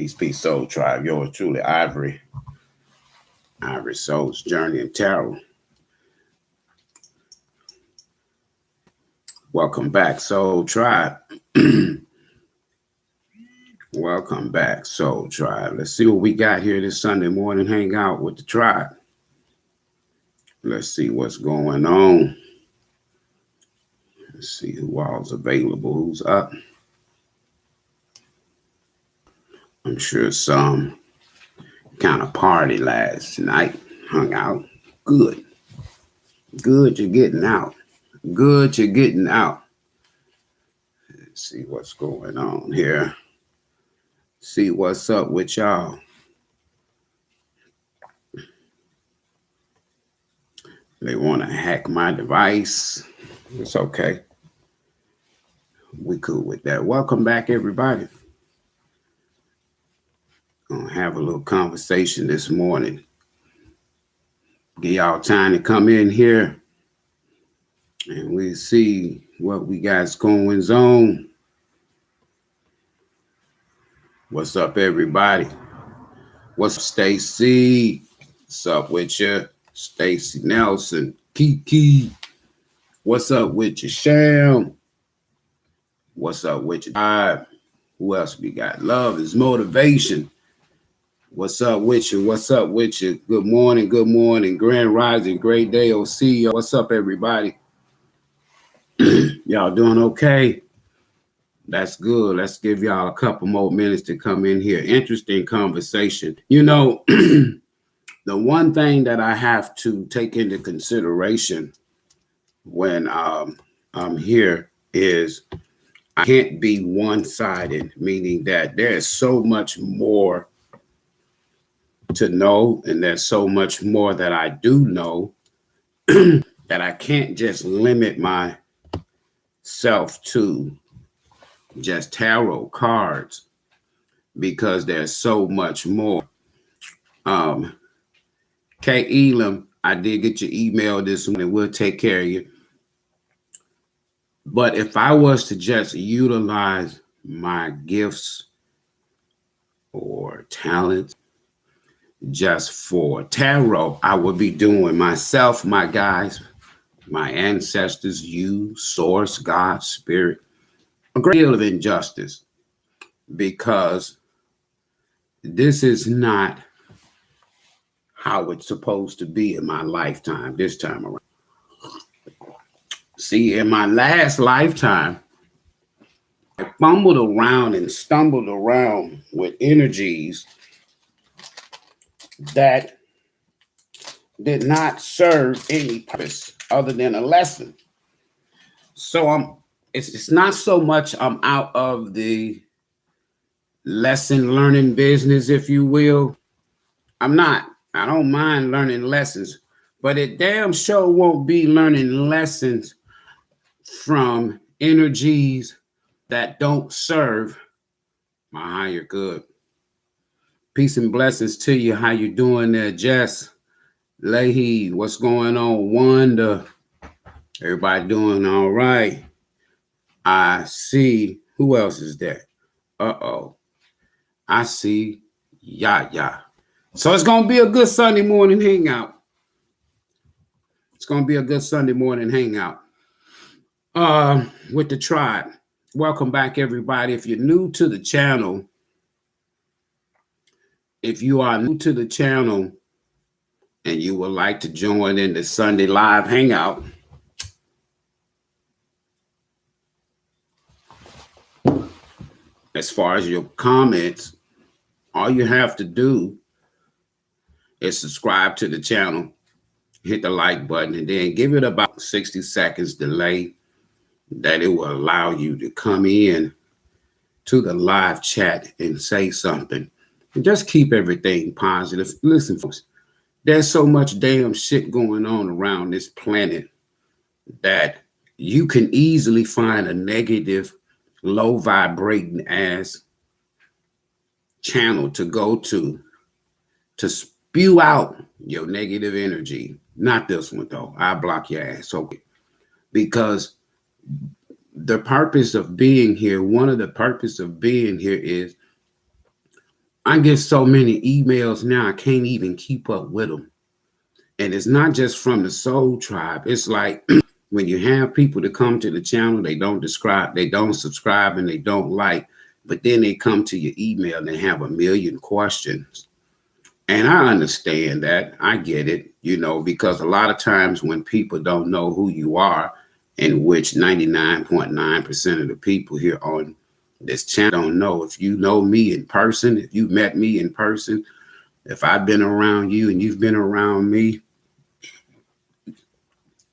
Peace, Soul Tribe. Yours truly, Ivory. IvorysSoulsJourney and Tarot. Welcome back, Soul Tribe. Welcome back, Soul Tribe. Let's see what we got here this Sunday morning. Hang out with the tribe. Let's see what's going on. Let's see who all's available, who's up. I'm sure some kind of party last night, hung out. Good you're getting out. Good you're getting out. Let's see what's going on here. See what's up with y'all. They want to hack my device. It's okay. We cool with that. Welcome back, everybody. Gonna have a little conversation this morning. Give y'all time to come in here and we see what we got going on. What's up, everybody? What's up, Stacy? What's up with you? Stacy Nelson, Kiki. What's up with you, Sham? What's up with you, Tribe? Who else we got? Love is motivation. What's up with you? What's up with you? Good morning, Grand Rising, great day, OC. What's up, everybody? Y'all doing okay? That's good. Let's give y'all a couple more minutes to come in here. Interesting conversation. You know, the one thing that I have to take into consideration when I'm here is I can't be one-sided, meaning that there's so much more to know, and there's so much more that I do know that I can't just limit myself to just tarot cards, because there's so much more. K. Elam, I did get your email this morning. We'll take care of you. But if I was to just utilize my gifts or talents just for tarot, I would be doing myself, my guys, my ancestors, you, source, God, spirit, a great deal of injustice, because this is not how it's supposed to be in my lifetime this time around. See, in my last lifetime, I fumbled around and stumbled around with energies that did not serve any purpose other than a lesson. So it's not so much I'm out of the lesson learning business, if you will. I'm not. I don't mind learning lessons, but it damn sure won't be learning lessons from energies that don't serve my higher good. Peace and blessings to you. How you doing there, Jess? Leahy, what's going on? Wanda, everybody doing all right? I see. Who else is there? I see Yaya. So it's going to be a good Sunday morning hangout. It's going to be a good Sunday morning hangout with the tribe. Welcome back, everybody. If you're new to the channel, if you are new to the channel and you would like to join in the Sunday live hangout, as far as your comments, all you have to do is subscribe to the channel, hit the like button, and then give it about 60 seconds delay that it will allow you to come in to the live chat and say something. And just keep everything positive. Listen, folks, there's so much damn shit going on around this planet that you can easily find a negative, low vibrating ass channel to go to spew out your negative energy. Not this one, though. I block your ass. Okay. Because the purpose of being here, one of the purpose of being here is I get so many emails now, I can't even keep up with them. And it's not just from the Soul Tribe. It's like when you have people to come to the channel, they don't subscribe, and they don't like, but then they come to your email and they have a million questions. And I understand that. I get it, because a lot of times when people don't know who you are, in which 99.9% of the people here on this channel don't know. If you know me in person, if you met me in person, if I've been around you and you've been around me,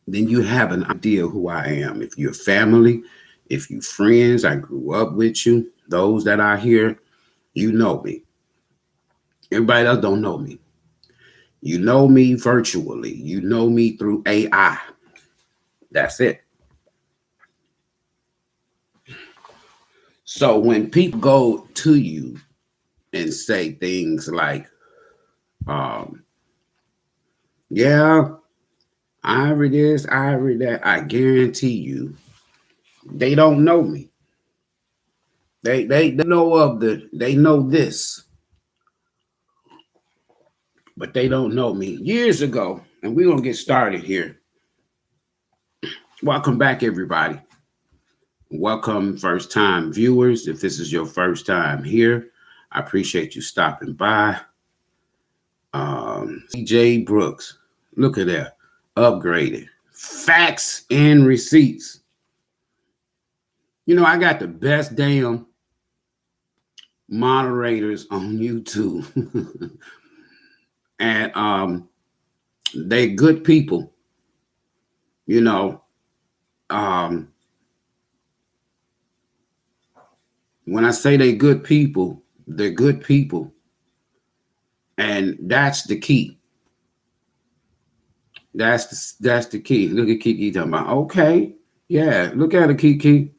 then you have an idea who I am. If you're family, if you're friends, I grew up with you. Those that are here, you know me. Everybody else don't know me. You know me virtually. You know me through AI. That's it. So when people go to you and say things like, yeah, Ivory this, Ivory that, I guarantee you, they don't know me. They know this, but they don't know me. Years ago, and we're gonna get started here. Welcome back, everybody. Welcome, first time viewers. If this is your first time here, I appreciate you stopping by. CJ Brooks, look at that, upgraded. Facts and receipts. I got the best damn moderators on YouTube. And they good people. When I say they good people, they're good people. And that's the key. That's the key. Look at Kiki talking about, okay, yeah, look at her, Kiki.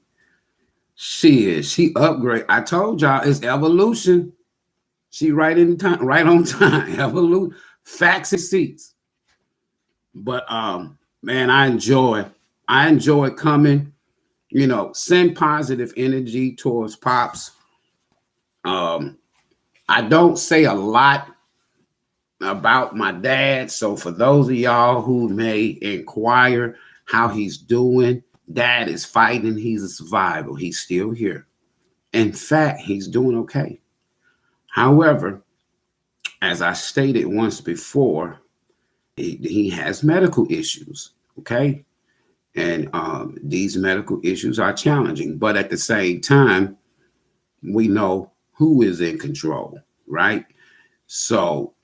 She upgrade. I told y'all it's evolution. She right in time, right on time. Evolution, facts and seats. But man, I enjoy coming. Send positive energy towards Pops. I don't say a lot about my dad. So for those of y'all who may inquire how he's doing, Dad is fighting. He's a survivor. He's still here. In fact, he's doing okay. However, as I stated once before, he has medical issues. Okay. And these medical issues are challenging. But at the same time, we know who is in control, right? So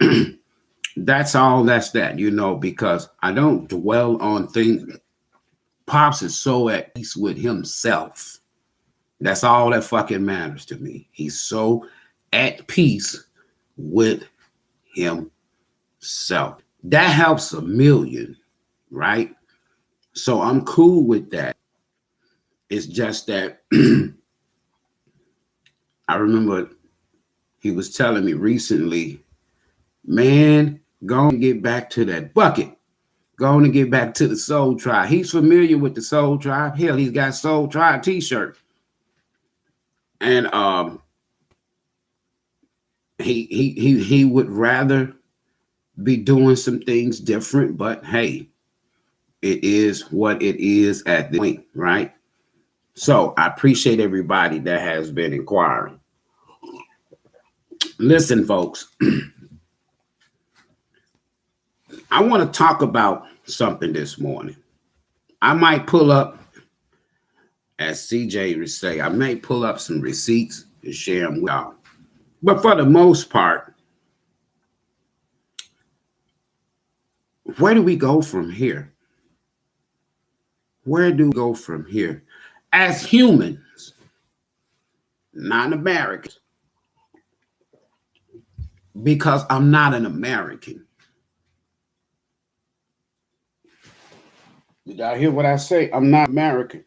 that's all that's that, because I don't dwell on things. Pops is so at peace with himself. That's all that fucking matters to me. He's so at peace with himself. That helps a million, right? So I'm cool with that. It's just that I remember he was telling me recently, man, go and get back to that bucket. Go on and get back to the Soul Tribe. He's familiar with the Soul Tribe. Hell, he's got Soul Tribe t-shirt. And he would rather be doing some things different, but hey, it is what it is at the point, right? So I appreciate everybody that has been inquiring. Listen, folks, I want to talk about something this morning. I might pull up, as CJ would say, I may pull up some receipts and share them with y'all. But for the most part, where do we go from here? Where do we go from here? As humans, not Americans, because I'm not an American. Did y'all hear what I say? I'm not American.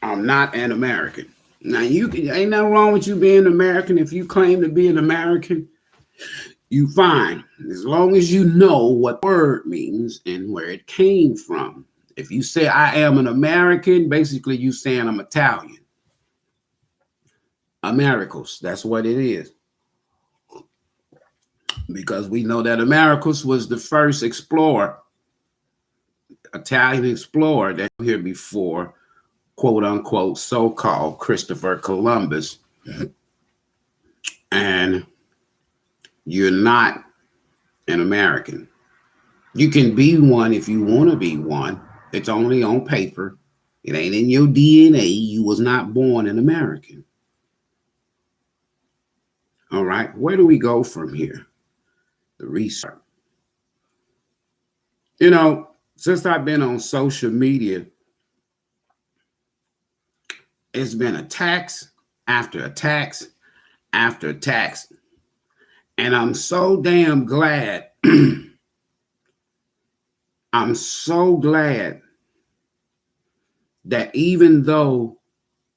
I'm not an American. Now, ain't nothing wrong with you being an American. If you claim to be an American, you fine. As long as you know what word means and where it came from. If you say I am an American, basically you saying I'm Italian. Americas. That's what it is. Because we know that Americas was the first explorer, Italian explorer that here before, quote unquote, so-called Christopher Columbus. And you're not an American. You can be one if you want to be one. It's only on paper. It ain't in your DNA. You was not born an American. All right. Where do we go from here? The research. You know, since I've been on social media, it's been attacks after attacks after attacks. And I'm so damn glad. I'm so glad that even though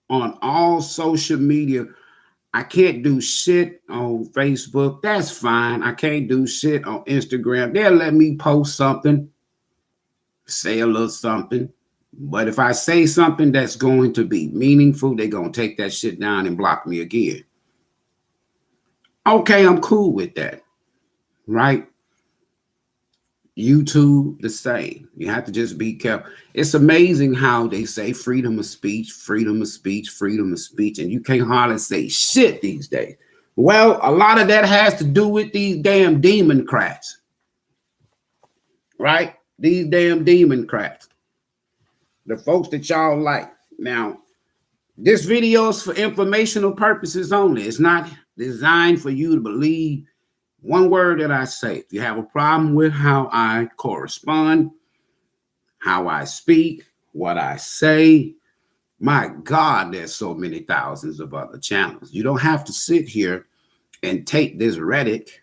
on all social media, I can't do shit on Facebook. That's fine. I can't do shit on Instagram. They'll let me post something, say a little something. But if I say something that's going to be meaningful, they're going to take that shit down and block me again. Okay, I'm cool with that. Right? YouTube, the same. You have to just be careful. It's amazing how they say freedom of speech, freedom of speech, freedom of speech, and you can't hardly say shit these days. Well, a lot of that has to do with these damn Democrats, right? These damn Democrats, the folks that y'all like. Now, this video is for informational purposes only. It's not designed for you to believe one word that I say. If you have a problem with how I correspond, how I speak, what I say, my God, there's so many thousands of other channels. You don't have to sit here and take this rhetoric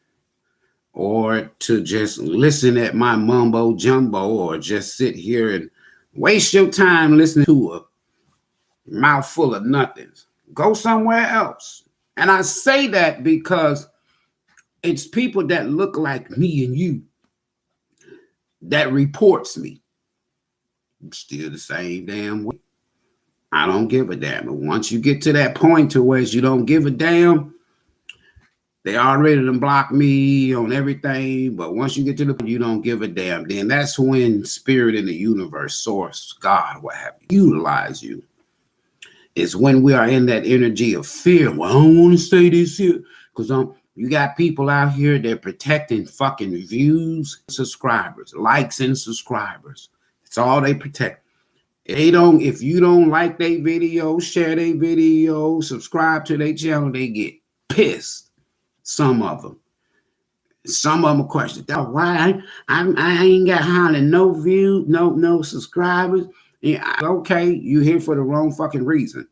or to just listen at my mumbo jumbo or just sit here and waste your time listening to a mouthful of nothings. Go somewhere else. And I say that because it's people that look like me and you that reports me. Still the same damn way. I don't give a damn. But once you get to that point to where you don't give a damn, they already done block me on everything. But once you get to the point you don't give a damn, then that's when spirit in the universe, source, God, what have you, utilize you. It's when we are in that energy of fear. Well, I don't want to say this here because you got people out here that protecting fucking views, subscribers, likes and subscribers. That's all they protect. They don't, if you don't like their video, share their video, subscribe to their channel, they get pissed. Some of them. Some of them question, oh, why I ain't got hardly no views, no subscribers. Yeah, okay, you here for the wrong fucking reason.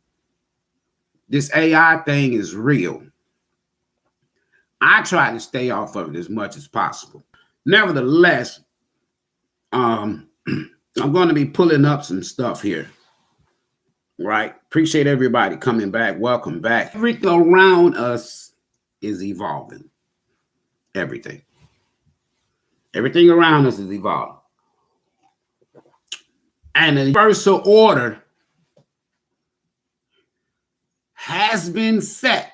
This AI thing is real. I try to stay off of it as much as possible. Nevertheless, I'm going to be pulling up some stuff here. Right? Appreciate everybody coming back. Welcome back. Everything around us is evolving. Everything. Everything around us is evolving. And the universal order has been set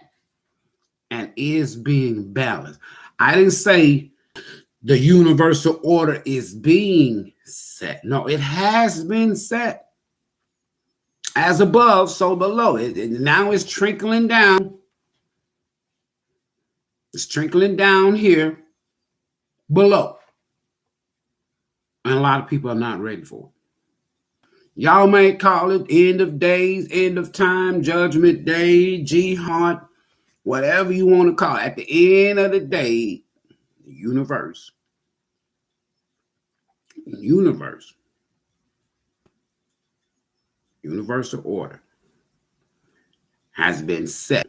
and is being balanced. I didn't say the universal order is being set. No, it has been set. As above, so below. Now it's trickling down. It's trickling down here below. And a lot of people are not ready for it. Y'all may call it end of days, end of time, judgment day, jihad, whatever you want to call it. At the end of the day, the universe, universal order has been set.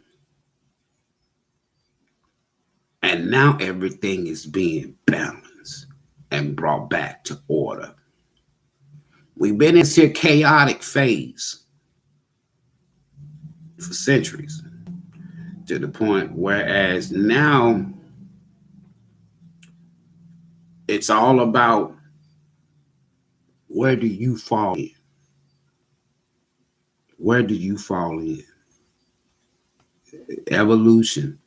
And now everything is being balanced and brought back to order. We've been in this here chaotic phase for centuries, to the point whereas now it's all about where do you fall in? Where do you fall in? evolution.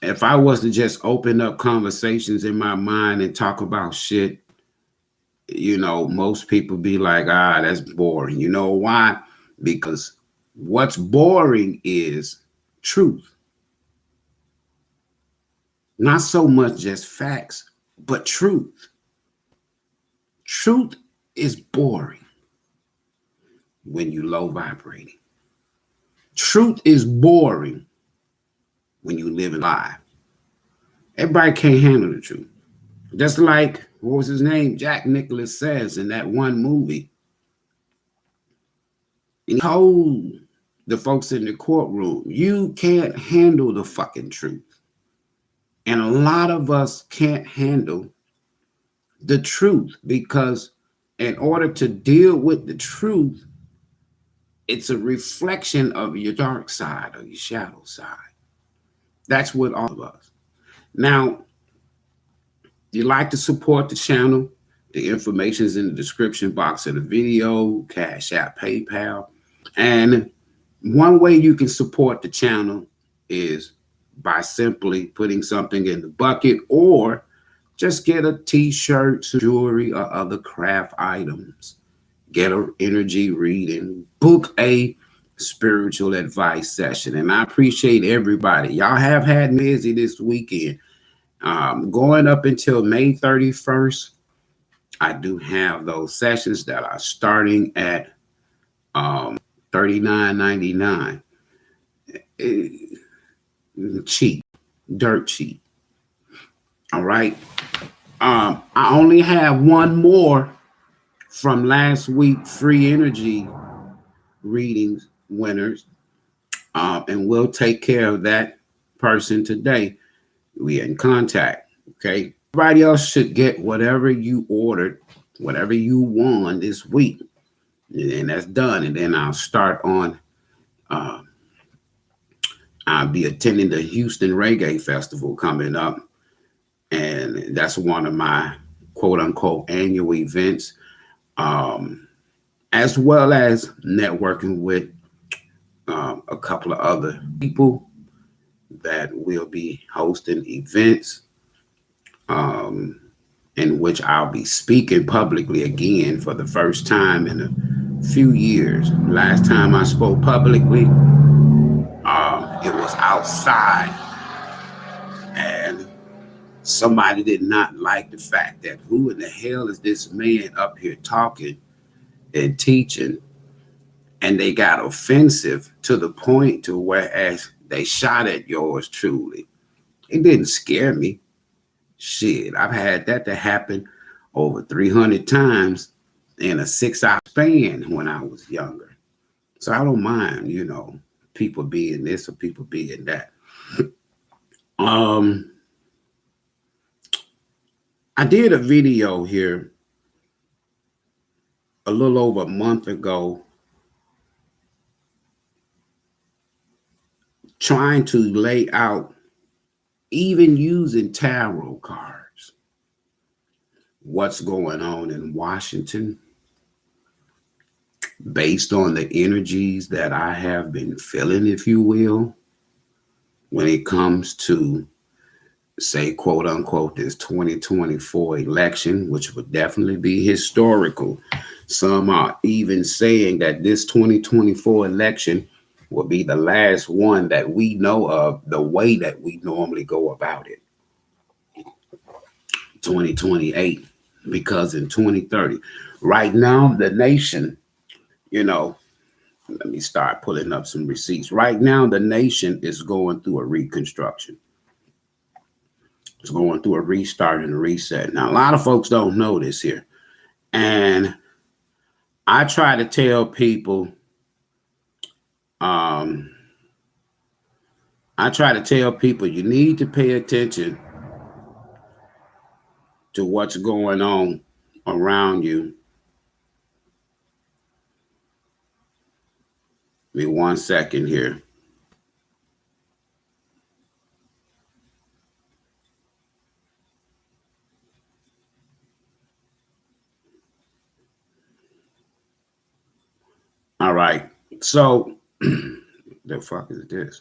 If I was to just open up conversations in my mind and talk about shit, most people be like, that's boring. You know why? Because what's boring is truth. Not so much just facts, but truth. Truth is boring when you low vibrating. Truth is boring when you live in lie. Everybody can't handle the truth. Just like, what was his name? Jack Nicholas says in that one movie. And he told the folks in the courtroom, you can't handle the fucking truth. And a lot of us can't handle the truth because in order to deal with the truth, it's a reflection of your dark side or your shadow side. That's what all of us. Now, if you'd like to support the channel, the information is in the description box of the video, Cash App, PayPal. And one way you can support the channel is by simply putting something in the bucket or just get a t-shirt, jewelry, or other craft items. Get an energy reading, book a spiritual advice session. And I appreciate everybody. Y'all have had me busy this weekend. Going up until May 31st, I do have those sessions that are starting at $39.99. Cheap, dirt cheap. All right. I only have one more from last week, free energy readings winners, and we'll take care of that person today. We in contact. Okay. Everybody else should get whatever you ordered, whatever you won this week, and that's done. And then I'll start on. I'll be attending the Houston Reggae Festival coming up, and that's one of my quote unquote annual events, as well as networking with a couple of other people that will be hosting events in which I'll be speaking publicly again for the first time in a few years. Last time I spoke publicly, it was outside, and somebody did not like the fact that who in the hell is this man up here talking and teaching, and they got offensive to the point to whereas they shot at yours truly. It didn't scare me. Shit, I've had that to happen over 300 times in a 6-hour span when I was younger. So I don't mind, people being this or people being that. I did a video here a little over a month ago trying to lay out, even using tarot cards, what's going on in Washington based on the energies that I have been feeling, if you will, when it comes to, say, quote unquote, this 2024 election, which would definitely be historical. Some are even saying that this 2024 election will be the last one that we know of the way that we normally go about it. 2028, because in 2030, right now, the nation, let me start pulling up some receipts. Right now, the nation is going through a reconstruction. It's going through a restart and a reset. Now, a lot of folks don't know this here. And I try to tell people, you need to pay attention to what's going on around you. Give me 1 second here. All right. So, the fuck is this?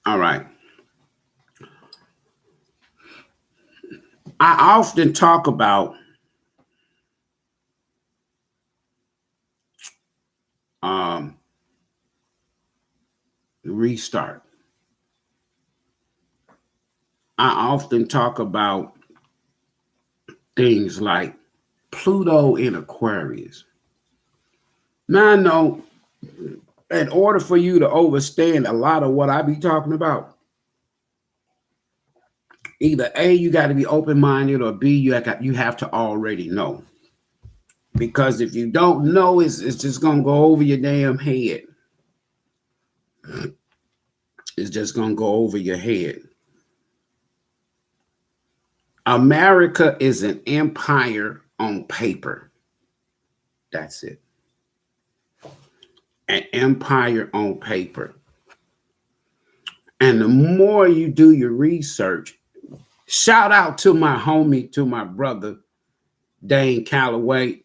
All right. I often talk about restart. I often talk about things like Pluto in Aquarius. Now I know in order for you to understand a lot of what I be talking about, either A, you got to be open-minded, or B, you have to already know. Because if you don't know, it's just gonna go over your damn head. It's just gonna go over your head. America is an empire on paper. That's it. An empire on paper. And the more you do your research, shout out to my homie, to my brother, Dane Calloway.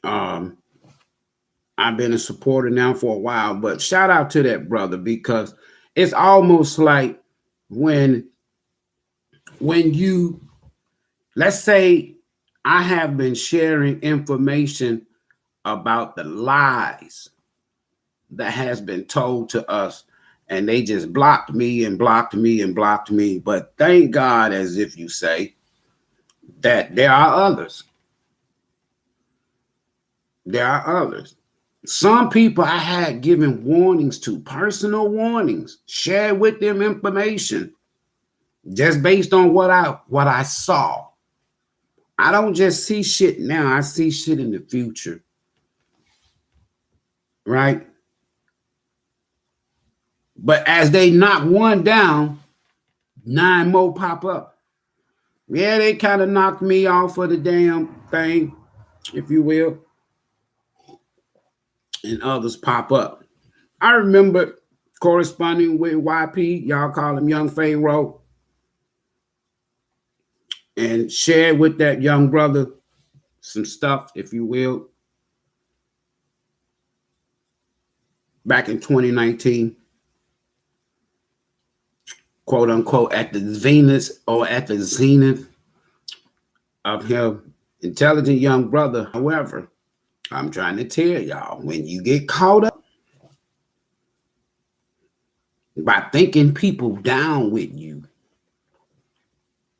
I've been a supporter now for a while, but shout out to that brother, because it's almost like when you, let's say I have been sharing information about the lies that has been told to us, and they just blocked me and blocked me and blocked me. But thank God, as if you say, that there are others. There are others. Some people I had given warnings to, personal warnings, shared with them information just based on what I saw. I don't just see shit now, I see shit in the future. Right? But as they knock one down, 9 more pop up. Yeah, they kind of knocked me off of the damn thing, if you will, and others pop up. I remember corresponding with YP, y'all call him Young Pharaoh, and shared with that young brother some stuff, if you will, back in 2019, quote unquote, at the Venus or at the zenith of him, intelligent young brother. However, I'm trying to tell y'all, when you get caught up by thinking people down with you,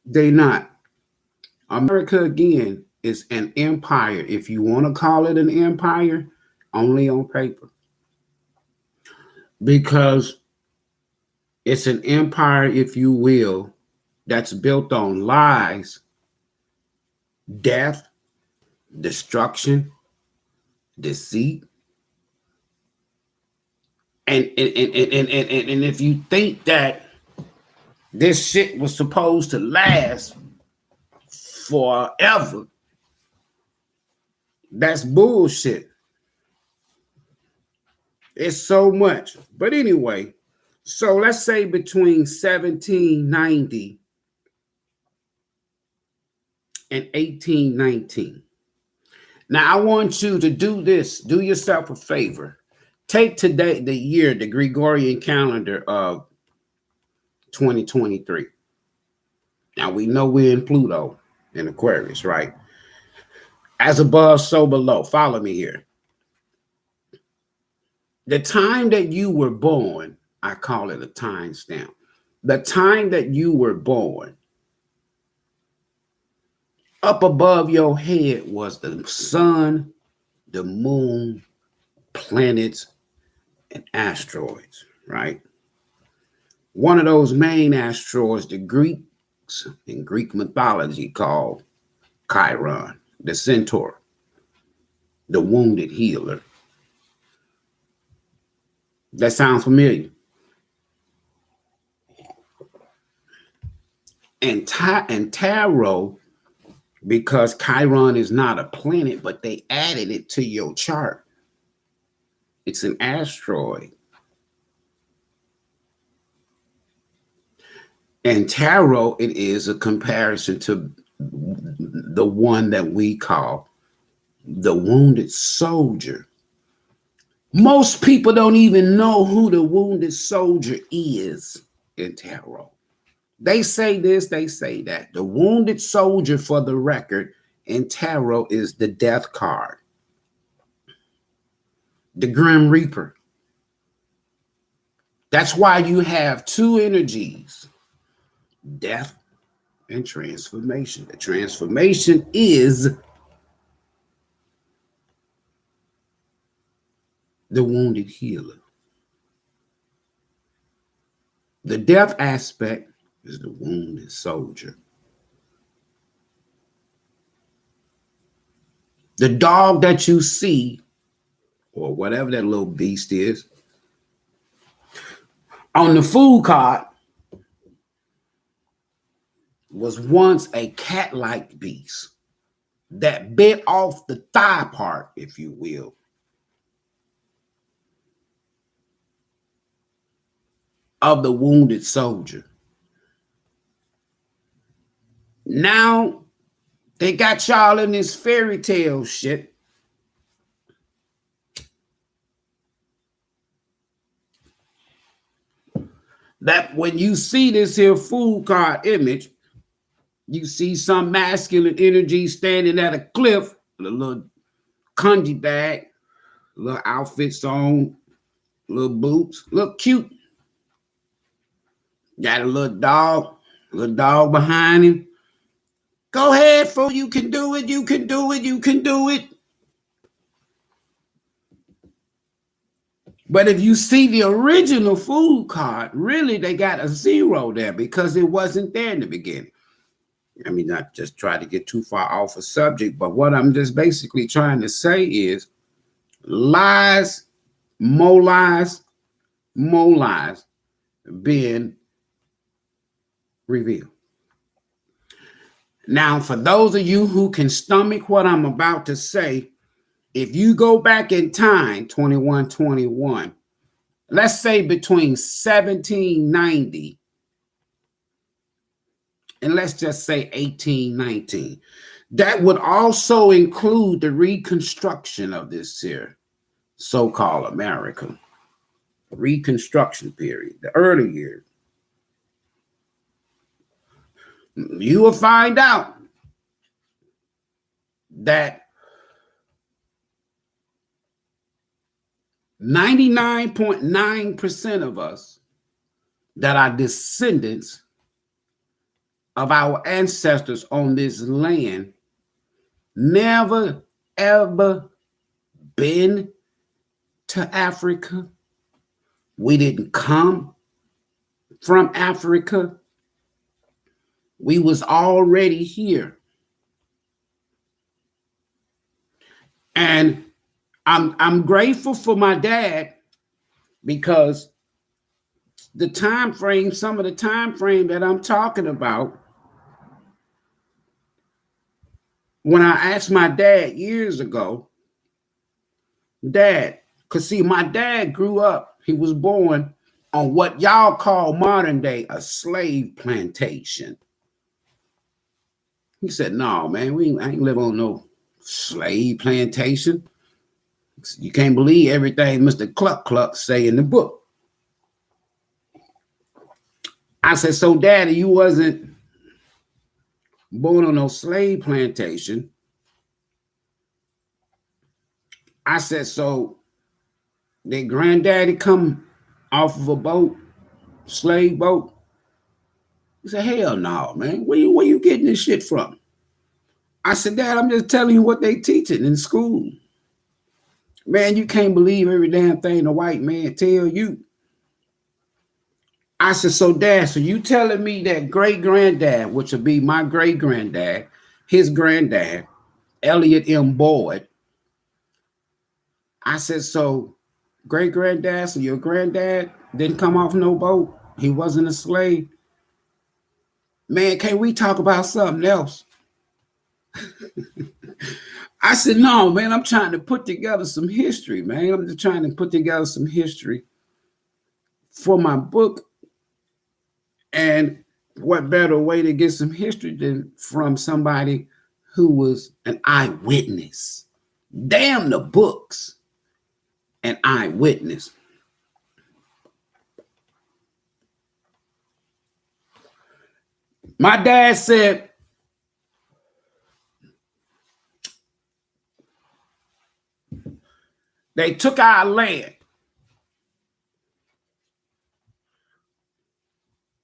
they not. America, again, is an empire. If you want to call it an empire, only on paper. Because it's an empire, if you will, that's built on lies, death, destruction, deceit. And if you think that this shit was supposed to last forever, that's bullshit. It's so much. But anyway, so let's say between 1790 and 1819. Now I want you to do this. Do yourself a favor. Take today, the year, the Gregorian calendar of 2023. Now we know we're in Pluto in Aquarius, right? As above, so below. Follow me here. The time that you were born, I call it a time stamp. The time that you were born, up above your head was the sun, the moon, planets, and asteroids, right? One of those main asteroids, the Greeks in Greek mythology called Chiron, the centaur, the wounded healer. That sounds familiar. And tarot, because Chiron is not a planet, but they added it to your chart. It's an asteroid. And tarot, it is a comparison to the one that we call the wounded soldier. Most people don't even know who the wounded soldier is in tarot. They say this, they say that. The wounded soldier, for the record, in tarot is the death card, the Grim Reaper. That's why you have two energies, death and transformation. The transformation is the wounded healer. The death aspect is the wounded soldier. The dog that you see, or whatever that little beast is, on the food card was once a cat-like beast that bit off the thigh part, if you will, of the wounded soldier. Now they got y'all in this fairy tale shit. That when you see this here food card image, you see some masculine energy standing at a cliff with a little kanji bag, little outfits on, little boots, look cute. Got a little dog behind him. Go ahead, fool, you can do it, you can do it, you can do it. But if you see the original food card, really they got a 0 there because it wasn't there in the beginning. I mean, not just try to get too far off a subject, but what I'm just basically trying to say is lies, more lies being revealed. Now, for those of you who can stomach what I'm about to say, if you go back in time, 2121, let's say between 1790 and let's just say 1819, that would also include the reconstruction of this here so-called America, Reconstruction period, the early years. You will find out that 99.9% of us that are descendants of our ancestors on this land never ever been to Africa. We didn't come from Africa. We was already here. And I'm grateful for my dad because the time frame, some of the time frame that I'm talking about, when I asked my dad years ago, Dad, because see, my dad grew up, he was born on what y'all call modern day a slave plantation. He said, no, man, I ain't live on no slave plantation. You can't believe everything Mr. Cluck Cluck say in the book. I said, so Daddy, you wasn't born on no slave plantation. I said, so did granddaddy come off of a boat, slave boat? He said, hell no, man. Where you getting this shit from? I said, Dad, I'm just telling you what they teaching in school. Man, you can't believe every damn thing the white man tell you. I said, so Dad, so you telling me that great-granddad, which would be my great-granddad, his granddad, Elliot M. Boyd. I said, so great-granddad, so your granddad didn't come off no boat? He wasn't a slave? Man, can't we talk about something else? I said, no, man, I'm trying to put together some history, man. I'm just trying to put together some history for my book. And what better way to get some history than from somebody who was an eyewitness. Damn the books, an eyewitness. My dad said, they took our land.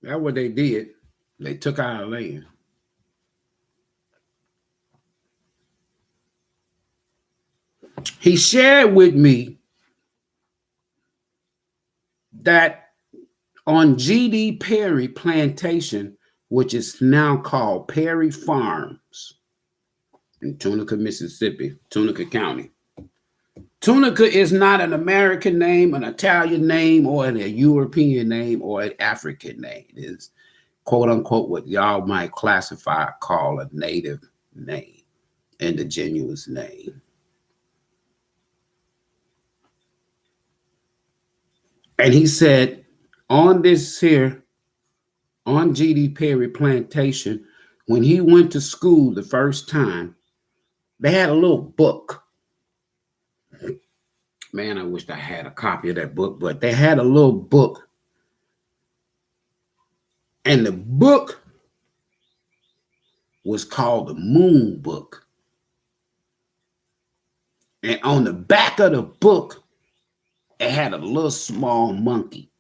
That's what they did. They took our land. He shared with me that on G.D. Perry Plantation, which is now called Perry Farms in Tunica, Mississippi, Tunica County. Tunica is not an American name, an Italian name, or a European name, or an African name. It is, quote unquote, what y'all might call a native name, indigenous name. And he said, on this here, on G.D. Perry Plantation, when he went to school the first time, they had a little book. Man, I wish I had a copy of that book, but they had a little book. And the book was called the Moon Book. And on the back of the book, it had a little small monkey.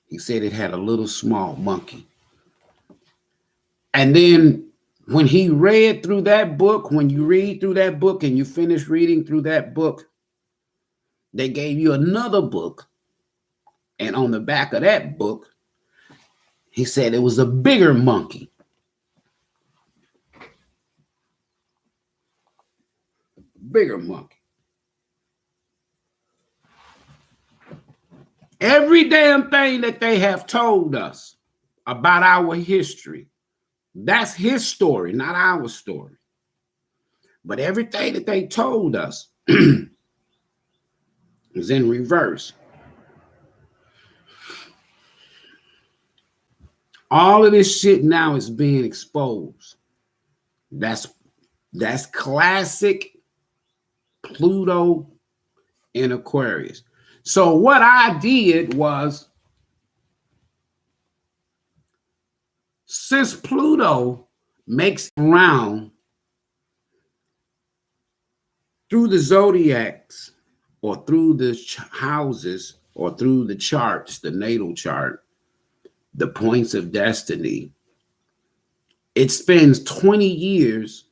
He said it had a little small monkey. And then when he read through that book, when you read through that book and you finish reading through that book, they gave you another book. And on the back of that book, he said it was a bigger monkey. Bigger monkey. Every damn thing that they have told us about our history, that's his story, not our story. But everything that they told us is in reverse. All of this shit now is being exposed. That's classic Pluto in Aquarius. So what I did was, since Pluto makes round through the zodiacs or through the houses or through the charts, the natal chart, the points of destiny, it spends 20 years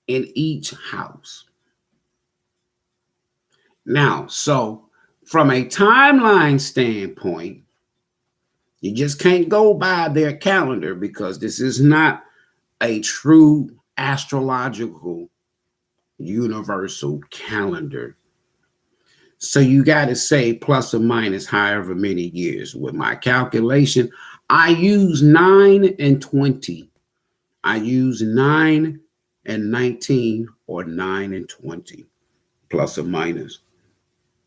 in each house. Now, so from a timeline standpoint, you just can't go by their calendar because this is not a true astrological universal calendar. So you got to say plus or minus however many years. With my calculation, I use 9 and 20. I use 9 and 19 or 9 and 20, plus or minus.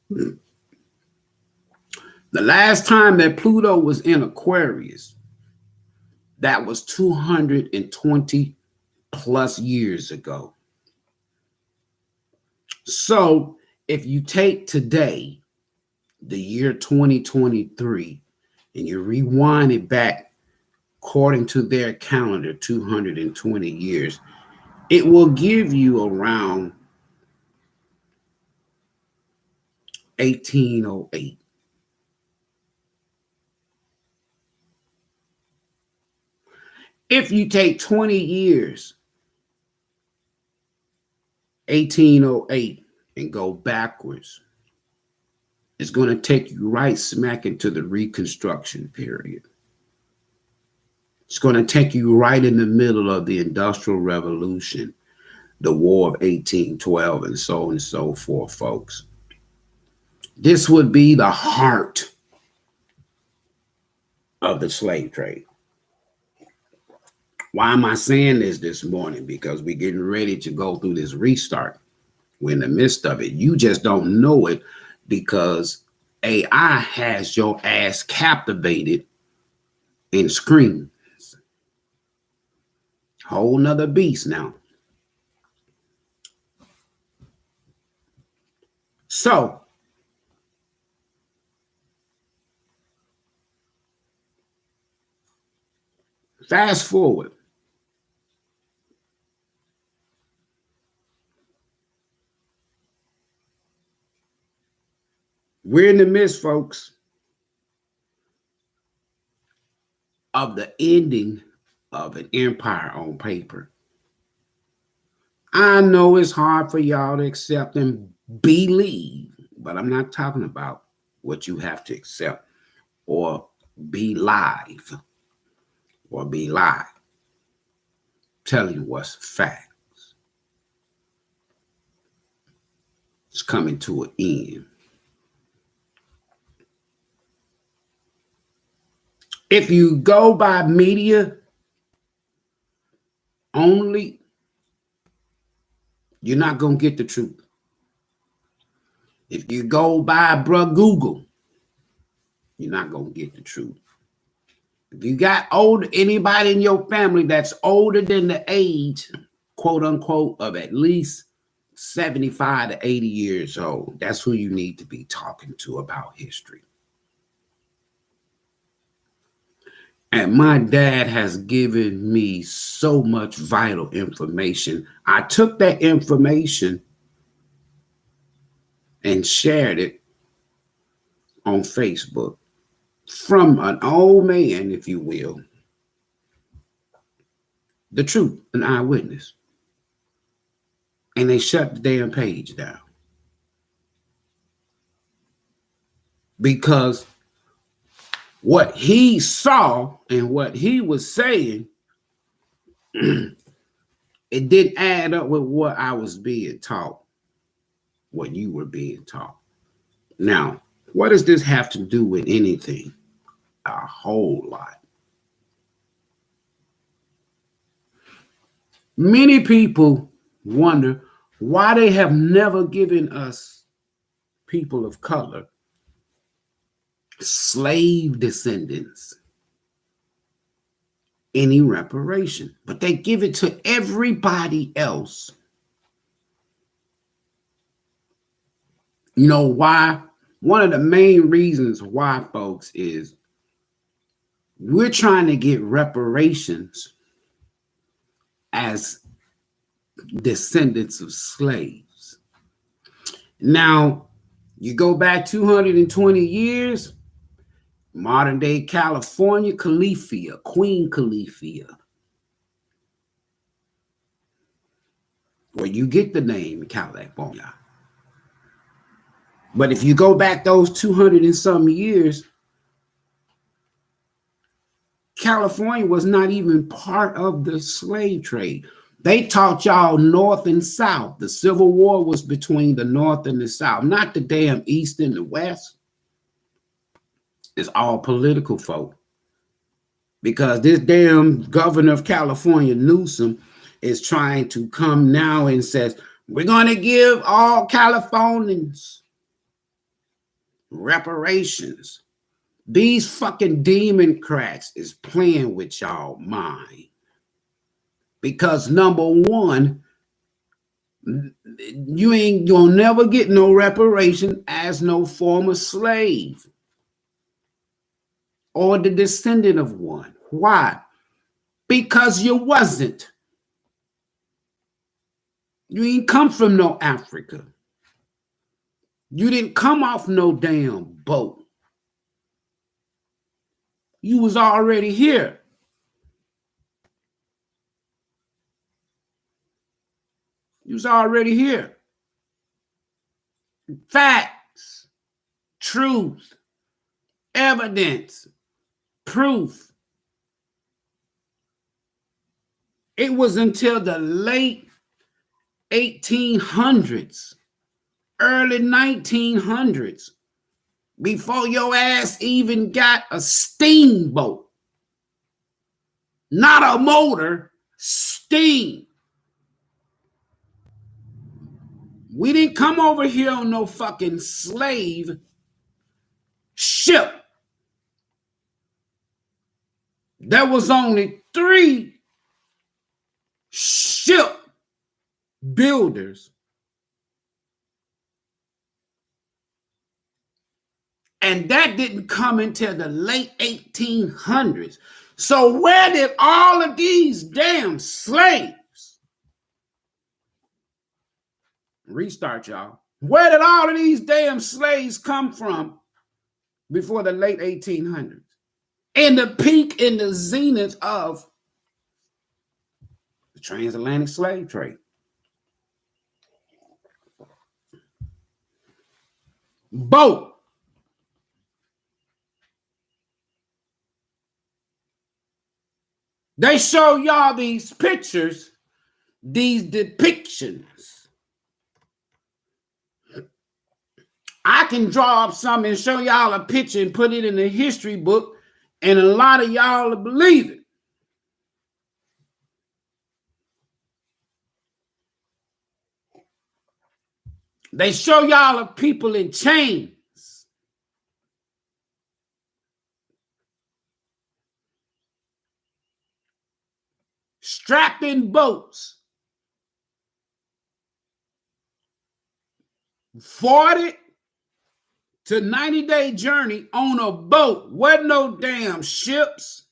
The last time that Pluto was in Aquarius, that was 220 plus years ago. So if you take today, the year 2023, and you rewind it back according to their calendar, 220 years, it will give you around 1808. If you take 20 years, 1808, and go backwards, it's going to take you right smack into the Reconstruction period. It's going to take you right in the middle of the Industrial Revolution, the War of 1812, and so on and so forth, folks. This would be the heart of the slave trade. Why am I saying this morning? Because we're getting ready to go through this restart. We're in the midst of it. You just don't know it because AI has your ass captivated in screens. Whole nother beast now. So, fast forward. We're in the midst, folks, of the ending of an empire on paper. I know it's hard for y'all to accept and believe, but I'm not talking about what you have to accept or be live or be live. Telling you what's facts. It's coming to an end. If you go by media only, you're not going to get the truth. If you go by Google, you're not going to get the truth. If you got anybody in your family that's older than the age, quote unquote, of at least 75 to 80 years old, that's who you need to be talking to about history. And my dad has given me so much vital information. I took that information and shared it on Facebook from an old man, if you will. The truth, an eyewitness. And they shut the damn page down. Because what he saw and what he was saying, it didn't add up with what I was being taught, what you were being taught. Now, what does this have to do with anything? A whole lot. Many people wonder why they have never given us, people of color, slave descendants, any reparation, but they give it to everybody else. You know why? One of the main reasons why, folks, is we're trying to get reparations as descendants of slaves. Now, you go back 220 years, modern day California, Califia, Queen Califia, where you get the name California. But if you go back those 200 and some years, California was not even part of the slave trade. They taught y'all North and South. The Civil War was between the North and the South, not the damn East and the West. It's all political folk. Because this damn governor of California, Newsom, is trying to come now and says, we're going to give all Californians reparations. These fucking Democrats is playing with y'all mind. Because number one, you'll never get no reparation as no former slave or the descendant of one. Why? Because you wasn't. You ain't come from no Africa. You didn't come off no damn boat. You was already here. You was already here. Facts, truth, evidence, proof. It was until the late 1800s, early 1900s, before your ass even got a steamboat. Not a motor, steam. We didn't come over here on no fucking slave ship. There was only 3 ship builders. And that didn't come until the late 1800s. So where did all of these damn slaves, restart y'all, where did all of these damn slaves come from before the late 1800s? In the peak, in the zenith of the transatlantic slave trade. Boat. They show y'all these pictures, these depictions. I can draw up something and show y'all a picture and put it in the history book, and a lot of y'all will believe it. They show y'all of people in chains. Strapped in boats. 40 to 90-day journey on a boat. Wasn't no damn ships.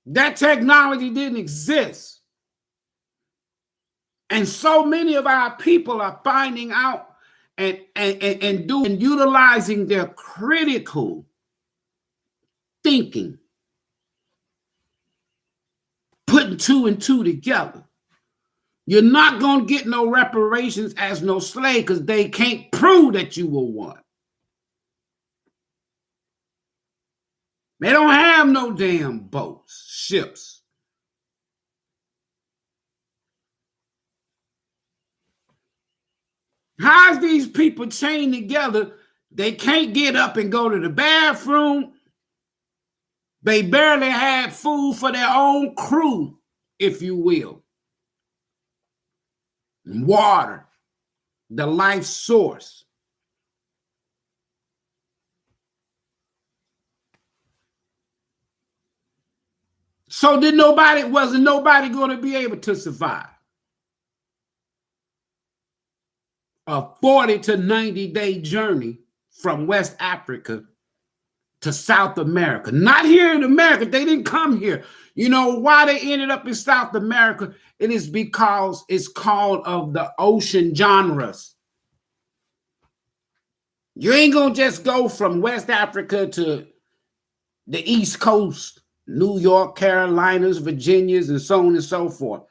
That technology didn't exist. And so many of our people are finding out and utilizing their critical thinking, putting two and two together. You're not going to get no reparations as no slave because they can't prove that you were one. They don't have no damn boats, ships. How's these people chained together? They can't get up and go to the bathroom. They barely had food for their own crew, if you will. Water, the life source. So wasn't nobody going to be able to survive a 40 to 90-day journey from West Africa to South America. Not here in America. They didn't come here. You know why they ended up in South America? It is because it's called of the ocean genres. You ain't going to just go from West Africa to the East Coast, New York, Carolinas, Virginias, and so on and so forth.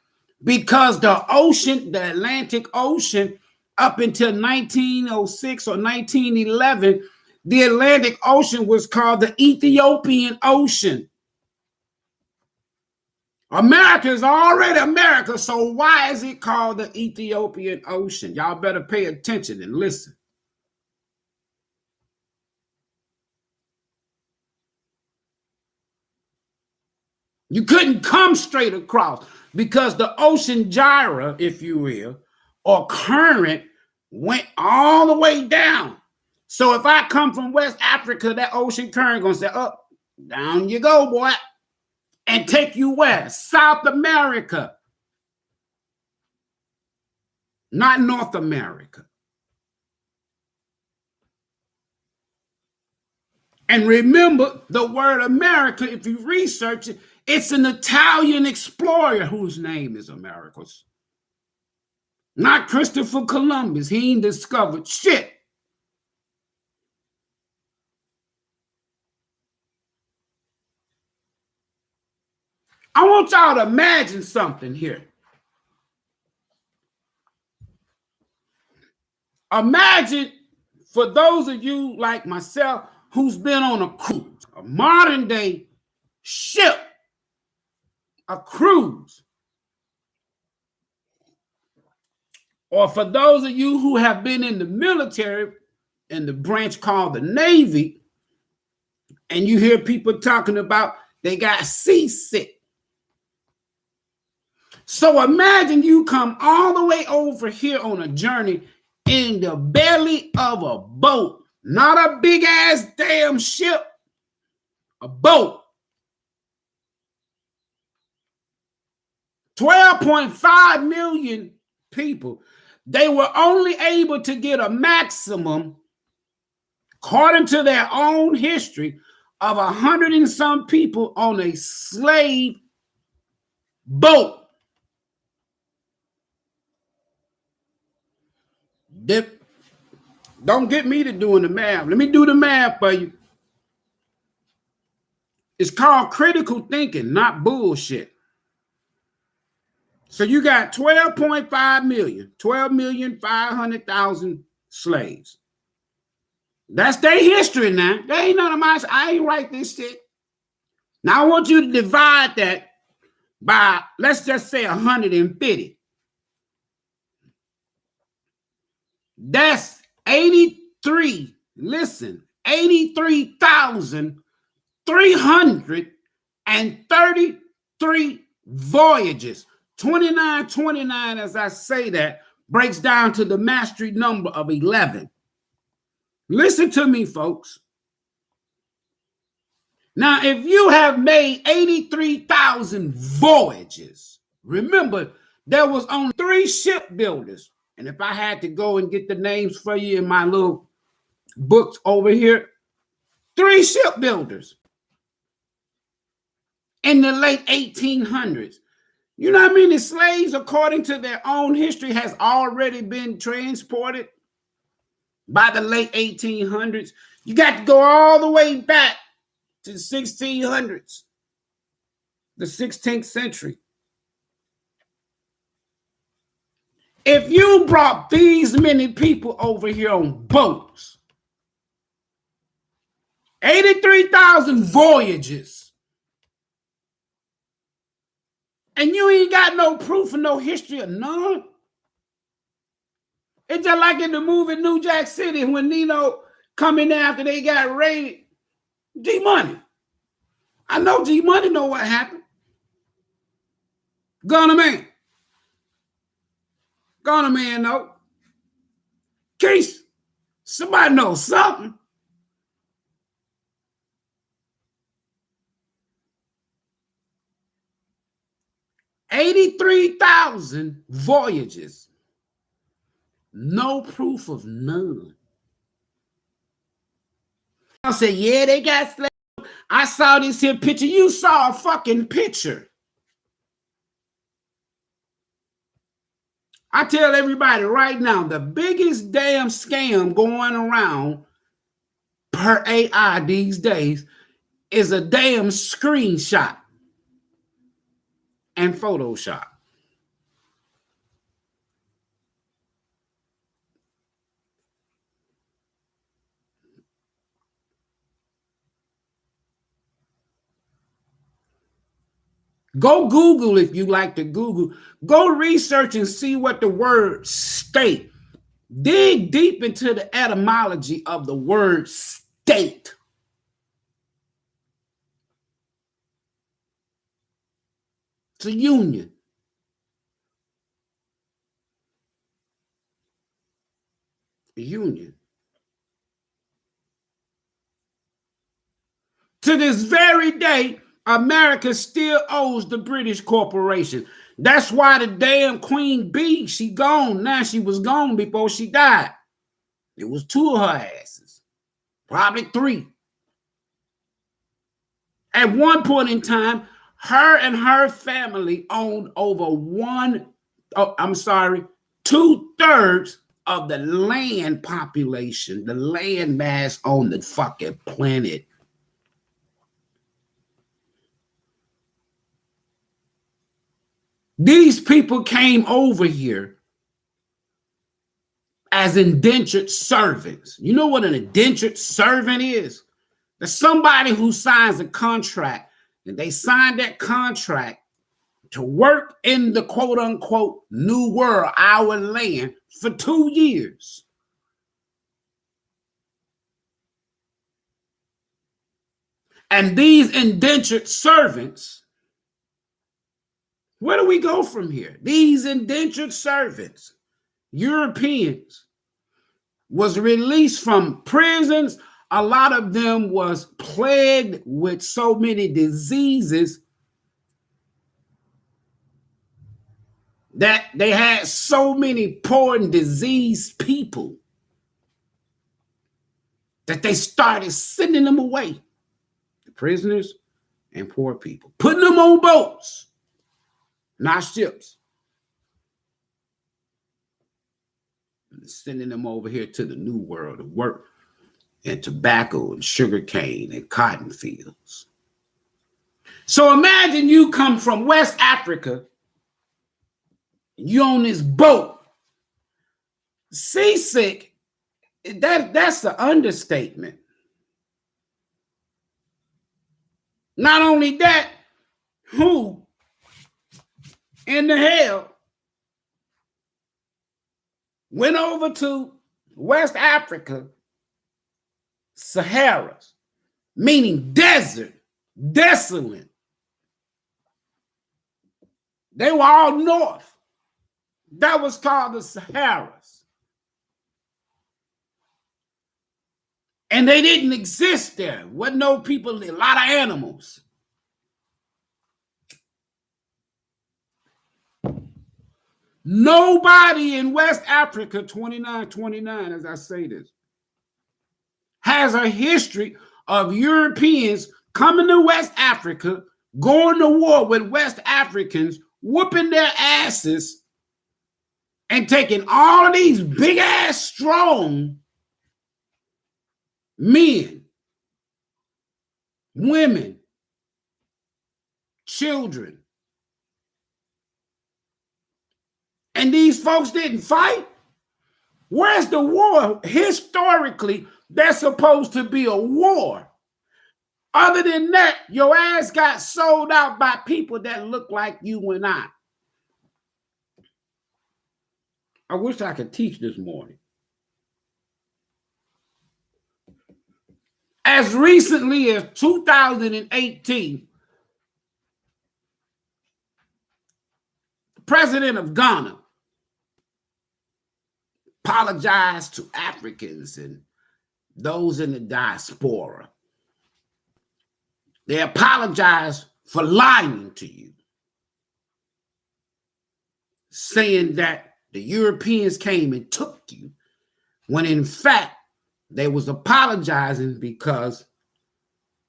Because the ocean, the Atlantic Ocean, up until 1906 or 1911, the Atlantic Ocean was called the Ethiopian Ocean. America is already America, so why is it called the Ethiopian Ocean? Y'all better pay attention and listen. You couldn't come straight across because the ocean gyre, if you will, or current went all the way down. So if I come from West Africa, that ocean current gonna say, up, down you go, boy, and take you where? South America, not North America. And remember the word America, if you research it, it's an Italian explorer whose name is Americus. Not Christopher Columbus. He ain't discovered shit. I want y'all to imagine something here. Imagine, for those of you like myself who's been on a cruise, a modern day ship, a cruise. Or for those of you who have been in the military, in the branch called the Navy, and you hear people talking about they got seasick. So imagine you come all the way over here on a journey in the belly of a boat, not a big ass damn ship, a boat. 12.5 million people. They were only able to get a maximum, according to their own history, of 100 and some people on a slave boat. Don't get me to doing the math. Let me do the math for you. It's called critical thinking, not bullshit. So you got 12.5 million, 12,500,000 slaves. That's their history now. They ain't none of my, I ain't write this shit. Now I want you to divide that by, let's just say 150. That's 83, listen, 83,333 voyages. 2929, as I say that, breaks down to the mastery number of 11. Listen to me, folks. Now, if you have made 83,000 voyages, remember, there was only 3 shipbuilders. And if I had to go and get the names for you in my little books over here, 3 shipbuilders in the late 1800s. You know how many slaves, according to their own history, has already been transported by the late 1800s? You got to go all the way back to the 1600s, the 16th century. If you brought these many people over here on boats, 83,000 voyages, and you ain't got no proof and no history of none. It's just like in the movie New Jack City when Nino coming after they got raided. G-Money. I know G-Money know what happened. Gunner Man. Gunner Man know. Case. Somebody knows something. $83,000 voyages. No proof of none. I said, yeah, they got slaves. I saw this here picture. You saw a fucking picture. I tell everybody right now, the biggest damn scam going around per AI these days is a damn screenshot and Photoshop. Go Google if you like to Google. Go research and see what the word state. Dig deep into the etymology of the word state. It's a union. A union. To this very day, America still owes the British corporation. That's why the damn Queen Bee, she gone. Now she was gone before she died. It was 2 of her asses. Probably 3. At one point in time, her and her family owned over 2/3 of the land population, the land mass on the fucking planet. These people came over here as indentured servants. You know what an indentured servant is? There's somebody who signs a contract, and they signed that contract to work in the quote unquote new world, our land, for 2 years. And these indentured servants, where do we go from here? These indentured servants, Europeans, was released from prisons. A lot of them was plagued with so many diseases that they had so many poor and diseased people that they started sending them away, the prisoners and poor people, putting them on boats, not ships, and sending them over here to the New World to work in tobacco and sugar cane and cotton fields. So imagine you come from West Africa, you on this boat, seasick. That's the understatement. Not only that, who in the hell went over to West Africa, Saharas, meaning desert, desolate. They were all north. That was called the Saharas. And they didn't exist there. Wasn't no people, a lot of animals. Nobody in West Africa, 2929, as I say this, has a history of Europeans coming to West Africa, going to war with West Africans, whooping their asses, and taking all of these big ass strong men, women, children. And these folks didn't fight. Where's the war? Historically, there's supposed to be a war. Other than that, your ass got sold out by people that look like you and I. I wish I could teach this morning. As recently as 2018, the president of Ghana apologized to Africans and those in the diaspora. They apologized for lying to you, saying that the Europeans came and took you, when in fact they was apologizing because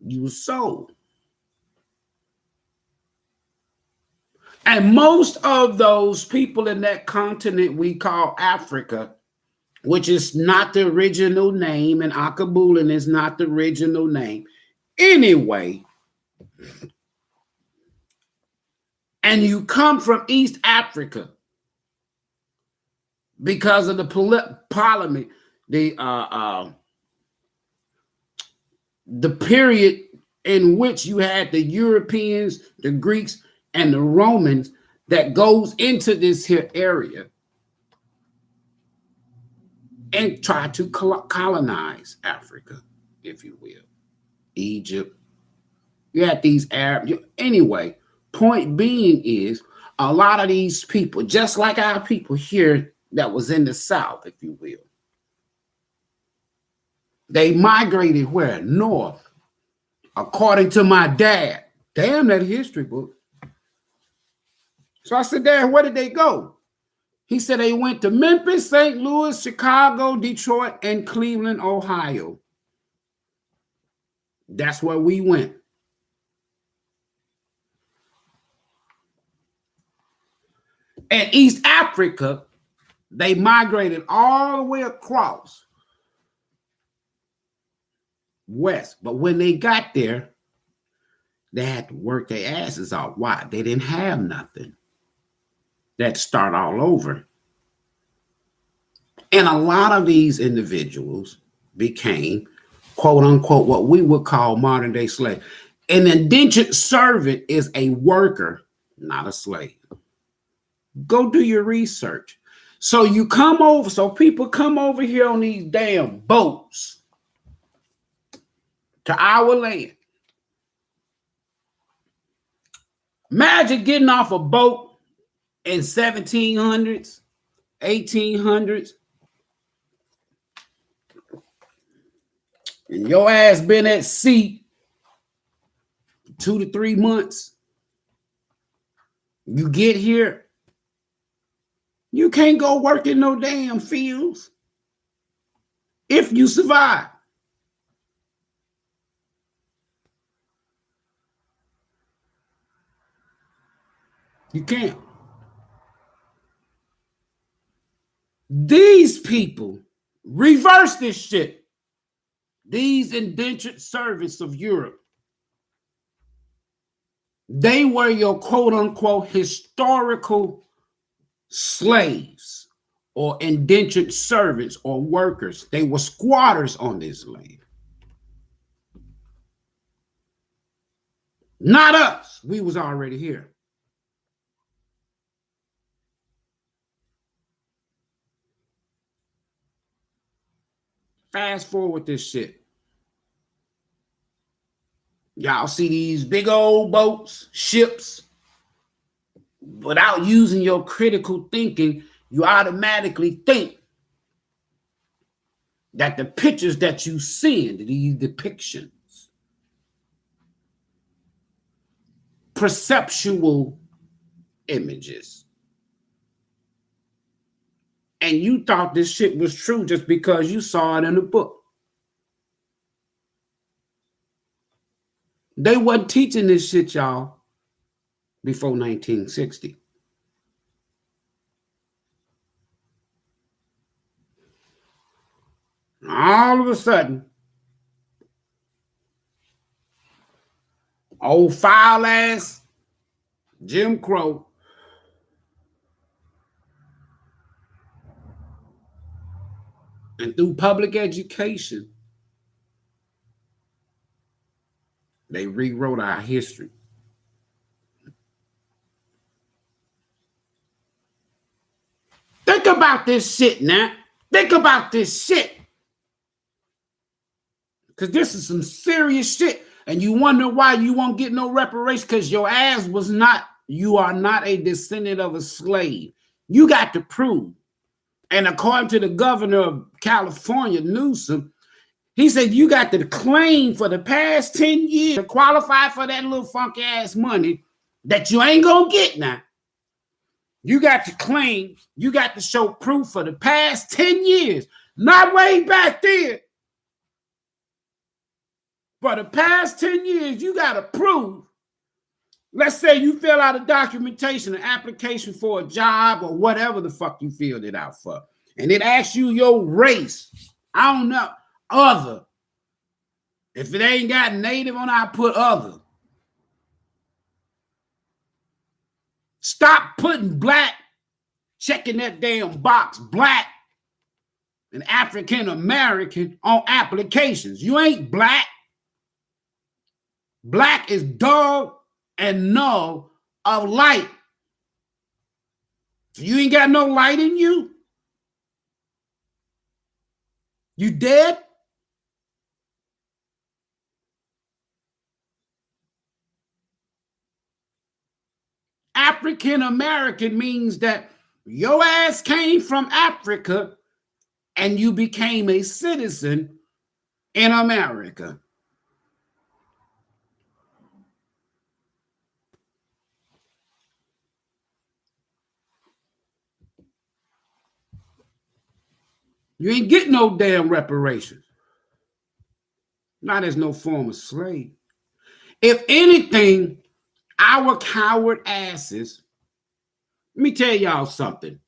you were sold. And most of those people in that continent we call Africa, which is not the original name, and Akabulin is not the original name anyway, and you come from East Africa because of the Ptolemy, the period in which you had the Europeans, the Greeks, and the Romans that goes into this here area and try to colonize Africa, if you will. Egypt. You had these Arab. Anyway, point being is a lot of these people, just like our people here that was in the South, if you will, they migrated where? North. According to my dad. Damn, that history book. So I said, Dad, where did they go? He said they went to Memphis, St. Louis, Chicago, Detroit, and Cleveland, Ohio. That's where we went. And East Africa, they migrated all the way across west. But when they got there, they had to work their asses off. Why? They didn't have nothing. They had to start all over. And a lot of these individuals became, quote unquote, what we would call modern day slave. An indentured servant is a worker, not a slave. Go do your research. So you come over, so people come over here on these damn boats to our land. Imagine getting off a boat in 1700s, 1800s, and your ass been at sea 2 to 3 months. You get here, You can't go work in no damn fields if you survive. You can't. These people reverse this shit. These indentured servants of Europe, they were your quote unquote historical slaves or indentured servants or workers. They were squatters on this land. Not us. We was already here. Fast forward this shit. Y'all see these big old boats, ships. Without using your critical thinking, you automatically think that the pictures that you see, these depictions, perceptual images. And you thought this shit was true just because you saw it in a book. They wasn't teaching this shit, y'all, before 1960. All of a sudden, old foul ass Jim Crow and through public education, they rewrote our history. Think about this shit now. Think about this shit. Because this is some serious shit. And you wonder why you won't get no reparation, because your ass was not, you are not a descendant of a slave. You got to prove. And according to the governor of California, Newsom, he said you got to claim for the past 10 years to qualify for that little funky ass money that you ain't gonna get now. You got to claim, you got to show proof for the past 10 years, not way back then. For the past 10 years, you got to prove. Let's say you fill out a documentation, an application for a job or whatever the fuck you filled it out for. And it asks you your race. I don't know. Other. If it ain't got native on, I put other. Stop putting black, checking that damn box, black and African American on applications. You ain't black. Black is dull and null of light. You ain't got no light in you. You dead? African American means that your ass came from Africa and you became a citizen in America. You ain't getting no damn reparations. Not as no former slave. If anything, our coward asses, let me tell y'all something.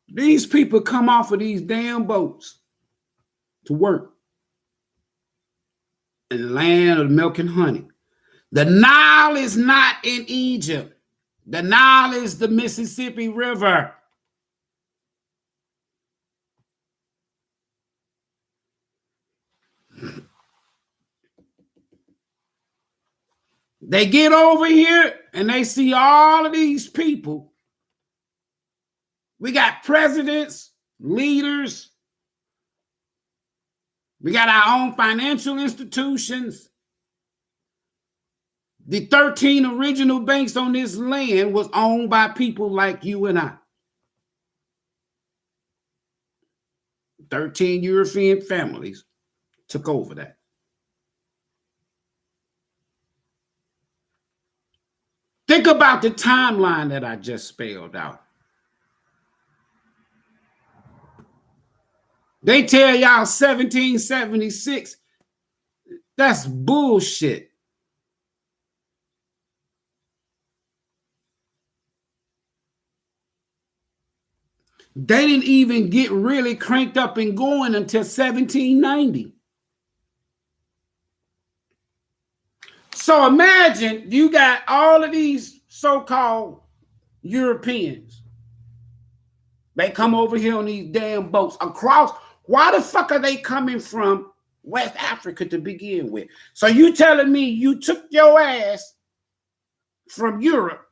These people come off of these damn boats to work in the land of milk and honey. The Nile is not in Egypt. The Nile is the Mississippi River. They get over here and they see all of these people. We got presidents, leaders. We got our own financial institutions. The 13 original banks on this land was owned by people like you and I. 13 European families took over that. Think about the timeline that I just spelled out. They tell y'all 1776. That's bullshit. They didn't even get really cranked up and going until 1790. So imagine you got all of these so-called Europeans. They come over here on these damn boats across. Why the fuck are they coming from West Africa to begin with? So you telling me you took your ass from Europe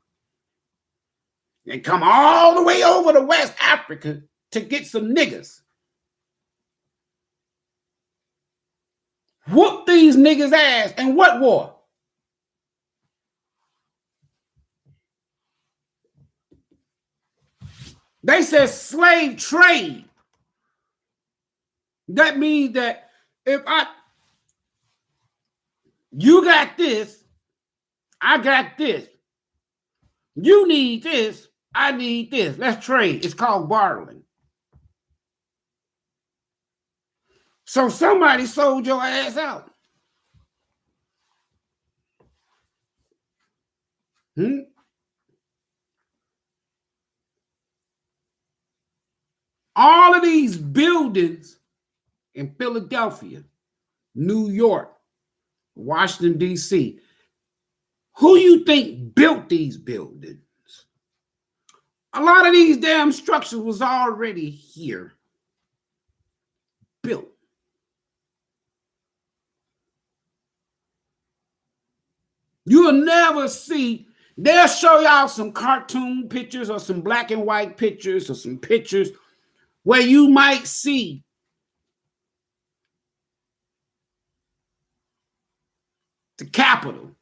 and come all the way over to West Africa to get some niggas? Whoop these niggas' ass. And what war? They said slave trade. That means that if you got this, I got this. You need this, I need this. Let's trade. It's called bartering. So somebody sold your ass out. All of these buildings in Philadelphia, New York, Washington, D.C., who you think built these buildings? A lot of these damn structures was already here, built. You'll never see, they'll show y'all some cartoon pictures or some black and white pictures or some pictures where you might see the Capitol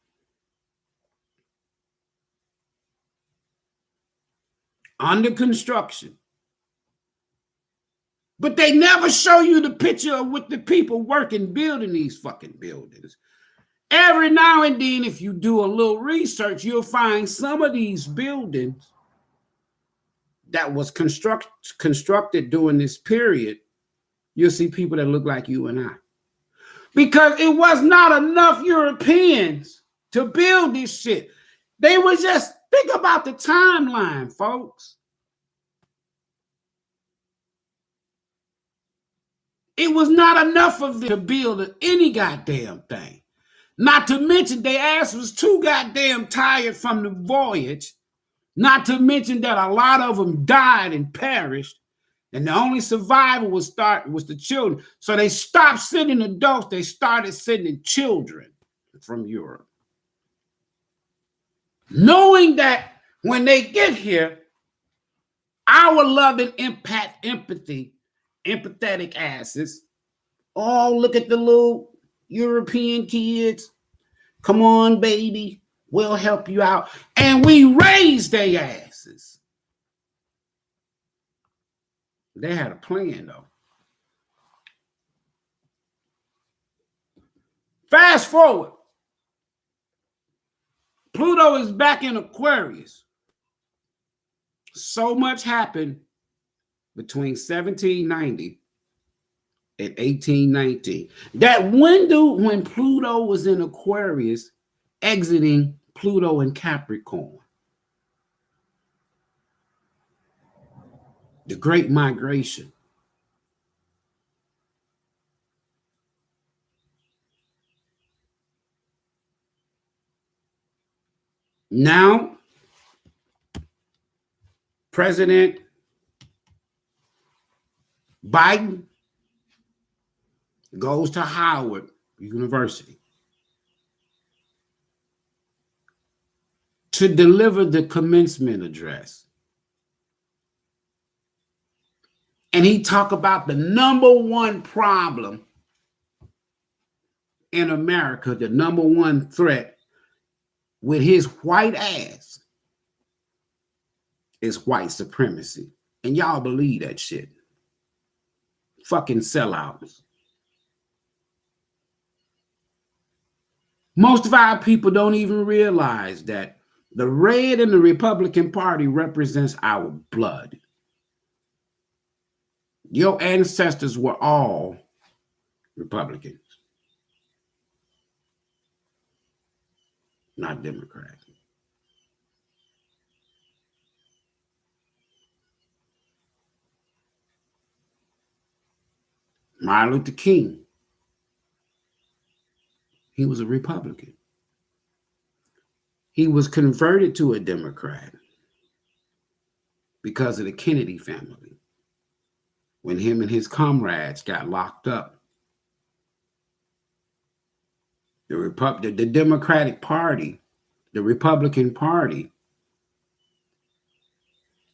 under construction. But they never show you the picture of with the people working building these fucking buildings. Every now and then, if you do a little research, you'll find some of these buildings that was constructed during this period. You'll see people that look like you and I. Because it was not enough Europeans to build this shit. They were just, think about the timeline, folks. It was not enough of them to build any goddamn thing. Not to mention their ass was too goddamn tired from the voyage. Not to mention that a lot of them died and perished. And the only survivor was the children. So they stopped sending adults. They started sending children from Europe. Knowing that when they get here, our loving empathetic asses, oh, look at the little European kids. Come on, baby. We'll help you out. And we raised their asses. They had a plan, though. Fast forward. Pluto is back in Aquarius. So much happened between 1790 and 1819. That window when Pluto was in Aquarius, exiting Pluto in Capricorn. The Great Migration. Now, President Biden goes to Howard University to deliver the commencement address. And he talked about the number one problem in America, the number one threat with his white ass is white supremacy. And y'all believe that shit. Fucking sellouts. Most of our people don't even realize that The red in the Republican Party represents our blood. Your ancestors were all Republicans, not Democrats. Martin Luther King, he was a Republican. He was converted to a Democrat because of the Kennedy family. When him and his comrades got locked up, the Democratic Party, the Republican Party,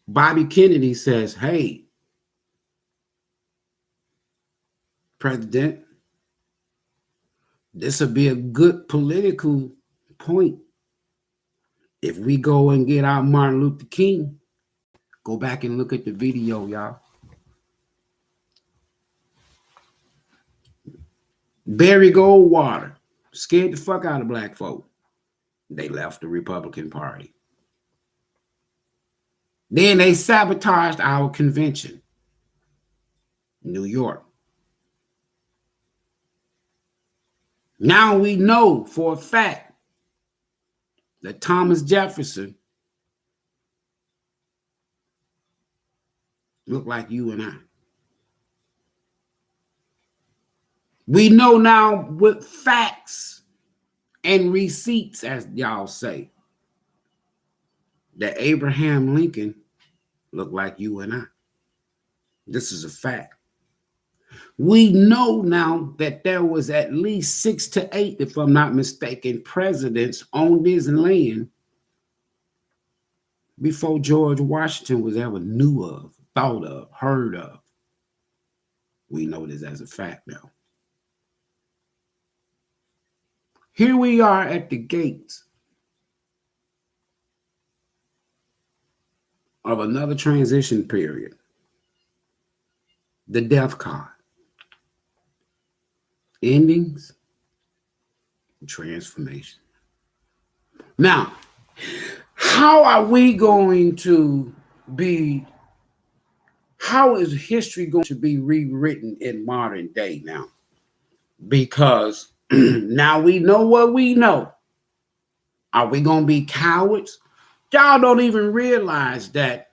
Bobby Kennedy says, hey, President, this would be a good political point if we go and get out Martin Luther King. Go back and look at the video, y'all. Barry Goldwater scared the fuck out of black folk. They left the Republican Party. Then they sabotaged our convention, New York. Now we know for a fact that Thomas Jefferson looked like you and I. We know now with facts and receipts, as y'all say, that Abraham Lincoln looked like you and I. This is a fact. We know now that there was at least 6 to 8, if I'm not mistaken, presidents on this land before George Washington was ever knew of, thought of, heard of. We know this as a fact now. Here we are at the gates of another transition period, the death card. Endings, transformation. Now, how are we going to be, how is history going to be rewritten in modern day now? Because now we know what we know. Are we going to be cowards? Y'all don't even realize that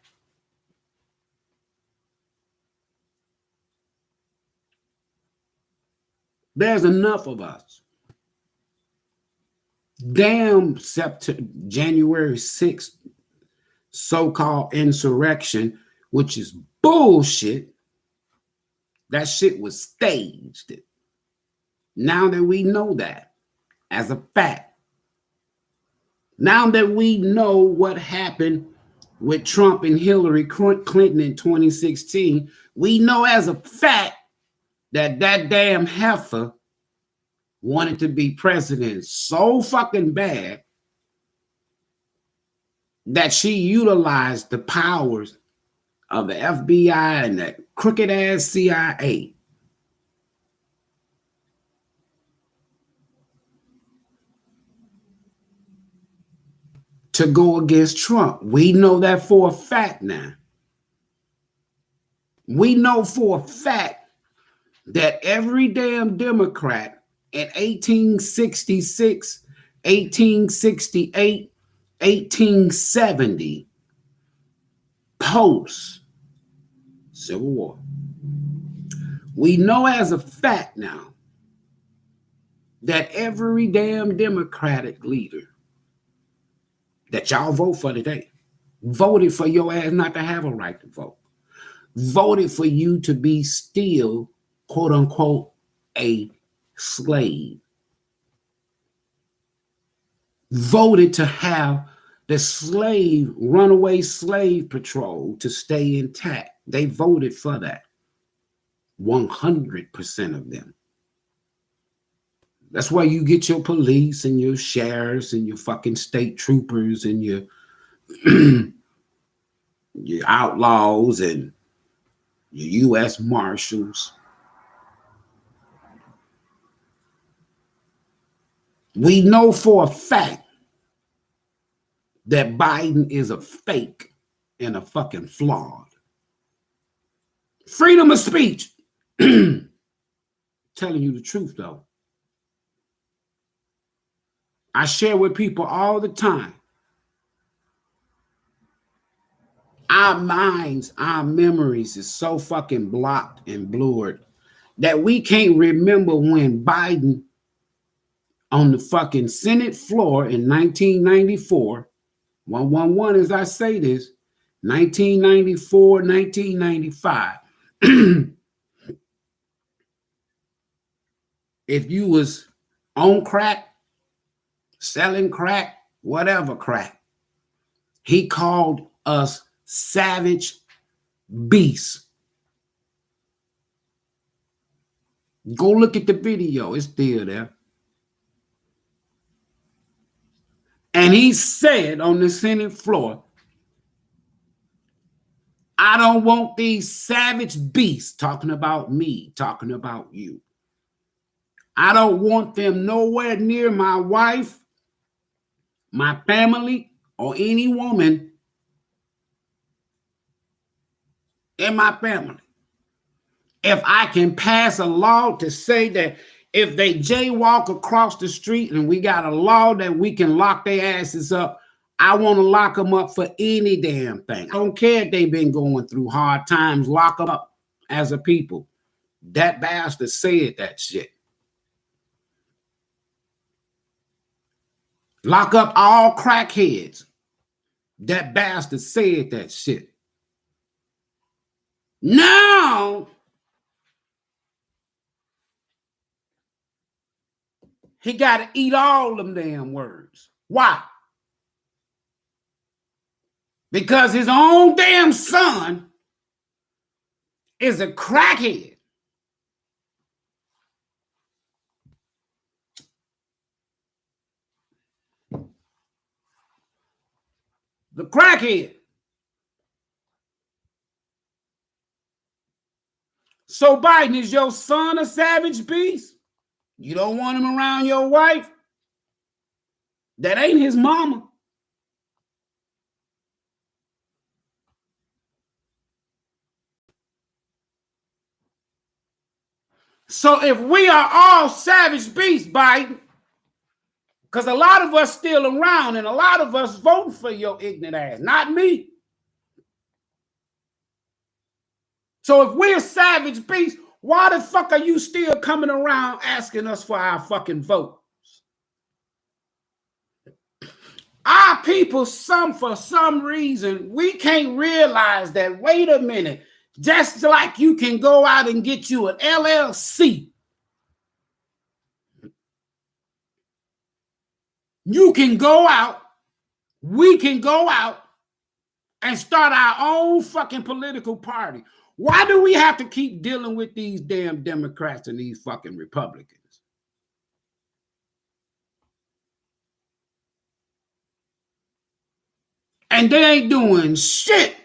there's enough of us. Damn January 6th so-called insurrection, which is bullshit. That shit was staged. Now that we know that as a fact, now that we know what happened with Trump and Hillary Clinton in 2016, we know as a fact that damn heifer wanted to be president so fucking bad that she utilized the powers of the FBI and that crooked ass CIA to go against Trump. We know that for a fact now. We know for a fact that every damn Democrat in 1866, 1868, 1870, post Civil War, we know as a fact now that every damn Democratic leader that y'all vote for today voted for your ass not to have a right to vote, voted for you to be still, quote unquote, a slave, voted to have the runaway slave patrol to stay intact. They voted for that. 100% of them. That's why you get your police and your sheriffs and your fucking state troopers and your your outlaws and your U.S. Marshals. We know for a fact that Biden is a fake and a fucking fraud. Freedom of speech. Telling you the truth, though. I share with people all the time. Our minds, our memories is so fucking blocked and blurred that we can't remember when Biden on the fucking Senate floor in 1994, 111 as I say this, 1994, 1995. If you was on crack, selling crack, whatever crack, he called us savage beasts. Go look at the video. It's still there. And he said on the Senate floor, I don't want these savage beasts, talking about me, talking about you. I don't want them nowhere near my wife, my family, or any woman in my family. If I can pass a law to say that if they jaywalk across the street and we got a law that we can lock their asses up, I want to lock them up for any damn thing. I don't care if they've been going through hard times, lock them up as a people. That bastard said that shit. Lock up all crackheads. That bastard said that shit. Now, he got to eat all them damn words. Why? Because his own damn son is a crackhead. The crackhead. So Biden, is your son a savage beast? You don't want him around your wife? That ain't his mama. So if we are all savage beasts, Biden, because a lot of us still around and a lot of us voting for your ignorant ass, not me. So if we're savage beasts, why the fuck are you still coming around asking us for our fucking vote? Our people, for some reason, we can't realize that, wait a minute, just like you can go out and get you an LLC, you can go out, we can go out and start our own fucking political party. Why do we have to keep dealing with these damn Democrats and these fucking Republicans? And they ain't doing shit.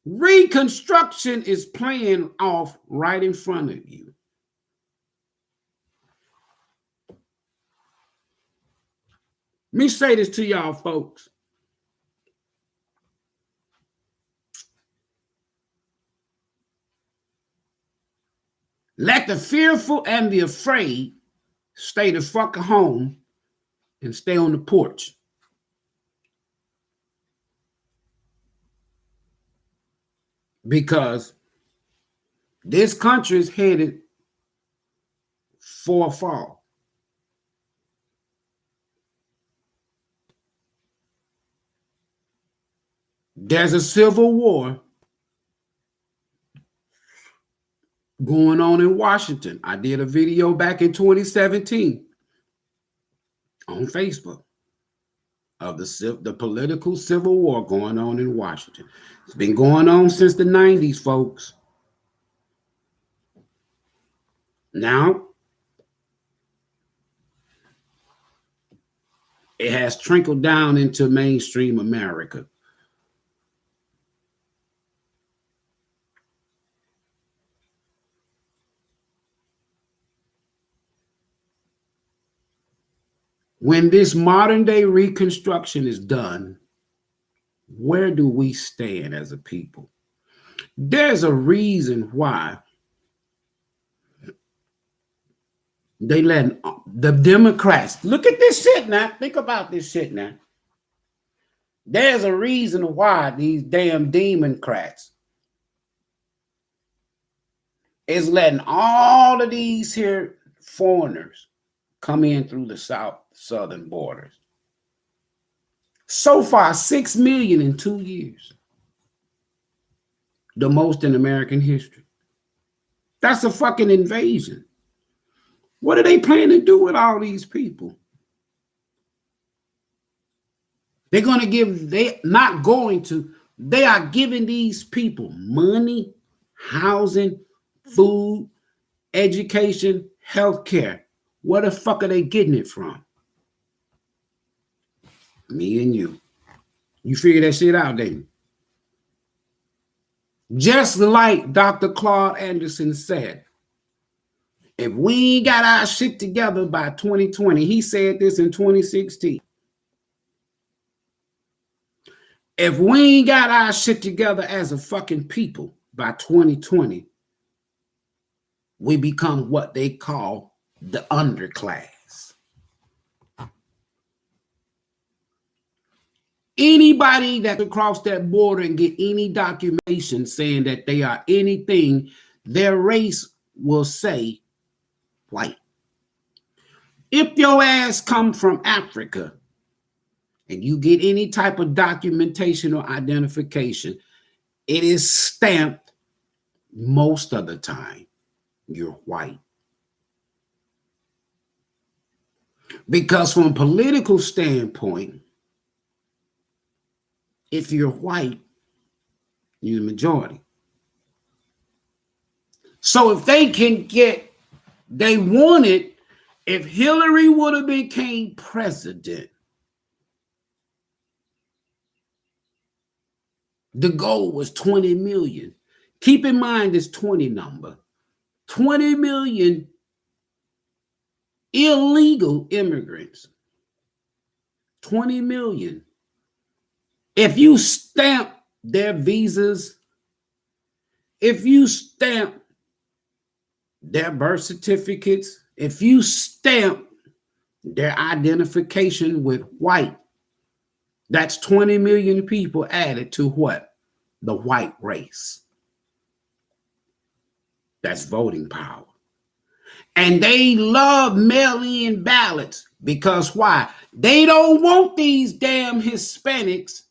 Reconstruction is playing off right in front of you. Let me say this to y'all folks. Let the fearful and the afraid stay the fuck home and stay on the porch. Because this country is headed for a fall. There's a civil war going on in Washington. I did a video back in 2017 on Facebook of the political civil war going on in Washington. It's been going on since the 90s, folks. Now, it has trickled down into mainstream America. When this modern day reconstruction is done, where do we stand as a people? There's a reason why they let the Democrats look at this shit now. Think about this shit now. There's a reason why these damn Democrats is letting all of these here foreigners come in through the southern borders. So far, 6 million in 2 years. The most in American history. That's a fucking invasion. What are they planning to do with all these people? They're going to give, they are giving these people money, housing, food, education, healthcare. Where the fuck are they getting it from? Me and you. You figure that shit out, didn't you? Just like Dr. Claude Anderson said, if we ain't got our shit together by 2020, he said this in 2016. If we ain't got our shit together as a fucking people by 2020, we become what they call the underclass. Anybody that could cross that border and get any documentation saying that they are anything, their race will say white. If your ass come from Africa and you get any type of documentation or identification, it is stamped most of the time, you're white. Because from a political standpoint, if you're white, you're the majority. So if they can get, they wanted, if Hillary would have became president, the goal was 20 million. Keep in mind this 20 number. 20 million illegal immigrants. 20 million. If you stamp their visas, if you stamp their birth certificates, if you stamp their identification with white, that's 20 million people added to what? The white race. That's voting power. And they love mail-in ballots because why? They don't want these damn Hispanics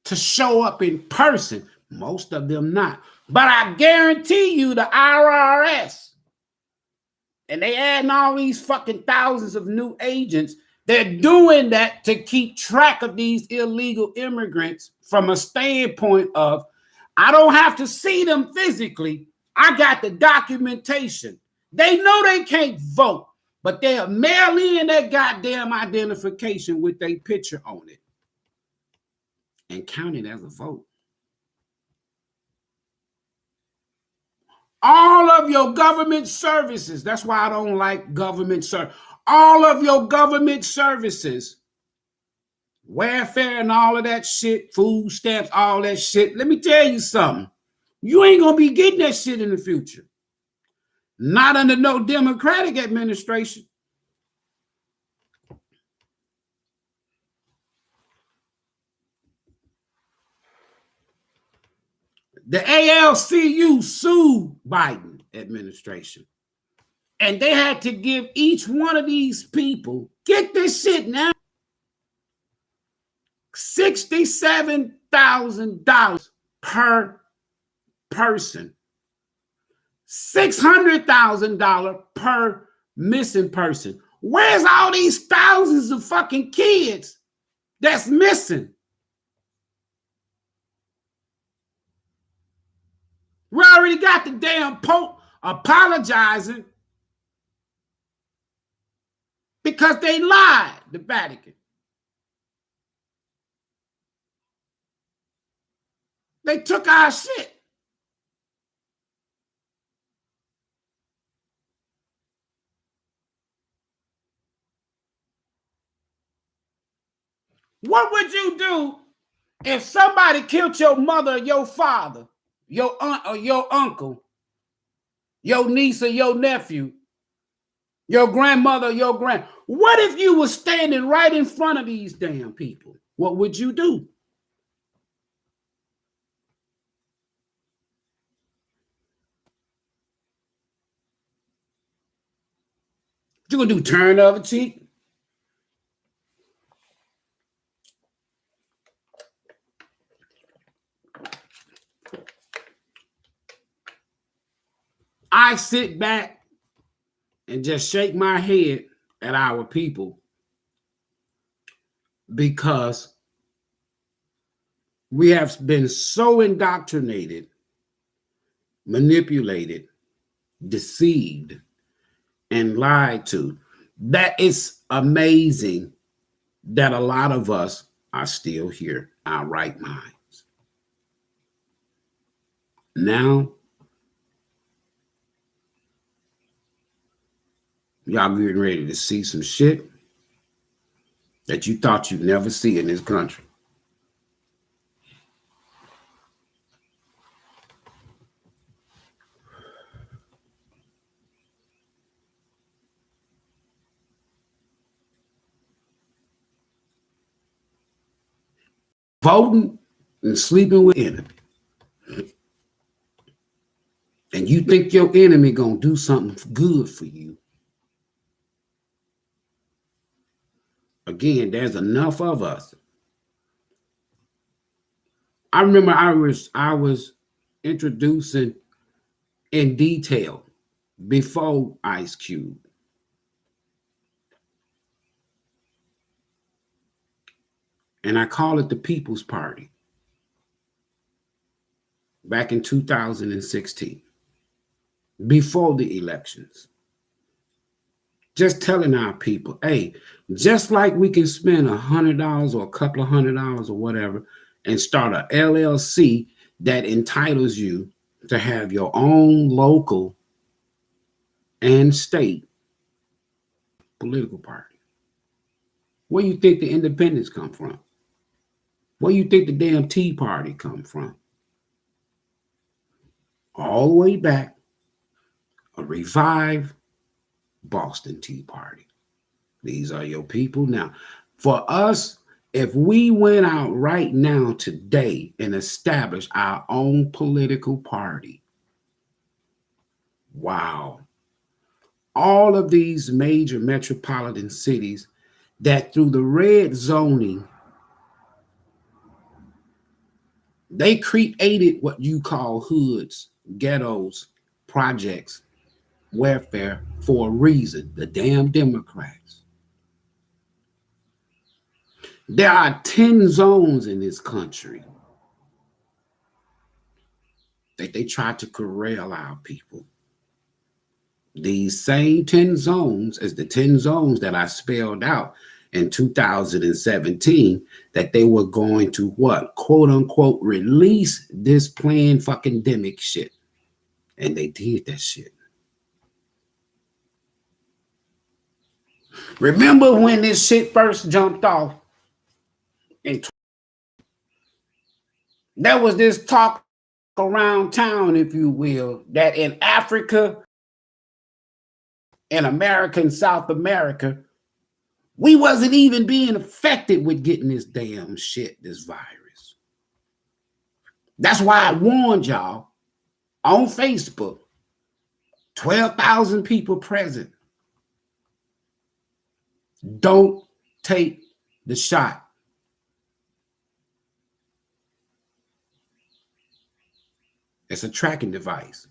to show up in person. Most of them not. But I guarantee you the IRS, and they adding all these fucking thousands of new agents, they're doing that to keep track of these illegal immigrants from a standpoint of, I don't have to see them physically. I got the documentation. They know they can't vote, but they'll mail in that goddamn identification with their picture on it and count it as a vote. All of your government services, that's why I don't like government service. All of your government services, welfare and all of that shit, food stamps, all that shit. Let me tell you something. You ain't going to be getting that shit in the future. Not under no Democratic administration. The ALCU sued Biden administration. And they had to give each one of these people, get this shit now, $67,000 per person. $600,000 per missing person. Where's all these thousands of fucking kids that's missing? We already got the damn Pope apologizing because they lied, the Vatican. They took our shit. What would you do if somebody killed your mother or your father, your aunt or your uncle, your niece or your nephew, your grandmother or your What if you were standing right in front of these damn people? What would you do? What you gonna do? Turn the other cheek? I sit back and just shake my head at our people because we have been so indoctrinated, manipulated, deceived, and lied to that it's amazing that a lot of us are still here, our right minds. Now, y'all getting ready to see some shit that you thought you'd never see in this country. Voting and sleeping with enemy. And you think your enemy gonna do something good for you. Again, there's enough of us. I remember I was introducing in detail before Ice Cube. And I call it the People's Party back in 2016, before the elections. Just telling our people, hey, just like we can spend $100 or a couple of $100 or whatever and start a LLC that entitles you to have your own local and state political party. Where you think the independents come from? Where you think the damn Tea Party come from? All the way back, a revived Boston Tea Party. These are your people. Now, for us, if we went out right now today and established our own political party, wow. All of these major metropolitan cities that through the red zoning, they created what you call hoods, ghettos, projects, welfare for a reason, the damn Democrats. There are 10 zones in this country that they try to corral our people. These same 10 zones as the 10 zones that I spelled out in 2017 that they were going to what? Quote unquote release this planned fucking demic shit. And they did that shit. Remember when this shit first jumped off? There was this talk around town, if you will, that in Africa, in America, and South America, we wasn't even being affected with getting this damn shit, this virus. That's why I warned y'all on Facebook, 12,000 people present. Don't take the shot. It's a tracking device.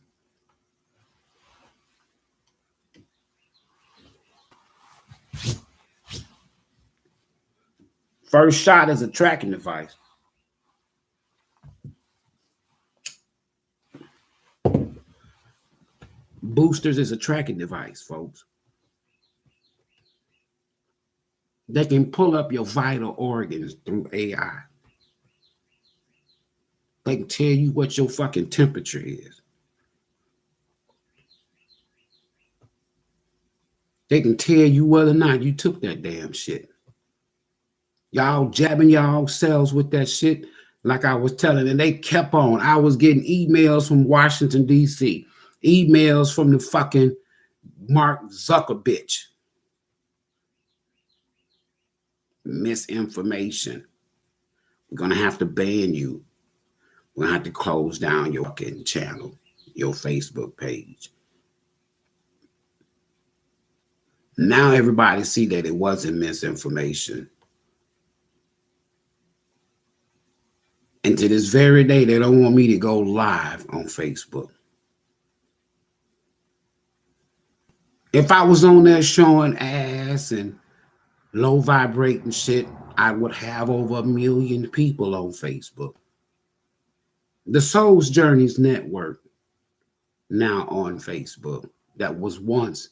First shot is a tracking device. Boosters is a tracking device, folks. They can pull up your vital organs through AI. They can tell you what your fucking temperature is. They can tell you whether or not you took that damn shit. Y'all jabbing y'all selves with that shit, like I was telling, and they kept on. I was getting emails from Washington, D.C., emails from the fucking Mark Zucker bitch. Misinformation. We're going to have to ban you. We're going to have to close down your fucking channel, your Facebook page. Now everybody see that it wasn't misinformation. And to this very day, they don't want me to go live on Facebook. If I was on there showing ass and low vibrating shit, I would have over 1 million people on Facebook. The Souls Journeys Network, now on Facebook, that was once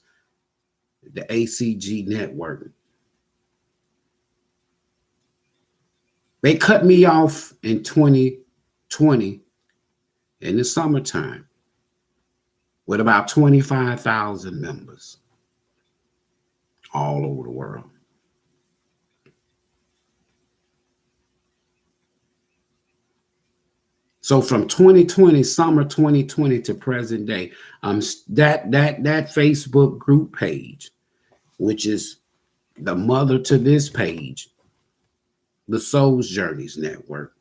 the ACG network. They cut me off in 2020 in the summertime with about 25,000 members all over the world. So from 2020, summer 2020 to present day, that Facebook group page, which is the mother to this page, the Souls Journeys Network,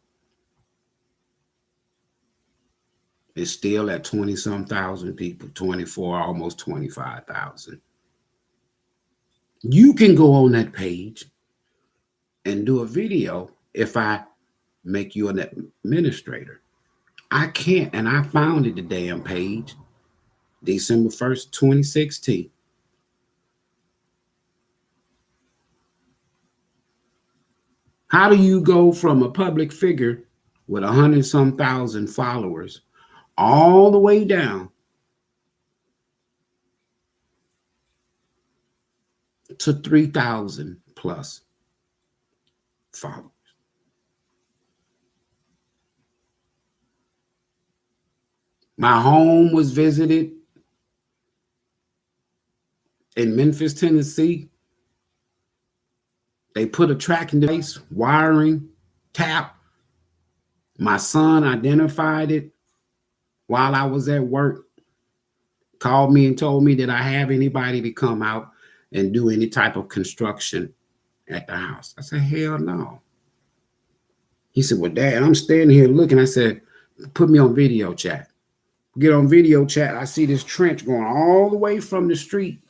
is still at 20-some thousand people, 24, almost 25,000. You can go on that page and do a video if I make you an administrator. I can't, and I founded the damn page December 1st, 2016. How do you go from a public figure with 100-some thousand followers all the way down to 3,000 plus followers? My home was visited in Memphis, Tennessee. They put a tracking device, wiring, tap. My son identified it while I was at work, called me and told me that I have anybody to come out and do any type of construction at the house. I said, hell no. He said, well, Dad, I'm standing here looking. I said, put me on video chat. Get on video chat. I see this trench going all the way from the street,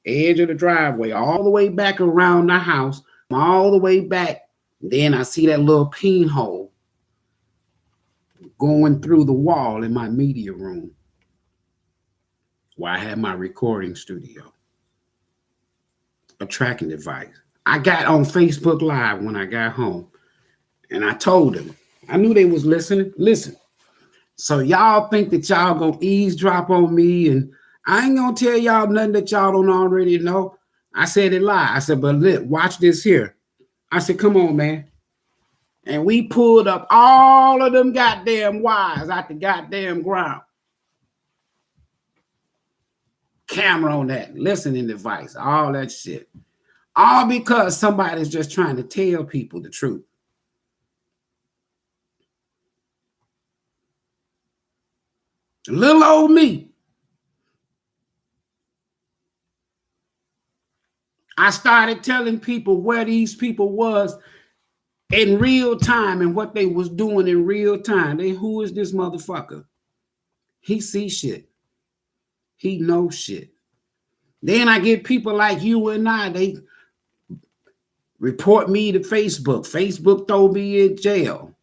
edge of the driveway, all the way back around the house, all the way back. Then I see that little pinhole going through the wall in my media room where I had my recording studio, a tracking device. I got on Facebook Live when I got home, and I told them, I knew they was listening. Listen, so y'all think that y'all gonna eavesdrop on me, and I ain't gonna tell y'all nothing that y'all don't already know. I said it live. I said, but look, watch this here. I said, come on, man. And we pulled up all of them goddamn wires out the goddamn ground. Camera on that, listening device, all that shit. All because somebody's just trying to tell people the truth. Little old me. I started telling people where these people was in real time and what they was doing in real time. Who is this motherfucker? He sees shit. He knows shit. Then I get people like you and I, they report me to Facebook. Facebook throw me in jail.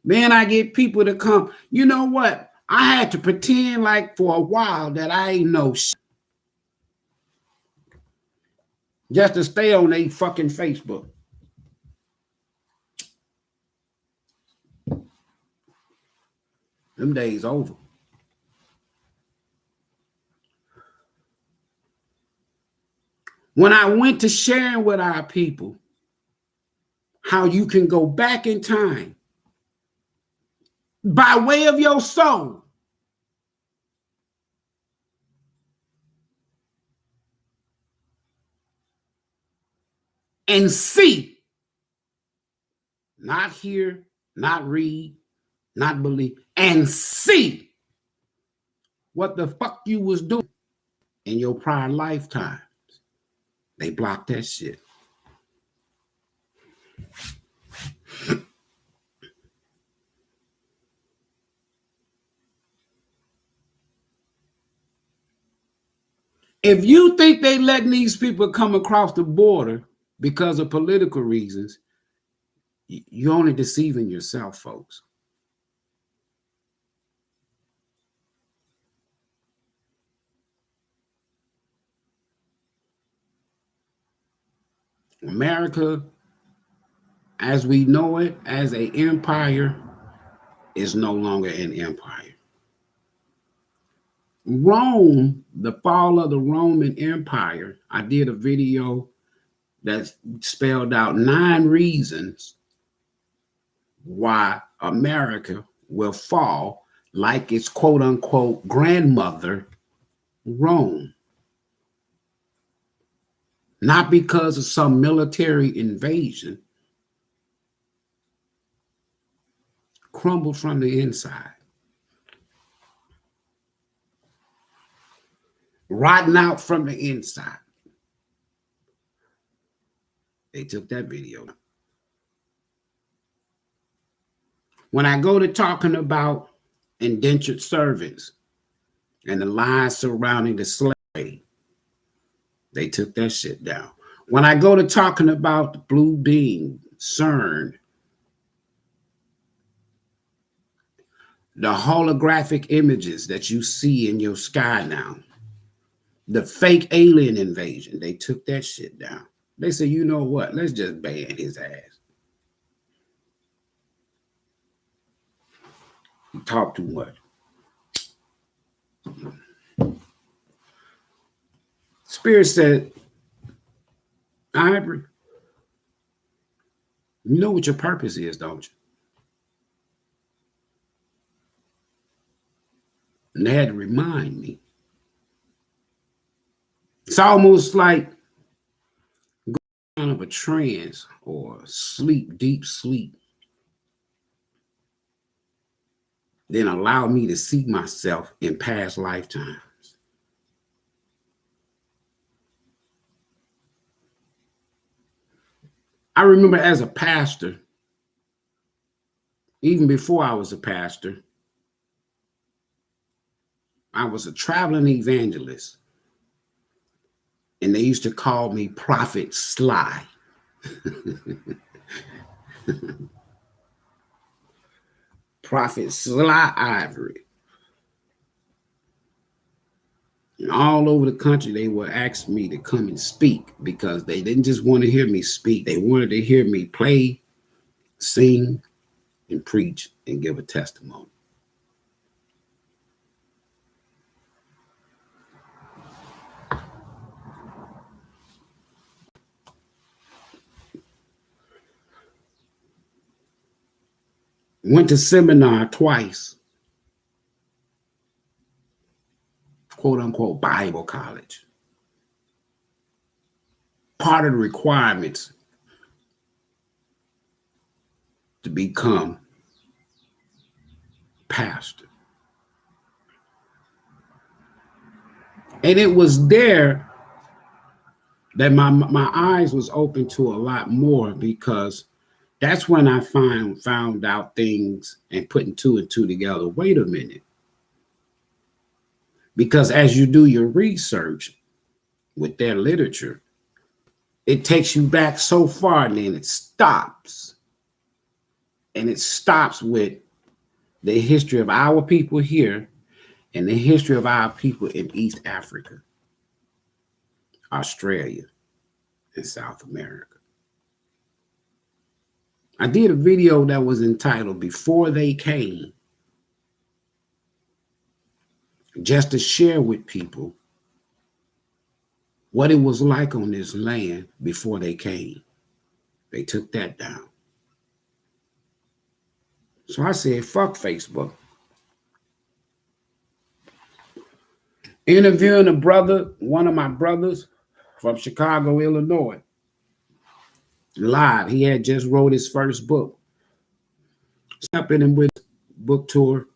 Then I get people to come. You know what? I had to pretend like for a while that I ain't know shit. Just to stay on their fucking Facebook. Them days over. When I went to sharing with our people how you can go back in time by way of your soul and see Not hear, not read, not believe, and see what the fuck you was doing in your prior lifetime. They blocked that shit. If you think they letting these people come across the border because of political reasons, you're only deceiving yourself, folks. America, as we know it, as an empire, is no longer an empire. Rome, the fall of the Roman Empire, I did a video that spelled out 9 reasons why America will fall like its quote unquote grandmother, Rome. Not because of some military invasion, crumbled from the inside. Rotting out from the inside. They took that video. When I go to talking about indentured servants and the lies surrounding the slave trade, they took that shit down. When I go to talking about the blue beam, CERN, the holographic images that you see in your sky now, the fake alien invasion, they took that shit down. They said, you know what? Let's just ban his ass. He talked too much. Spirit said, Ivory, you know what your purpose is, don't you? And they had to remind me. It's almost like going out of a trance or sleep, deep sleep. Then allow me to see myself in past lifetimes. I remember as a pastor, even before I was a pastor, I was a traveling evangelist. And they used to call me Prophet Sly. Prophet Sly Ivory. And all over the country, they would ask me to come and speak because they didn't just want to hear me speak. They wanted to hear me play, sing, and preach and give a testimony. Went to seminar twice, quote unquote, Bible college. Part of the requirements to become pastor. And it was there that my eyes was open to a lot more, because that's when I found out things and putting 2 and 2 together. Wait a minute. Because as you do your research with their literature, it takes you back so far and then it stops. And it stops with the history of our people here and the history of our people in East Africa, Australia, and South America. I did a video that was entitled Before They Came, just to share with people what it was like on this land before they came. They took that down. So I said, fuck Facebook. Interviewing a brother, one of my brothers from Chicago, Illinois. Live. He had just wrote his first book. Step in with book tour,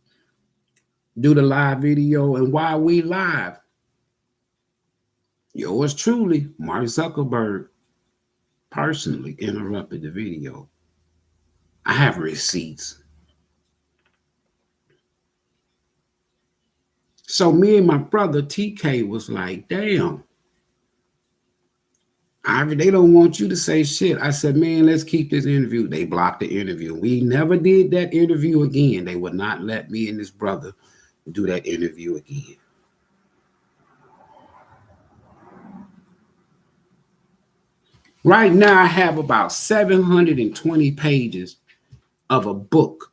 do the live video, and while we live, yours truly, Mark Zuckerberg, personally interrupted the video. I have receipts. So me and my brother TK was like, damn, Ivory, they don't want you to say shit. I said, man, let's keep this interview. They blocked the interview. We never did that interview again. They would not let me and this brother do that interview again. Right now, I have about 720 pages of a book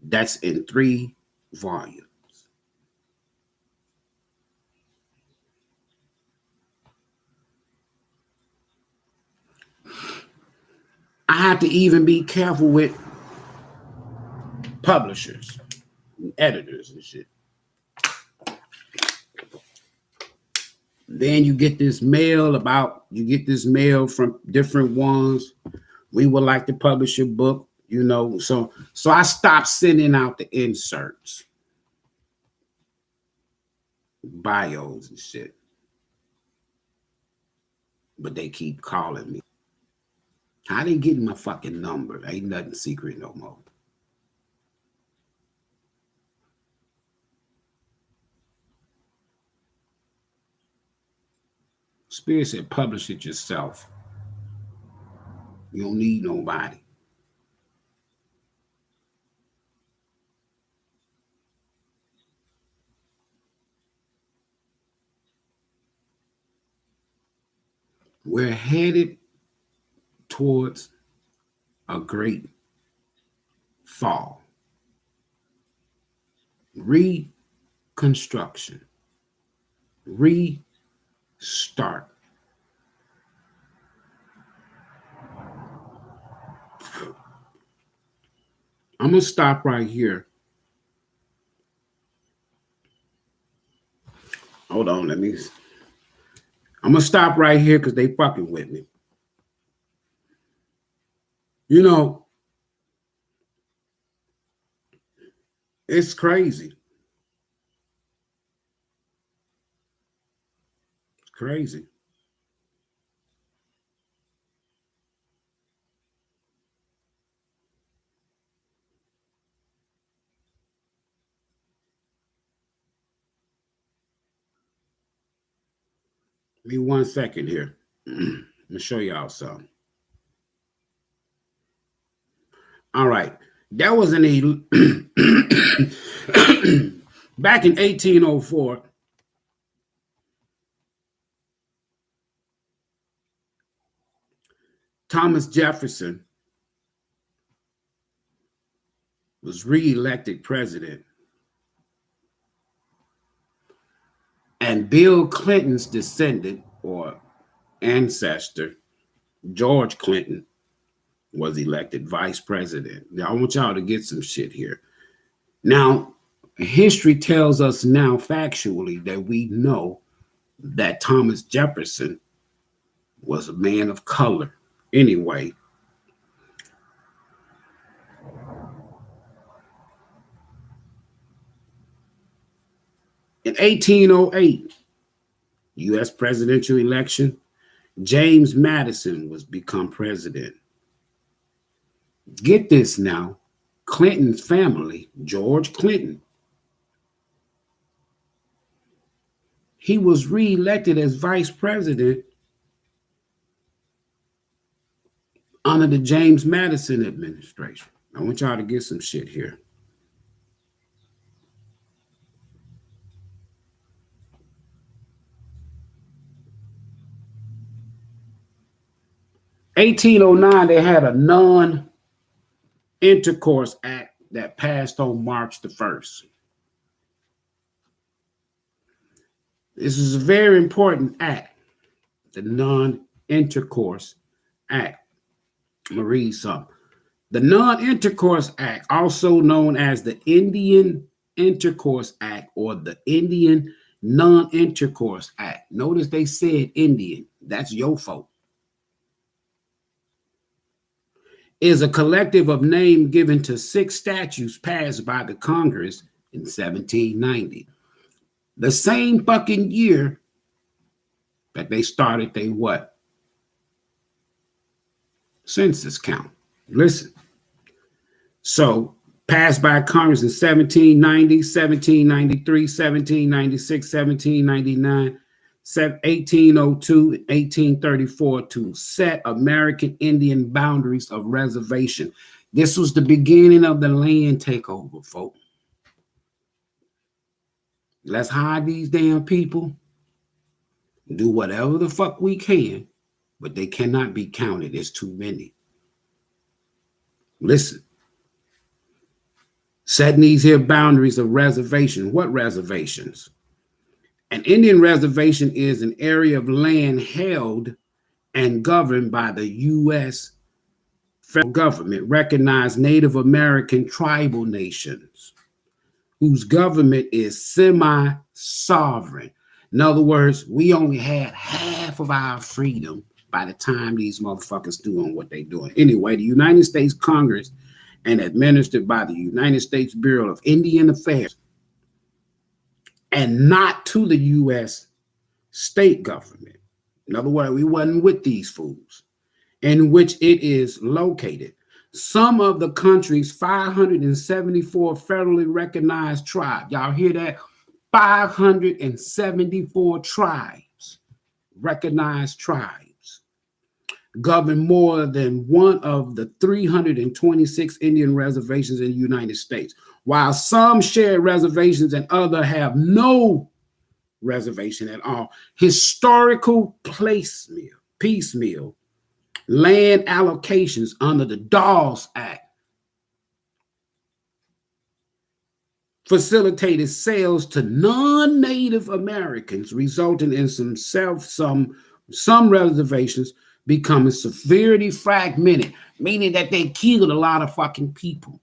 that's in 3 volumes. I have to even be careful with publishers, and editors, and shit. Then you get this mail from different ones. We would like to publish your book, you know. So I stopped sending out the inserts, bios and shit. But they keep calling me. How they getting my fucking number? Ain't nothing secret no more. Spirit said, publish it yourself. You don't need nobody. We're headed towards a great fall. Reconstruction. Restart. I'm going to stop right here. Hold on, I'm going to stop right here because they fucking with me. You know, it's crazy. It's crazy. Give me 1 second here. I'm going to show y'all something. All right. That was back in 1804. Thomas Jefferson was re-elected president. And Bill Clinton's descendant or ancestor, George Clinton, was elected vice president. Now, I want y'all to get some shit here. Now, history tells us now factually that we know that Thomas Jefferson was a man of color. Anyway, in 1808, U.S. presidential election, James Madison was become president. Get this now, Clinton's family, George Clinton, he was re-elected as vice president under the James Madison administration. I want y'all to get some shit here. In 1809, they had a non-intercourse act that passed on March the 1st. This is a very important act, the Non-Intercourse Act. I'm going to read some. The Non-Intercourse Act, also known as the Indian Intercourse Act or the Indian Non-Intercourse Act. Notice they said Indian. That's your fault. is a collective of names given to 6 statutes passed by the Congress in 1790. The same fucking year that they started they what? Census count. Listen. So passed by Congress in 1790, 1793, 1796, 1799, 1802, 1834 to set American Indian boundaries of reservation. This was the beginning of the land takeover, folks. Let's hide these damn people. Do whatever the fuck we can, but they cannot be counted. There's too many. Listen. Setting these here boundaries of reservation. What reservations? An Indian reservation is an area of land held and governed by the U.S. federal government, recognized Native American tribal nations, whose government is semi-sovereign. In other words, we only had half of our freedom by the time these motherfuckers doing what they doing. Anyway, the United States Congress and administered by the United States Bureau of Indian Affairs and not to the U.S. state government. In other words, we wasn't with these fools, in which it is located. Some of the country's 574 federally recognized tribes, y'all hear that? 574 tribes, recognized tribes, govern more than one of the 326 Indian reservations in the United States, while some share reservations and others have no reservation at all. Historical piecemeal land allocations under the Dawes Act facilitated sales to non-Native Americans, resulting in some reservations becoming severely fragmented, meaning that they killed a lot of fucking people.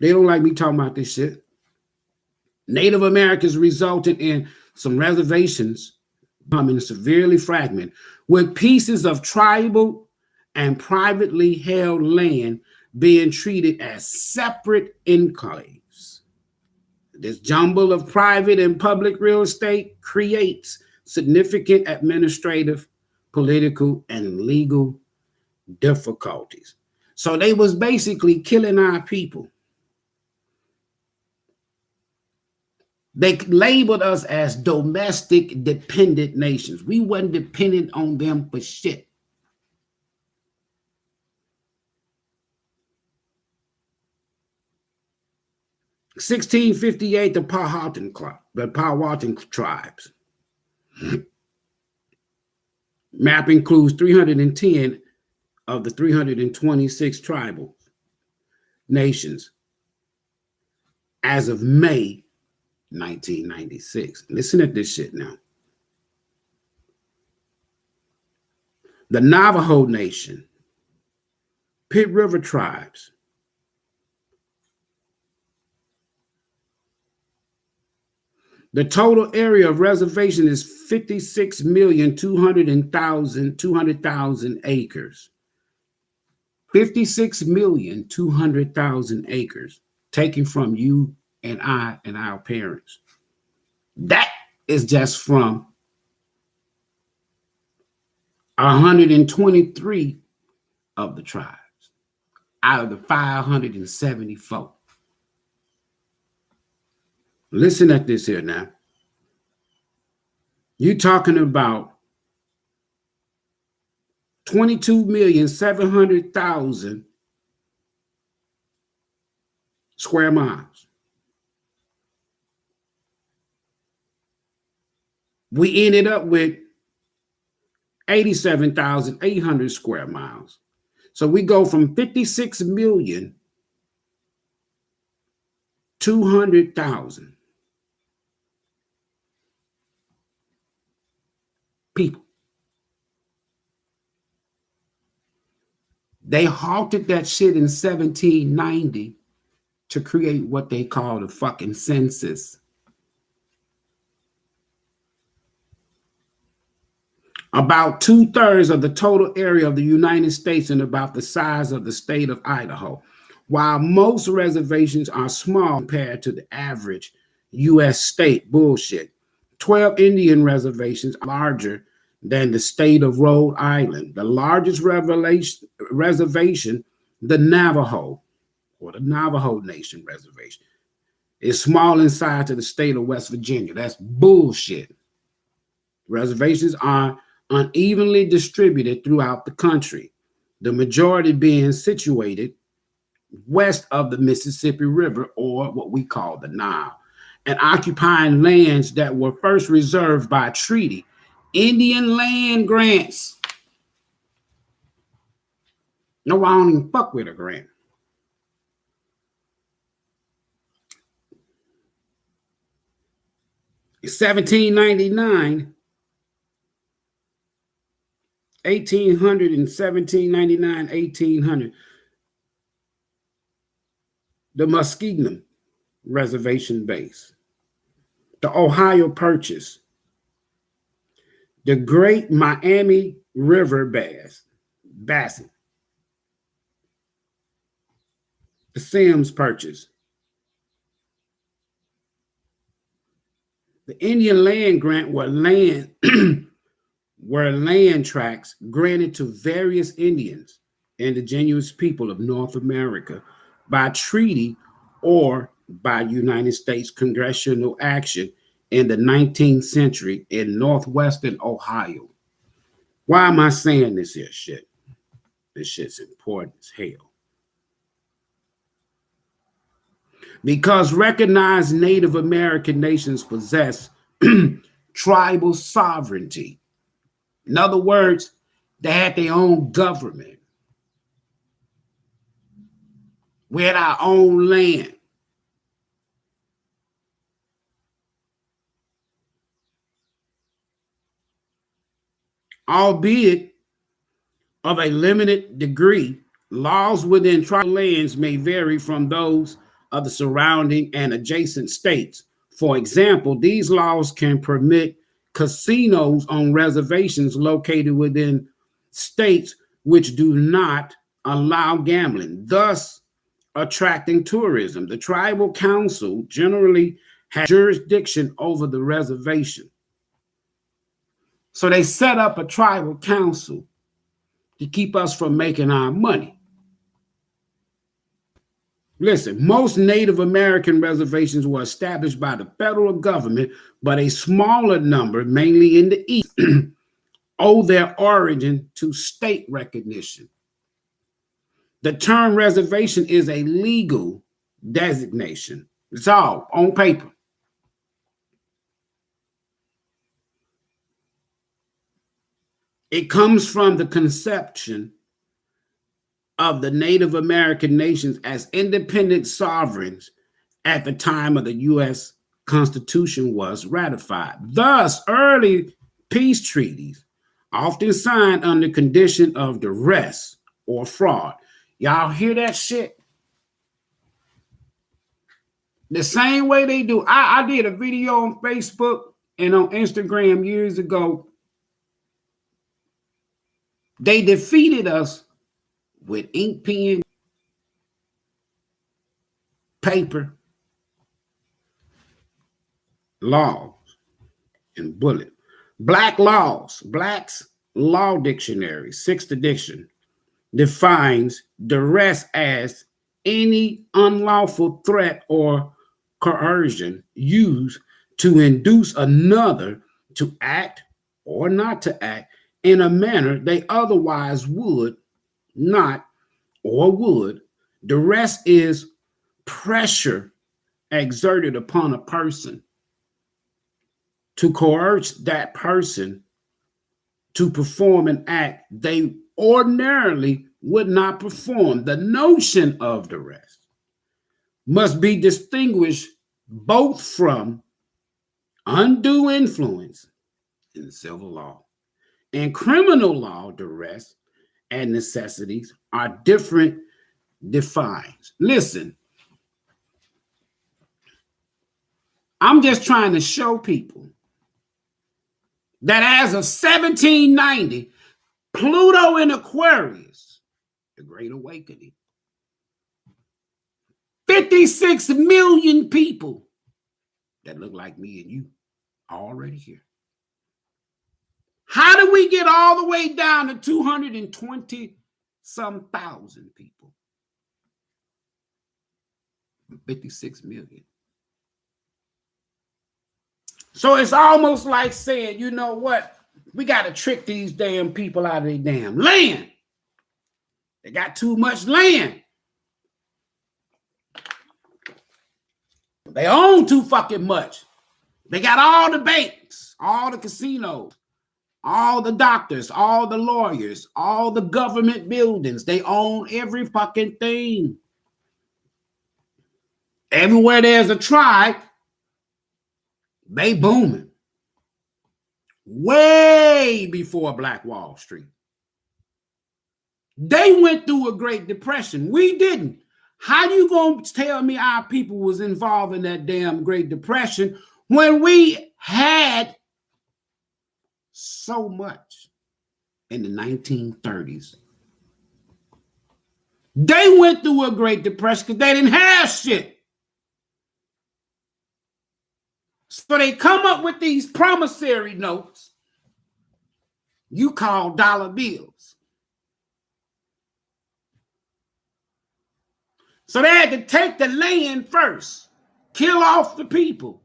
They don't like me talking about this shit. Native Americans resulted in some reservations becoming severely fragmented, with pieces of tribal and privately held land being treated as separate enclaves. This jumble of private and public real estate creates significant administrative, political, and legal difficulties. So they was basically killing our people. They labeled us as domestic dependent nations. We wasn't dependent on them for shit. In 1658, the Powhatan tribes. Map includes 310 of the 326 tribal nations as of May 1996. Listen at this shit now. The Navajo Nation, Pit River tribes, the total area of reservation is 56,200,000 acres. 56,200,000 acres taken from you and I and our parents. That is just from 123 of the tribes out of the 574. Listen at this here now. You're talking about 22,700,000 square miles. We ended up with 87,800 square miles. So we go from 56,200,000 people. They halted that shit in 1790 to create what they call the fucking census. about 2/3 of the total area of the United States and about the size of the state of Idaho. While most reservations are small compared to the average U.S. state, bullshit. 12 Indian reservations are larger than the state of Rhode Island. The largest reservation, the Navajo, or the Navajo Nation reservation, is small in size to the state of West Virginia. That's bullshit. Reservations are unevenly distributed throughout the country, the majority being situated west of the Mississippi River, or what we call the Nile, and occupying lands that were first reserved by treaty. Indian land grants. No, I don't even fuck with a grant. In 1799, 1800 and 1799, 1800, the Muskegon Reservation Base, the Ohio Purchase, the Great Miami River Basin, the Sims Purchase, the Indian Land Grant were land tracts granted to various Indians, indigenous people of North America, by treaty or by United States congressional action in the 19th century in northwestern Ohio. Why am I saying this here shit? This shit's important as hell. Because recognized Native American nations possess tribal sovereignty. In other words, they had their own government. We had our own land. Albeit of a limited degree, laws within tribal lands may vary from those of the surrounding and adjacent states. For example, these laws can permit casinos on reservations located within states which do not allow gambling, thus attracting tourism. The tribal council generally has jurisdiction over the reservation. So they set up a tribal council to keep us from making our money. Listen, most Native American reservations were established by the federal government, but a smaller number, mainly in the East, owe their origin to state recognition. The term reservation is a legal designation. It's all on paper. It comes from the conception of the Native American nations as independent sovereigns at the time of the U.S. Constitution was ratified. Thus, early peace treaties, often signed under condition of duress or fraud. Y'all hear that shit? The same way they do. I did a video on Facebook and on Instagram years ago. They defeated us with ink pen, paper, laws, and bullet. Black's Law Dictionary, 6th edition, defines duress as any unlawful threat or coercion used to induce another to act or not to act in a manner they otherwise would not or would. Duress is pressure exerted upon a person to coerce that person to perform an act they ordinarily would not perform. The notion of duress must be distinguished both from undue influence in civil law and criminal law. Duress and necessities are different defines. Listen, I'm just trying to show people that as of 1790, Pluto in Aquarius, the Great Awakening, 56 million people that look like me and you already here. How do we get all the way down to 220 some thousand people? 56 million. So it's almost like saying, you know what? We got to trick these damn people out of their damn land. They got too much land. They own too fucking much. They got all the banks, all the casinos, all the doctors, all the lawyers, all the government buildings. They own every fucking thing. Everywhere there's a tribe, they booming. Way before Black Wall Street. They went through a Great Depression. We didn't. How you gonna tell me our people was involved in that damn Great Depression when we had so much in the 1930s? They went through a Great Depression because they didn't have shit. So they come up with these promissory notes you call dollar bills. So they had to take the land first, kill off the people,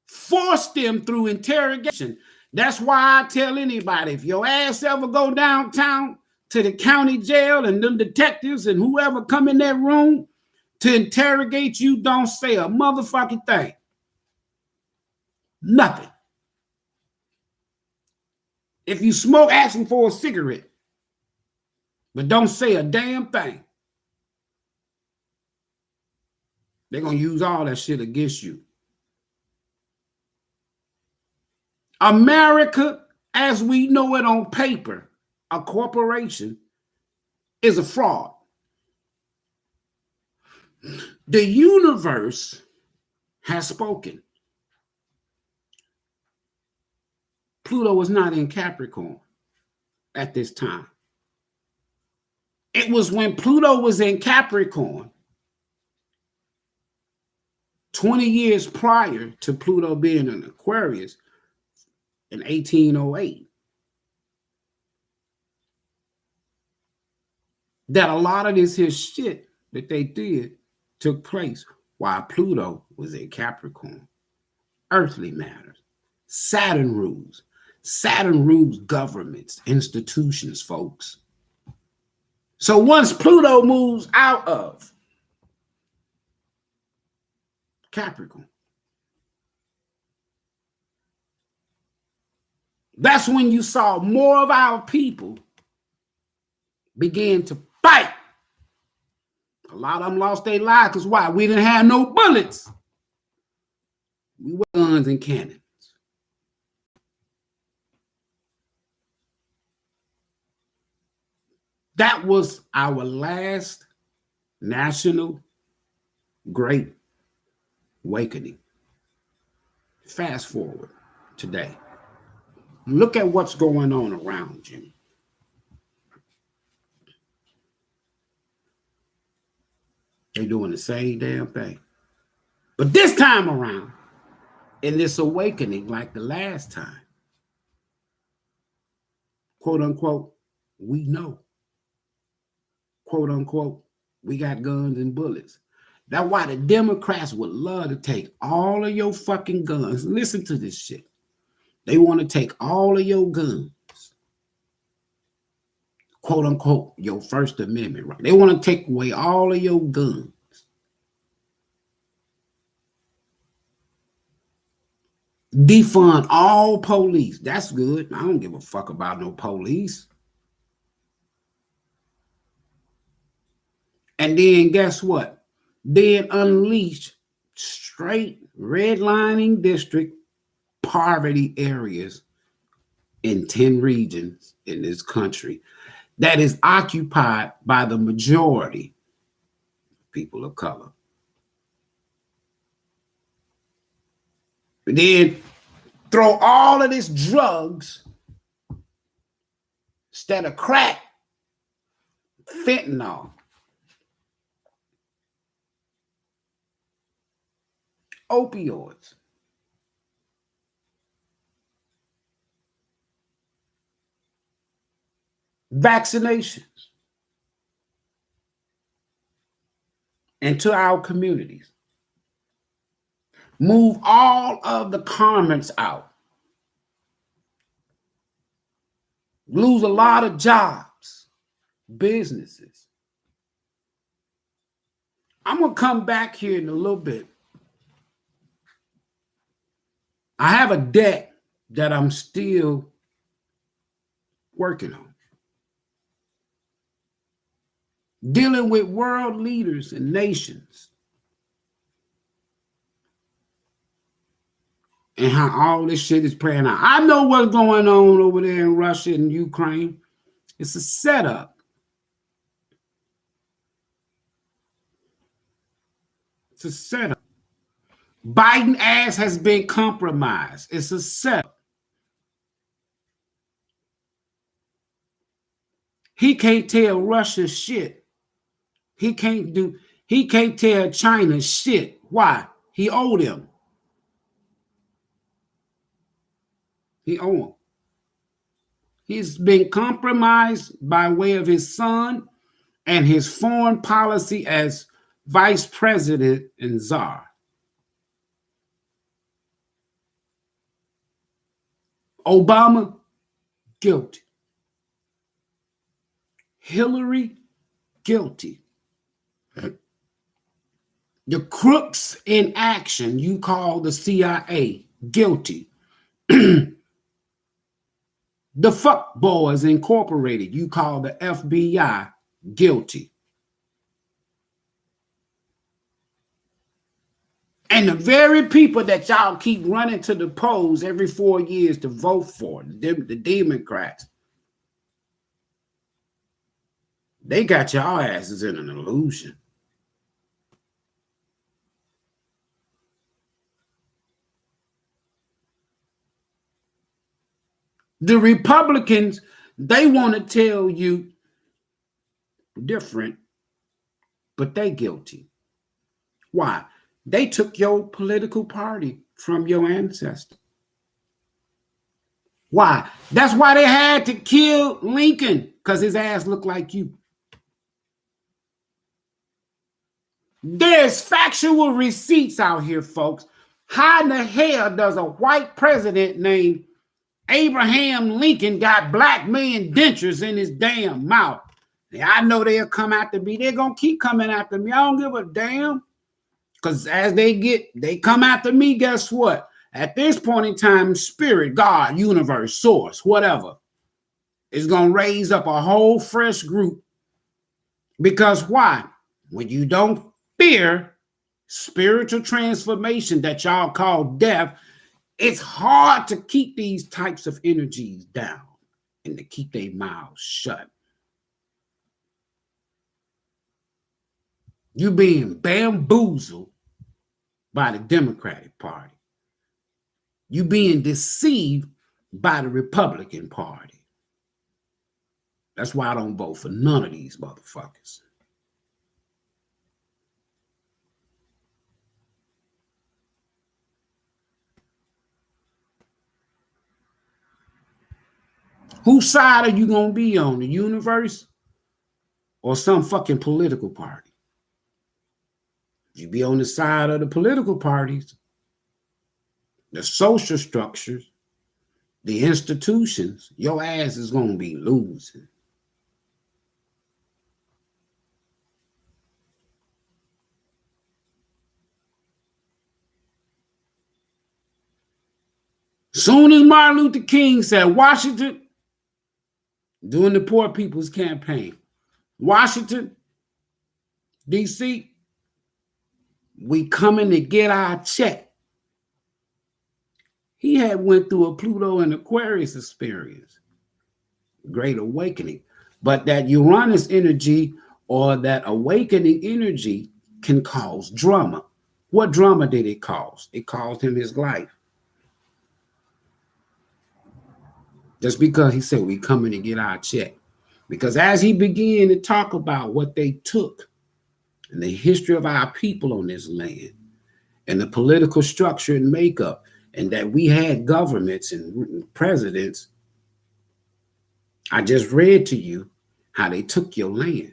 force them through interrogation. That's why I tell anybody, if your ass ever go downtown to the county jail and them detectives and whoever come in that room to interrogate you, don't say a motherfucking thing. Nothing. If you smoke, ask them for a cigarette, but don't say a damn thing. They're going to use all that shit against you. America, as we know it on paper, a corporation, is a fraud. The universe has spoken. Pluto was not in Capricorn at this time. It was when Pluto was in Capricorn, 20 years prior to Pluto being in Aquarius in 1808, that a lot of this here shit that they did took place while Pluto was in Capricorn. Earthly matters. Saturn rules. Saturn rules governments, institutions, folks. So once Pluto moves out of Capricorn, that's when you saw more of our people begin to fight. A lot of them lost their lives because why? We didn't have no bullets. We were guns and cannons. That was our last national great awakening. Fast forward today. Look at what's going on around you. They're doing the same damn thing. But this time around, in this awakening, like the last time, quote unquote, we know. Quote unquote, we got guns and bullets. That's why the Democrats would love to take all of your fucking guns. Listen to this shit. They want to take all of your guns. Quote unquote, your First Amendment right. They want to take away all of your guns. Defund all police. That's good. I don't give a fuck about no police. And then guess what? Then unleash straight redlining district poverty areas in 10 regions in this country that is occupied by the majority of people of color. But then throw all of these drugs instead of crack, fentanyl, opioids, vaccinations into our communities. Move all of the garments out. Lose a lot of jobs, businesses. I'm going to come back here in a little bit. I have a deck that I'm still working on, dealing with world leaders and nations and how all this shit is playing out. I know what's going on over there in Russia and Ukraine. It's a setup. It's a setup. Biden ass has been compromised. It's a setup. He can't tell Russia shit. He can't tell China shit. Why? He owed them. He owed them. He's been compromised by way of his son and his foreign policy as vice president and czar. Obama, guilty. Hillary, guilty. The crooks in action, you call the CIA, guilty. The fuck boys incorporated, you call the FBI, guilty. And the very people that y'all keep running to the polls every 4 years to vote for, the Democrats, they got y'all asses in an illusion. The Republicans, they want to tell you different, but they guilty. Why? They took your political party from your ancestors. Why? That's why they had to kill Lincoln, because his ass looked like you. There's factual receipts out here, folks. How in the hell does a white president named Abraham Lincoln got black man dentures in his damn mouth? Now, I know they'll come after me. They're going to keep coming after me. I don't give a damn. Because as they come after me, guess what? At this point in time, spirit, God, universe, source, whatever, is going to raise up a whole fresh group. Because why? When you don't fear spiritual transformation that y'all call death, it's hard to keep these types of energies down and to keep their mouths shut. You being bamboozled by the Democratic Party. You being deceived by the Republican Party. That's why I don't vote for none of these motherfuckers. Whose side are you going to be on? The universe or some fucking political party? If you be on the side of the political parties, the social structures, the institutions, your ass is going to be losing. Soon as Martin Luther King said, Washington, during the Poor People's Campaign, Washington, D.C., we coming to get our check. He had went through a Pluto and Aquarius experience, great awakening. But that Uranus energy or that awakening energy can cause drama. What drama did it cause? It caused him his life. Just because he said we coming to get our check. Because as he began to talk about what they took and the history of our people on this land and the political structure and makeup, and that we had governments and presidents, I just read to you how they took your land.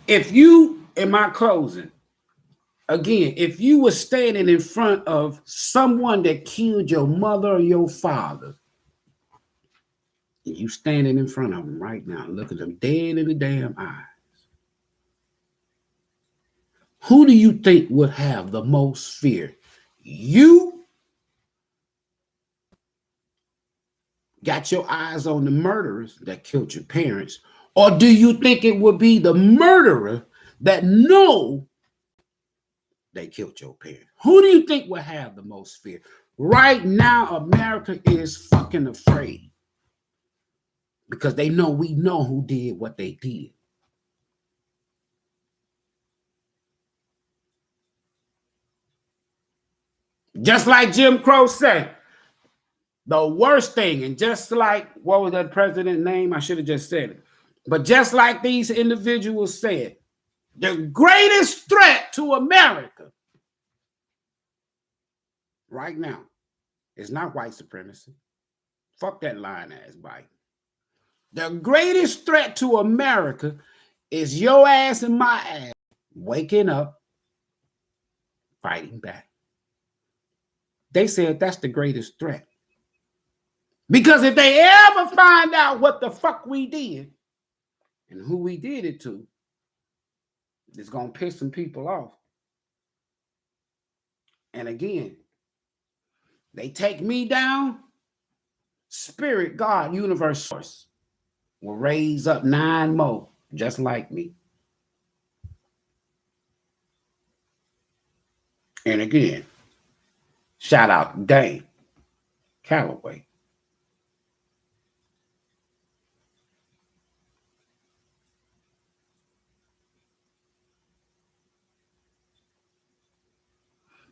If you, in my closing, again, if you were standing in front of someone that killed your mother or your father, and you standing in front of them right now, looking them dead in the damn eyes, who do you think would have the most fear? You got your eyes on the murderers that killed your parents, or do you think it would be the murderer that know they killed your parents? Who do you think will have the most fear? Right now, America is fucking afraid because they know we know who did what they did. Just like Jim Crow said, the worst thing, and just like, what was that president's name? I should have just said it. But just like these individuals said, the greatest threat to America right now is not white supremacy. Fuck that lying ass Biden. The greatest threat to America is your ass and my ass waking up, fighting back. They said that's the greatest threat. Because if they ever find out what the fuck we did and who we did it to, it's going to piss some people off. And again, they take me down, Spirit, God, universe, source will raise up 9 more just like me. And again, shout out Dane Calloway.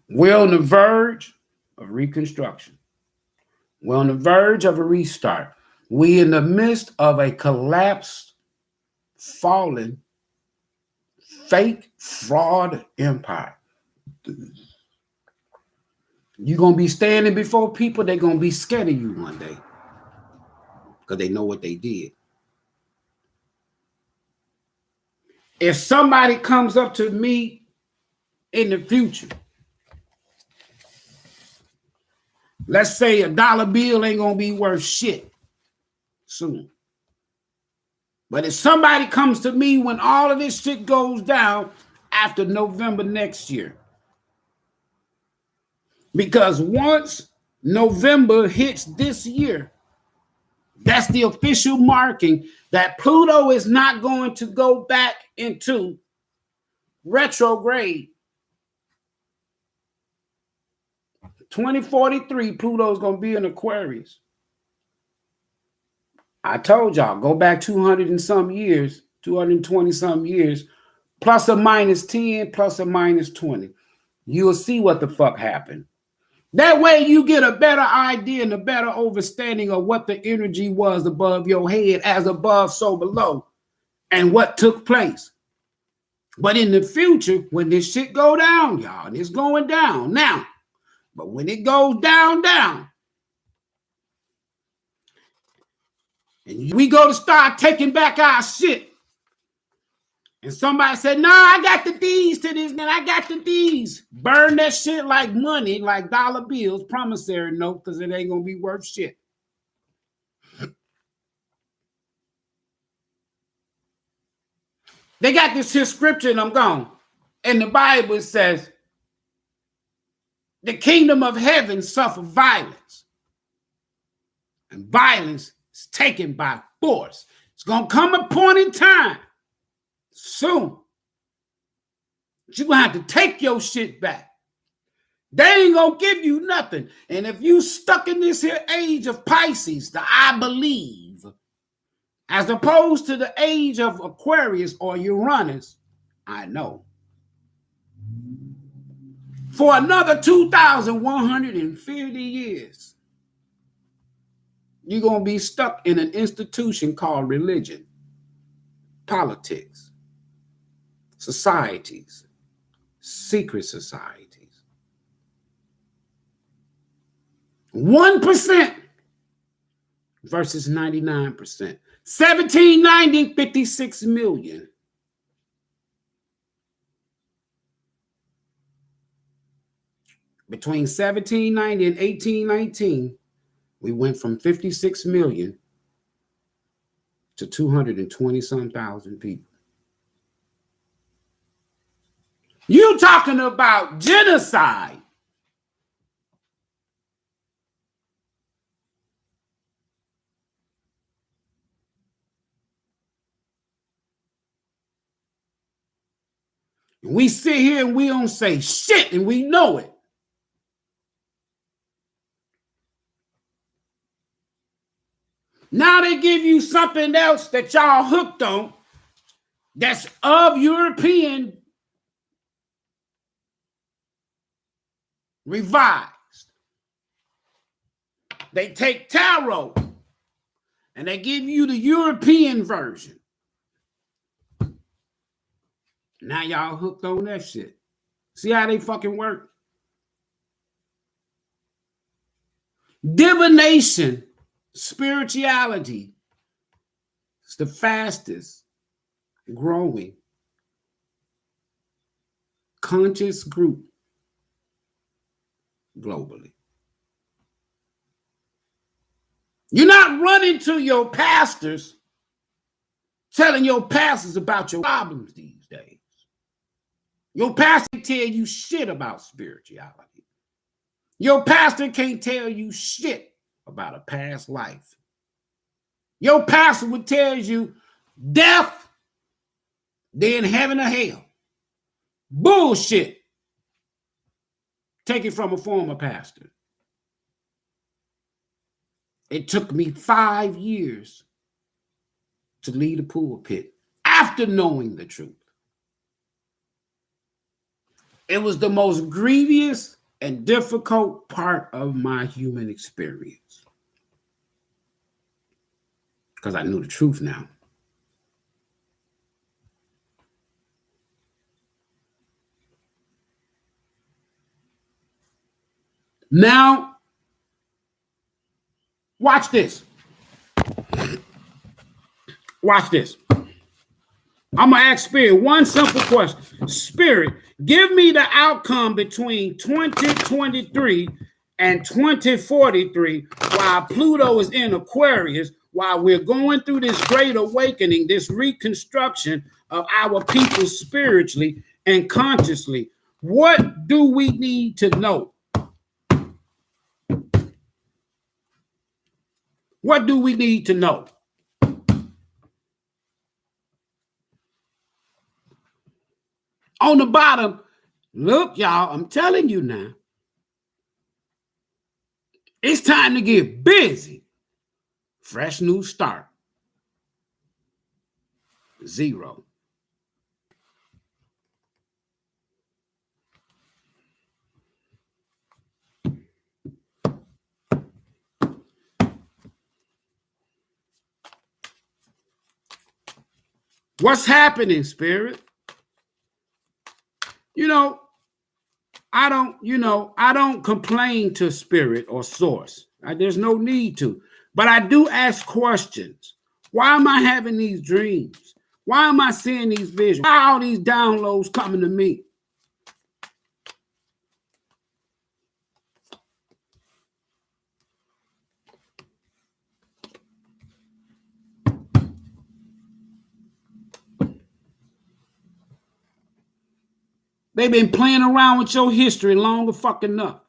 We're on the verge of reconstruction. We're on the verge of a restart. We're in the midst of a collapsed, fallen, fake, fraud empire. You're going to be standing before people, they're going to be scared of you one day because they know what they did. If somebody comes up to me in the future, let's say $1 bill ain't going to be worth shit soon. But if somebody comes to me when all of this shit goes down after November next year, because once November hits this year, that's the official marking that Pluto is not going to go back into retrograde. 2043, Pluto's going to be in Aquarius. I told y'all, go back 200 and some years, 220 some years, plus or minus 10, plus or minus 20. You'll see what the fuck happened. That way you get a better idea and a better understanding of what the energy was above your head, as above, so below, and what took place. But in the future, when this shit go down, y'all, and it's going down now, but when it goes down, and we go to start taking back our shit, and somebody said, "Nah, I got the D's to this, man. I got the D's." Burn that shit like money, like dollar bills, promissory note, because it ain't gonna be worth shit. They got this here scripture, and I'm gone. In the Bible, it says, "The kingdom of heaven suffer violence, and violence is taken by force." It's gonna come a point in time soon. You're gonna have to take your shit back. They ain't gonna give you nothing. And if you stuck in this here age of Pisces, the I believe, as opposed to the age of Aquarius or Uranus, I know. for another 2,150 years, you're going to be stuck in an institution called religion, politics, societies, secret societies. 1% versus 99%. 1790, 56 million. Between 1790 and 1819, we went from 56 million to 220-some thousand people. You talking about genocide. We sit here and we don't say shit, and we know it. Now they give you something else that y'all hooked on that's of European revised. They take tarot and they give you the European version. Now y'all hooked on that shit. See how they fucking work? Divination, spirituality is the fastest growing conscious group globally. You're not running to your pastors, telling your pastors about your problems these days. Your pastor can't tell you shit about spirituality. Your pastor can't tell you shit about a past life. Your pastor would tell you death, then heaven or hell. Bullshit. Take it from a former pastor. It took me 5 years to leave the pulpit after knowing the truth. It was the most grievous and difficult part of my human experience because I knew the truth now. Now, watch this. Watch this. I'm going to ask Spirit one simple question. Spirit, give me the outcome between 2023 and 2043 while Pluto is in Aquarius, while we're going through this great awakening, this reconstruction of our people spiritually and consciously. What do we need to know? What do we need to know? On the bottom, look, y'all, I'm telling you now. It's time to get busy. Fresh new start. 0. What's happening, Spirit? I don't complain to Spirit or Source. There's no need to. But I do ask questions. Why am I having these dreams? Why am I seeing these visions? Why are all these downloads coming to me? They've been playing around with your history long fucking enough.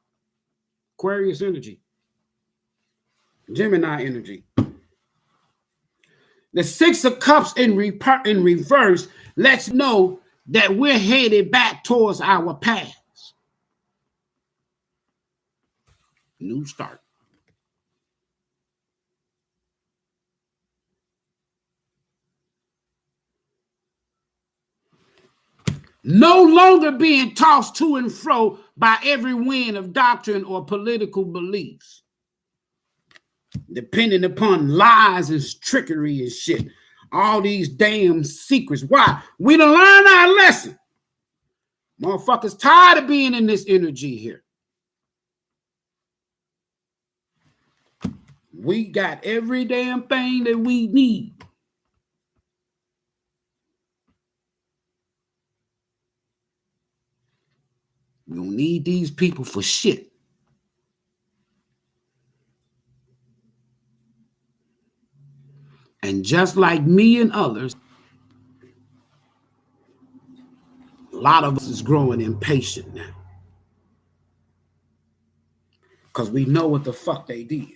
Aquarius energy. Gemini energy. The 6 of Cups in reverse lets know that we're headed back towards our past. New start. no longer being tossed to and fro by every wind of doctrine or political beliefs, depending upon lies and trickery and shit. All these damn secrets. Why? We done learned our lesson. Motherfuckers tired of being in this energy here. We got every damn thing that we need. We don't need these people for shit. And just like me and others, a lot of us is growing impatient now. Because we know what the fuck they did.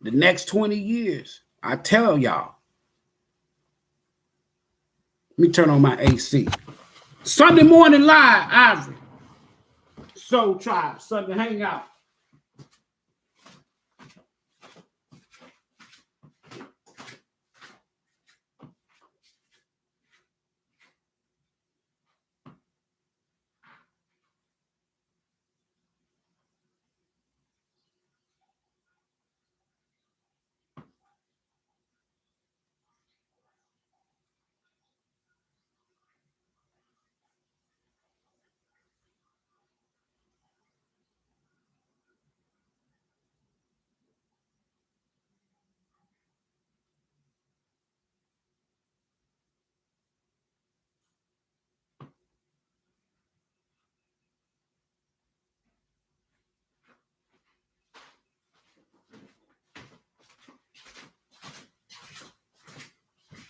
The next 20 years, I tell y'all. Let me turn on my AC. Sunday morning live, Ivory. Soul Tribe, Sunday hangout.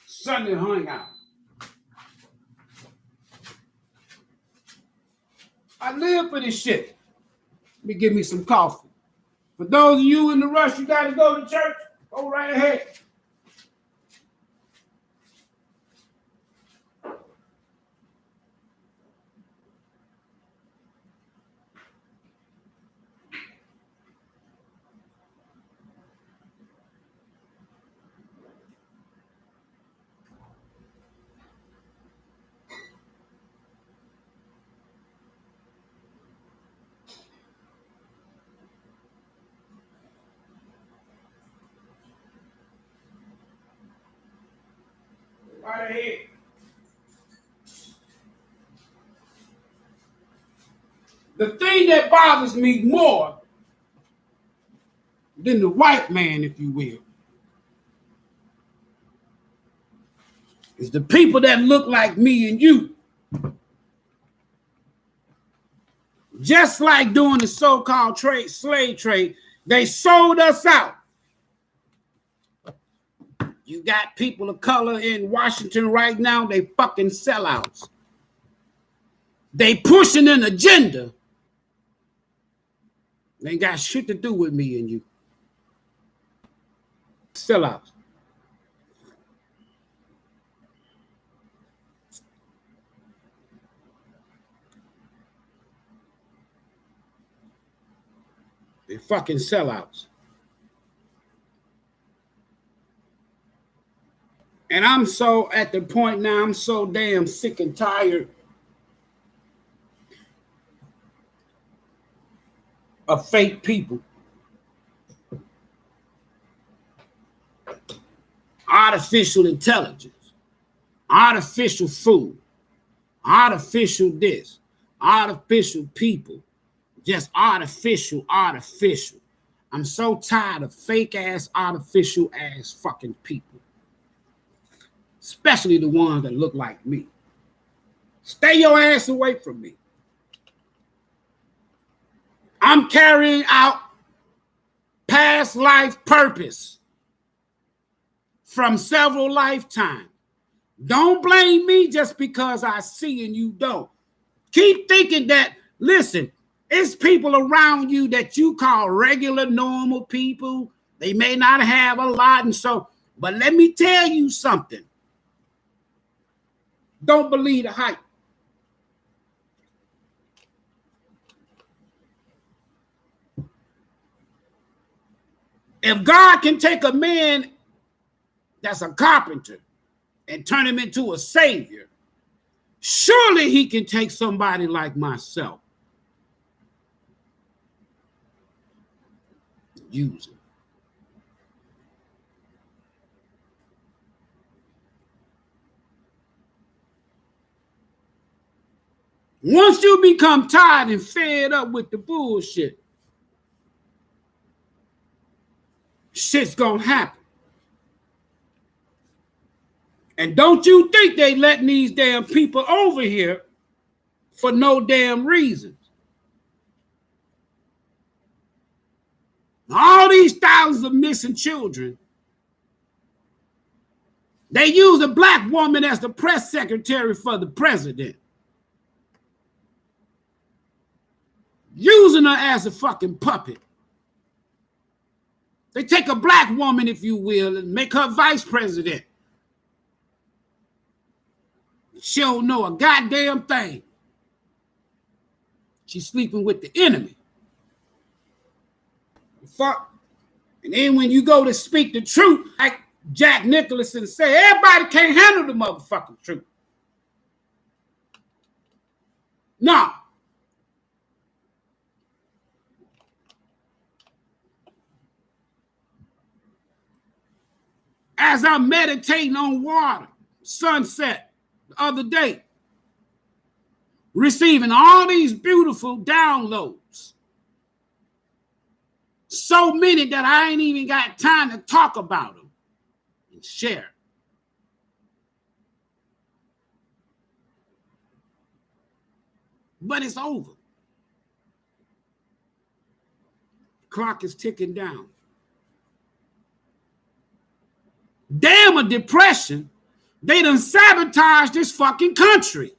Sunday hangout. I live for this shit. Let me give me some coffee. For those of you in the rush, you got to go to church, go right ahead. Right ahead. The thing that bothers me more than the white man, if you will, is the people that look like me and you. Just like during the so-called slave trade, they sold us out. You got people of color in Washington right now, they fucking sellouts. They pushing an agenda. They ain't got shit to do with me and you. Sellouts. They fucking sellouts. And I'm so at the point now, I'm so damn sick and tired of fake people. Artificial intelligence, artificial food, artificial this, artificial people, just artificial. I'm so tired of fake ass, artificial ass fucking people. Especially the ones that look like me. Stay your ass away from me. I'm carrying out past life purpose from several lifetimes. Don't blame me just because I see and you don't. Keep thinking that, listen, it's people around you that you call regular, normal people. They may not have a lot, and so, but let me tell you something. Don't believe the hype. If God can take a man that's a carpenter and turn him into a savior, surely he can take somebody like myself. Use it. Once you become tired and fed up with the bullshit, shit's gonna happen. And don't you think they letting these damn people over here for no damn reason. All these thousands of missing children, they use a black woman as the press secretary for the president. Using her as a fucking puppet. They take a black woman, if you will, and make her vice president. She don't know a goddamn thing. She's sleeping with the enemy. Fuck. And then when you go to speak the truth, like Jack Nicholson said, everybody can't handle the motherfucking truth. No. As I'm meditating on water, sunset, the other day, receiving all these beautiful downloads. So many that I ain't even got time to talk about them and share. But it's over. The clock is ticking down. Damn a depression. They done sabotaged this fucking country.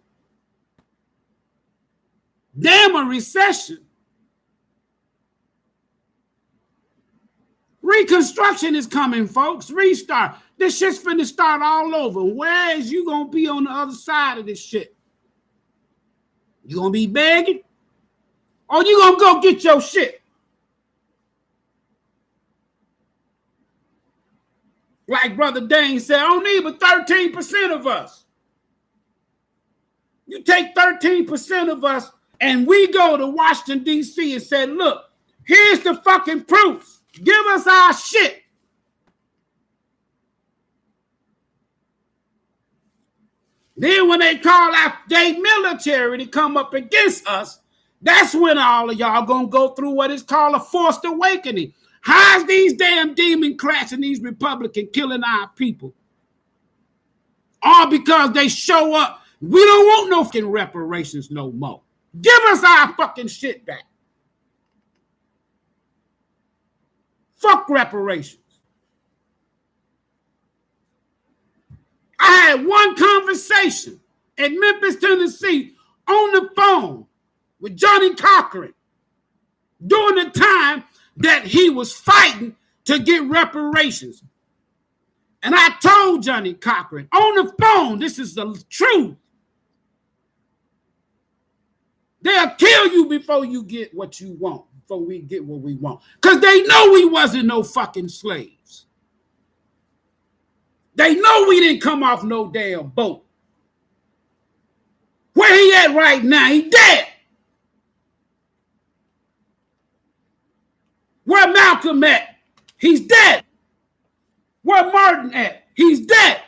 Damn a recession. Reconstruction is coming, folks. Restart. This shit's finna start all over. Where is you gonna be on the other side of this shit? You gonna be begging? Or you gonna go get your shit? Like Brother Dane said, I don't need but 13% of us. You take 13% of us and we go to Washington, D.C. and say, look, here's the fucking proof. Give us our shit. Then when they call out their military to come up against us, that's when all of y'all gonna go through what is called a forced awakening. How's these damn Democrats and these Republicans killing our people? All because they show up. We don't want no fucking reparations no more. Give us our fucking shit back. Fuck reparations. I had one conversation in Memphis, Tennessee on the phone with Johnny Cochran during the time that he was fighting to get reparations. And I told Johnny Cochran on the phone, this is the truth. They'll kill you before you get what you want, before we get what we want. Because they know we wasn't no fucking slaves. They know we didn't come off no damn boat. Where he at right now? He dead. Where Malcolm at? He's dead. Where Martin at? He's dead.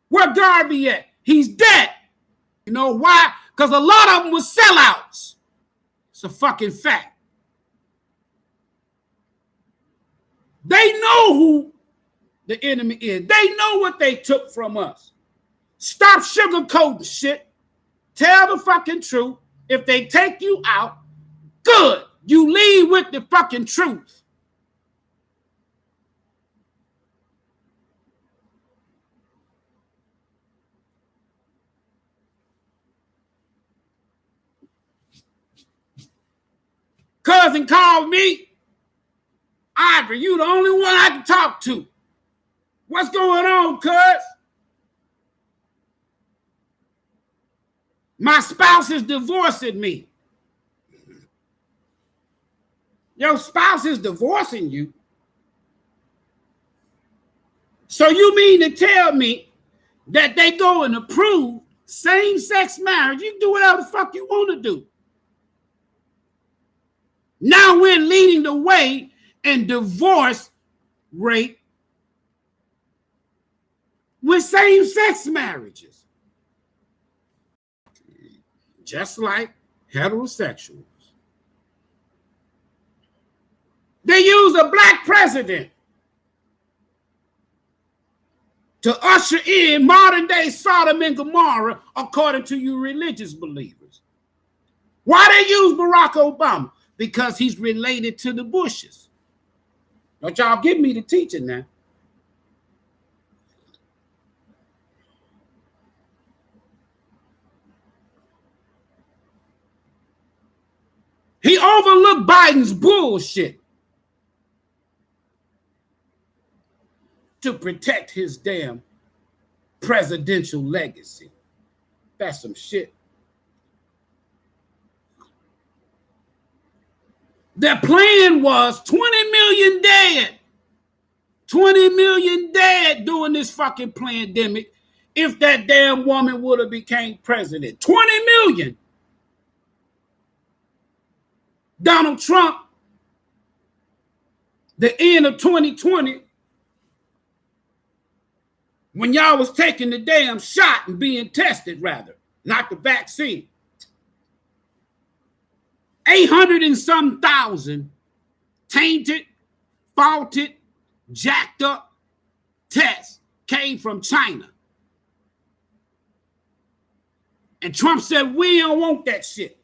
Where Garvey at? He's dead. You know why? Because a lot of them were sellouts. It's a fucking fact. They know who the enemy is. They know what they took from us. Stop sugarcoating shit. Tell the fucking truth. If they take you out, good. You leave with the fucking truth. Cousin called me. Ivory, you the only one I can talk to. What's going on, cuz? My spouse is divorcing me. Your spouse is divorcing you? So you mean to tell me that they go and approve same-sex marriage? You can do whatever the fuck you want to do. Now we're leading the way in divorce rate with same-sex marriages. Just like heterosexuals. They use a black president to usher in modern day Sodom and Gomorrah according to you religious believers. Why they use Barack Obama? Because he's related to the Bushes. Don't y'all give me the teaching now. He overlooked Biden's bullshit to protect his damn presidential legacy. That's some shit. Their plan was 20 million dead. 20 million dead during this fucking pandemic if that damn woman would have became president. 20 million. Donald Trump, the end of 2020, when y'all was taking the damn shot and being tested, rather, not the vaccine. 800 and some thousand tainted, faulted, jacked up tests came from China. And Trump said, we don't want that shit.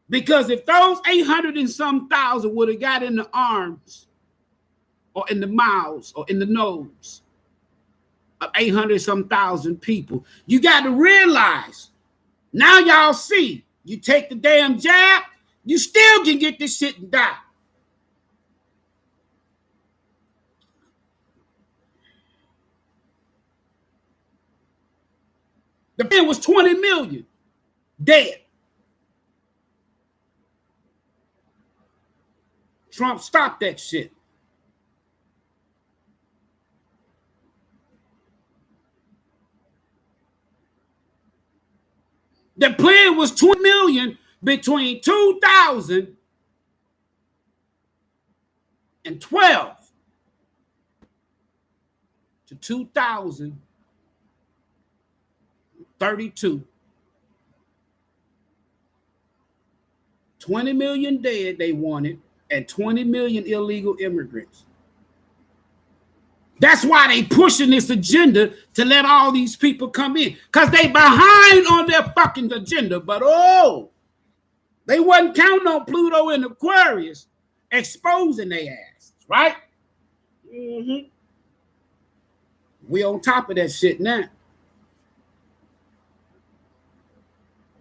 Because if those 800 and some thousand would have got in the arms or in the mouths or in the nose of 800 some thousand people, you got to realize, now y'all see, you take the damn jab, you still can get this shit and die. The man was 20 million dead. Trump stopped that shit. The plan was 20 million between 2012 to 2032. 20 million dead they wanted, and 20 million illegal immigrants. That's why they pushing this agenda to let all these people come in, because they behind on their fucking agenda. But they wasn't counting on Pluto and Aquarius exposing their asses, right? Mm-hmm. We on top of that shit now.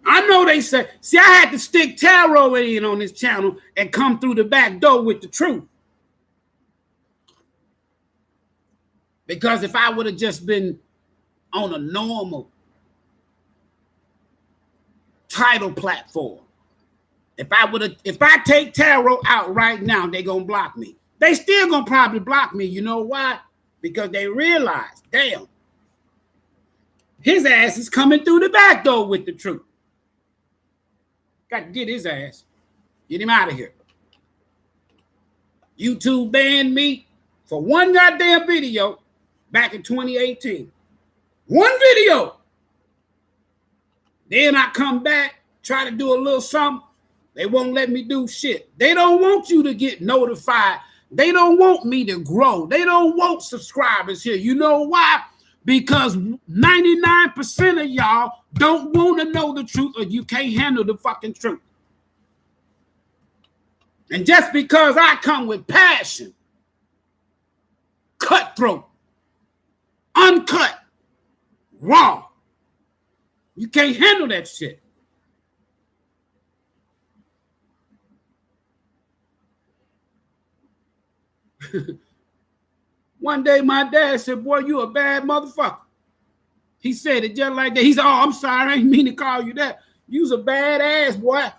I know they say, see, I had to stick tarot in on this channel and come through the back door with the truth. Because if I would have just been on a normal title platform, if I take tarot out right now, they're going to block me. They still going to probably block me. You know why? Because they realize, damn, his ass is coming through the back door with the truth. Got to get his ass. Get him out of here. YouTube banned me for one goddamn video back in 2018. One video. Then I come back, try to do a little something. They won't let me do shit. They don't want you to get notified. They don't want me to grow. They don't want subscribers here. You know why? Because 99% of y'all don't want to know the truth, or you can't handle the fucking truth. And just because I come with passion, cutthroat, uncut, raw, you can't handle that shit. One day my dad said, boy, you a bad motherfucker. He said it just like that. He said, oh, I'm sorry, I didn't mean to call you that. You's a badass, boy.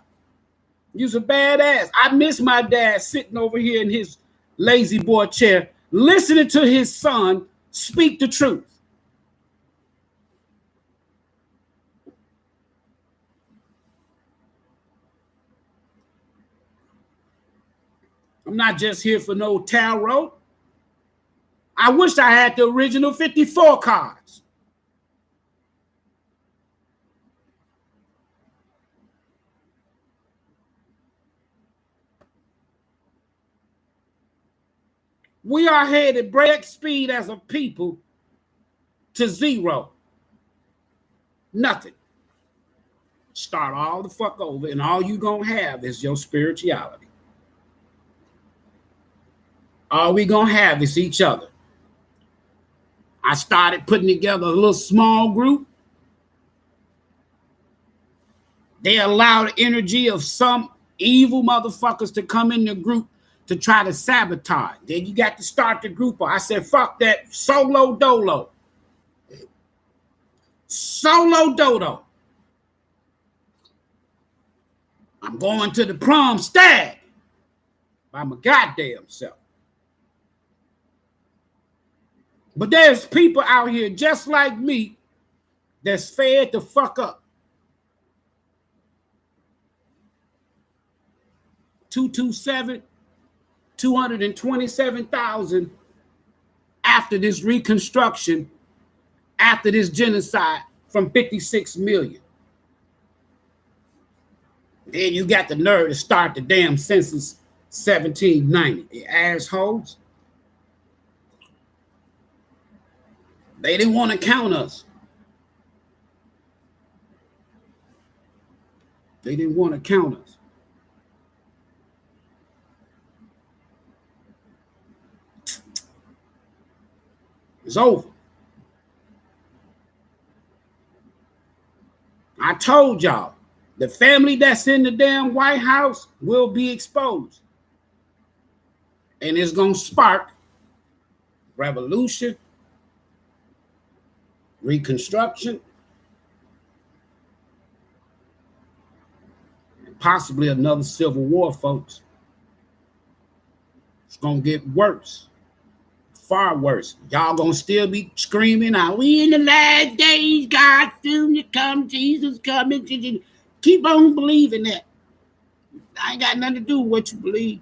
You's a badass. I miss my dad sitting over here in his lazy boy chair listening to his son speak the truth. I'm not just here for no tarot. I wish I had the original 54 cards. We are headed break speed as a people to zero. Nothing. Start all the fuck over, and all you gonna have is your spirituality. All we gonna have is each other. I started putting together a little small group. They allowed the energy of some evil motherfuckers to come in the group to try to sabotage. Then you got to start the group. I said, fuck that. Solo dolo. Solo dodo. I'm going to the prom stag by my goddamn self. But there's people out here just like me that's fed the fuck up. 227,000 after this reconstruction, after this genocide from 56 million. Then you got the nerve to start the damn census 1790. You assholes. They didn't want to count us. They didn't want to count us. It's over. I told y'all, the family that's in the damn White House will be exposed. And it's going to spark revolution, reconstruction, and possibly another civil war, folks. It's going to get worse. Far worse. Y'all gonna still be screaming out, we in the last days, God soon to come, Jesus coming. Keep on believing that. I ain't got nothing to do with what you believe.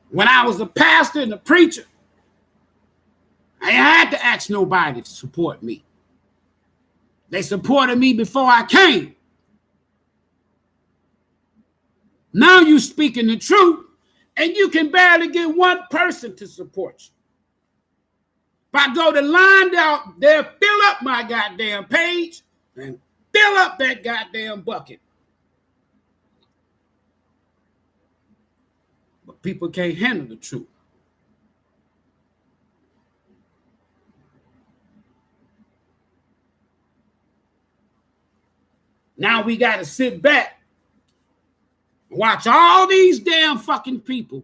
When I was a pastor and a preacher, I had to ask nobody to support me. They supported me before I came. Now you speaking the truth, and you can barely get one person to support you. If I go to line out there, fill up my goddamn page and fill up that goddamn bucket. But people can't handle the truth. Now we got to sit back, watch all these damn fucking people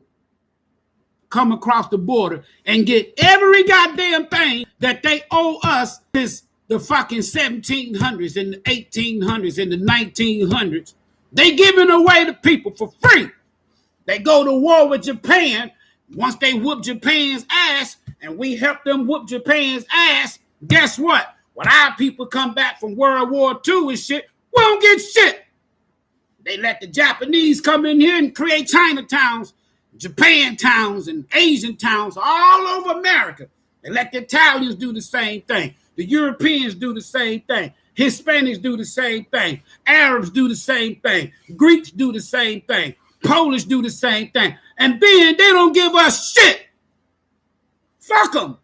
come across the border and get every goddamn thing that they owe us since the fucking 1700s and the 1800s and the 1900s. They giving away to people for free. They go to war with Japan. Once they whoop Japan's ass and we help them whoop Japan's ass, guess what? When our people come back from World War II and shit, we don't get shit. They let the Japanese come in here and create Chinatowns, Japan towns, and Asian towns all over America. They let the Italians do the same thing. The Europeans do the same thing. Hispanics do the same thing. Arabs do the same thing. Greeks do the same thing. Polish do the same thing. And then they don't give us shit. Fuck them.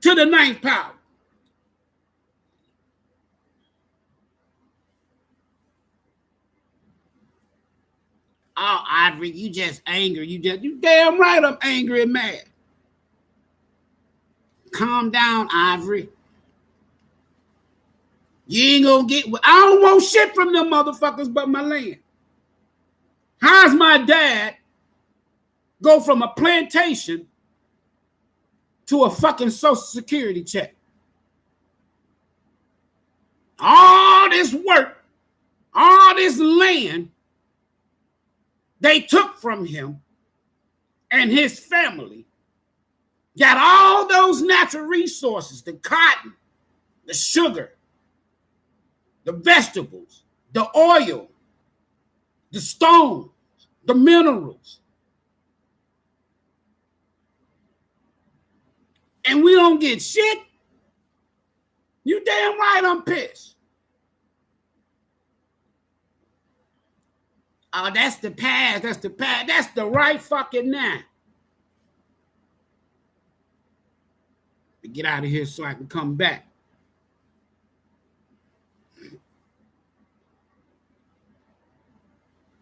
To the ninth power. Oh, Ivory, you just angry. You damn right I'm angry and mad. Calm down, Ivory. You ain't gonna get, I don't want shit from them motherfuckers but my land. How's my dad go from a plantation to a fucking Social Security check? All this work, all this land they took from him and his family, got all those natural resources, the cotton, the sugar, the vegetables, the oil, the stones, the minerals. And we don't get shit. You damn right I'm pissed. Oh, that's the past. That's the past. That's the right fucking now. Get out of here so I can come back.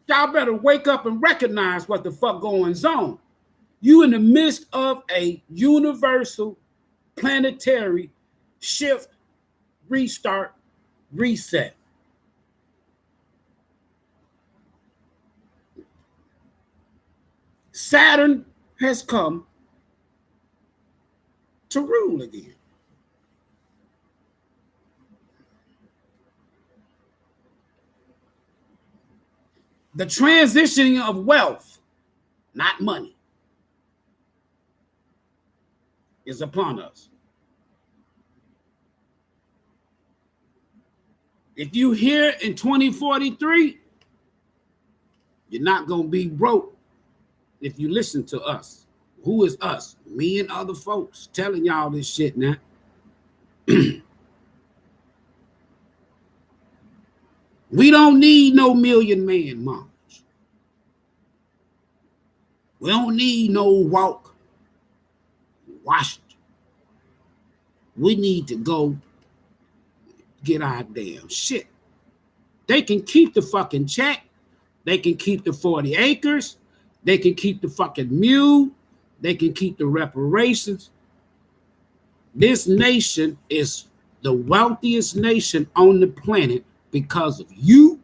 Y'all better wake up and recognize what the fuck going on. You in the midst of a universal planetary shift, restart, reset. Saturn has come to rule again. The transitioning of wealth, not money, is upon us. If you here in 2043, you're not going to be broke if you listen to us. Who is us? Me and other folks telling y'all this shit now. We don't need no million-man march. We don't need no walk in Washington. We need to go get our damn shit. They can keep the fucking check. They can keep the 40 acres. They can keep the fucking mule. They can keep the reparations. This nation is the wealthiest nation on the planet because of you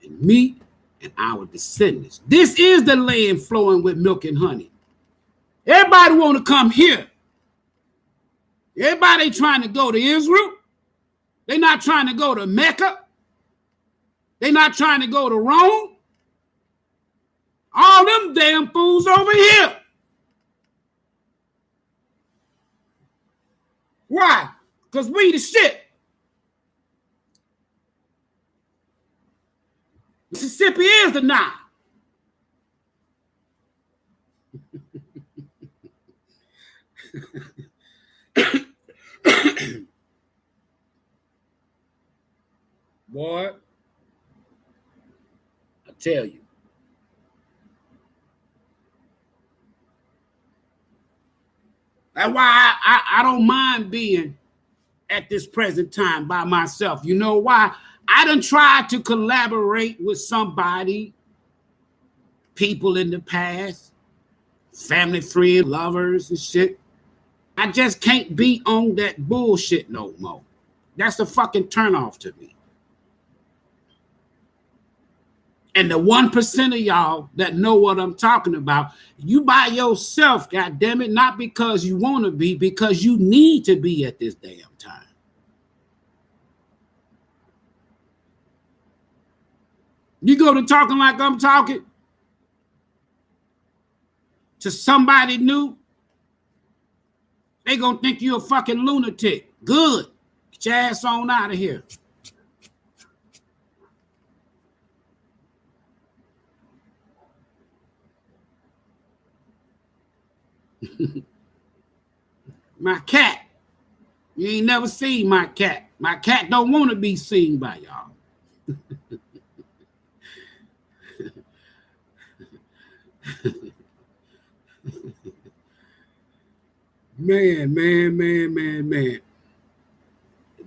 and me and our descendants. This is the land flowing with milk and honey. Everybody want to come here. Everybody trying to go to Israel. They're not trying to go to Mecca. They're not trying to go to Rome. All them damn fools over here. Why? Because we the shit. Mississippi is the Nile. Boy, I tell you. That's why I don't mind being at this present time by myself. You know why? I done tried to collaborate with somebody, people in the past, family, friends, lovers and shit. I just can't be on that bullshit no more. That's a fucking turnoff to me. And the 1% of y'all that know what I'm talking about, you by yourself, goddammit, not because you want to be, because you need to be at this damn time. You go to talking like I'm talking to somebody new, they gonna think you're a fucking lunatic. Good. Get your ass on out of here. My cat. You ain't never seen my cat. My cat don't want to be seen by y'all. Man.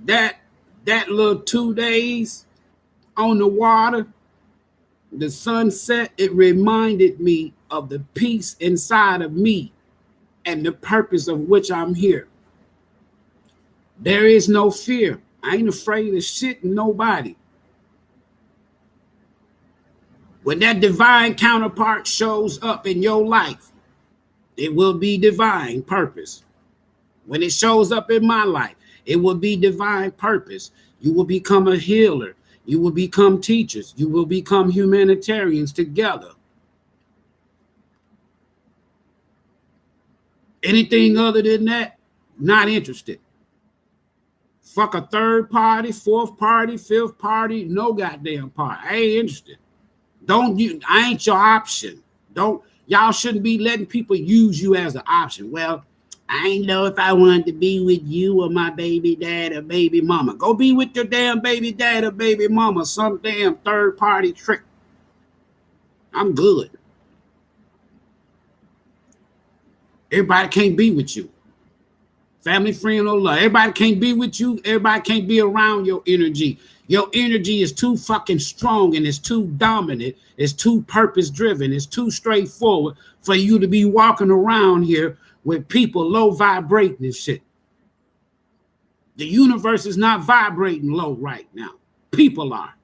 That little 2 days on the water, the sunset, it reminded me of the peace inside of me and the purpose of which I'm here. There is no fear. I ain't afraid of shit and nobody. When that divine counterpart shows up in your life, it will be divine purpose. When it shows up in my life, It will be divine purpose. You will become a healer. You will become teachers. You will become humanitarians together. Anything other than that, not interested. Fuck a third party, fourth party, fifth party, no goddamn party. I ain't interested. I ain't your option. Y'all shouldn't be letting people use you as an option. Well, I ain't know if I wanted to be with you or my baby dad or baby mama. Go be with your damn baby dad or baby mama, some damn third party trick. I'm good. Everybody can't be with you. Family, friend, or love. Everybody can't be with you. Everybody can't be around your energy. Your energy is too fucking strong and it's too dominant. It's too purpose driven. It's too straightforward for you to be walking around here with people low vibrating and shit. The universe is not vibrating low right now. People are.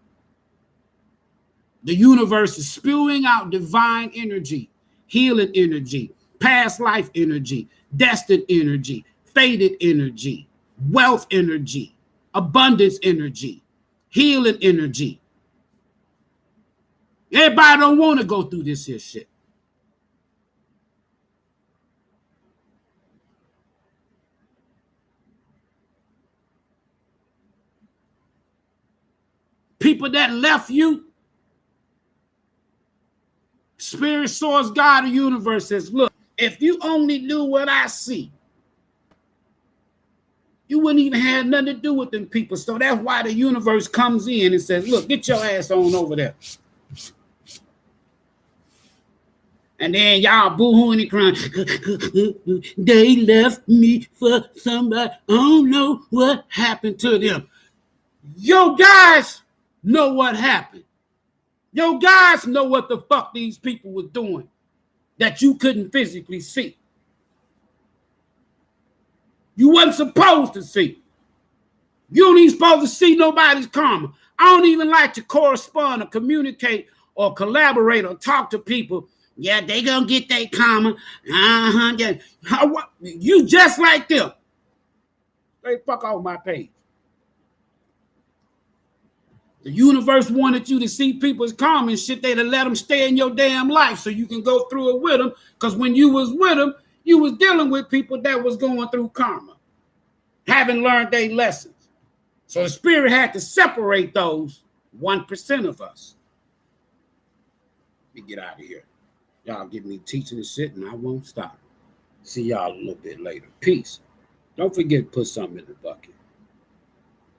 The universe is spewing out divine energy, healing energy, past life energy, destined energy, fated energy, wealth energy, abundance energy, healing energy. Everybody don't want to go through this here shit. People that left you, spirit, source, God, the universe says, look, if you only knew what I see, you wouldn't even have nothing to do with them people. So that's why the universe comes in and says, look, get your ass on over there. And then y'all boo-hooing and crying. They left me for somebody. I don't know what happened to them. Yo guys know what happened. Yo guys know what the fuck these people was doing that you couldn't physically see. You wasn't supposed to see. You ain't supposed to see nobody's karma. I don't even like to correspond or communicate or collaborate or talk to people. Yeah, they gonna get their karma. Yeah. You just like them. They fuck off my page. The universe wanted you to see people's karma and shit. They'd have let them stay in your damn life so you can go through it with them. Because when you was with them, you was dealing with people that was going through karma, haven't learned their lessons. So the spirit had to separate those 1% of us. Let me get out of here. Y'all get me teaching and shit, and I won't stop. See y'all a little bit later. Peace. Don't forget to put something in the bucket.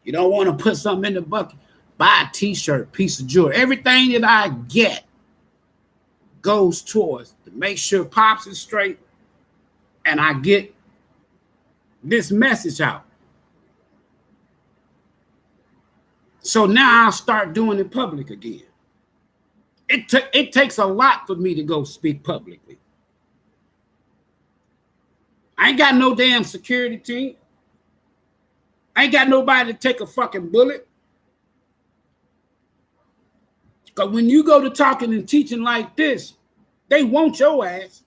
You don't want to put something in the bucket? Buy a t-shirt, piece of jewelry. Everything that I get goes towards to make sure Pops is straight and I get this message out. So now I'll start doing it public again. It takes a lot for me to go speak publicly. I ain't got no damn security team. I ain't got nobody to take a fucking bullet. Because when you go to talking and teaching like this, they want your ass.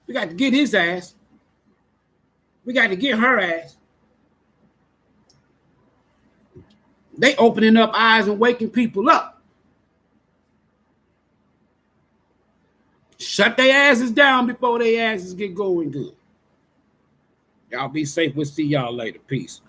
We got to get his ass. We got to get her ass. They opening up eyes and waking people up. Shut their asses down before their asses get going good. Y'all be safe. We'll see y'all later. Peace.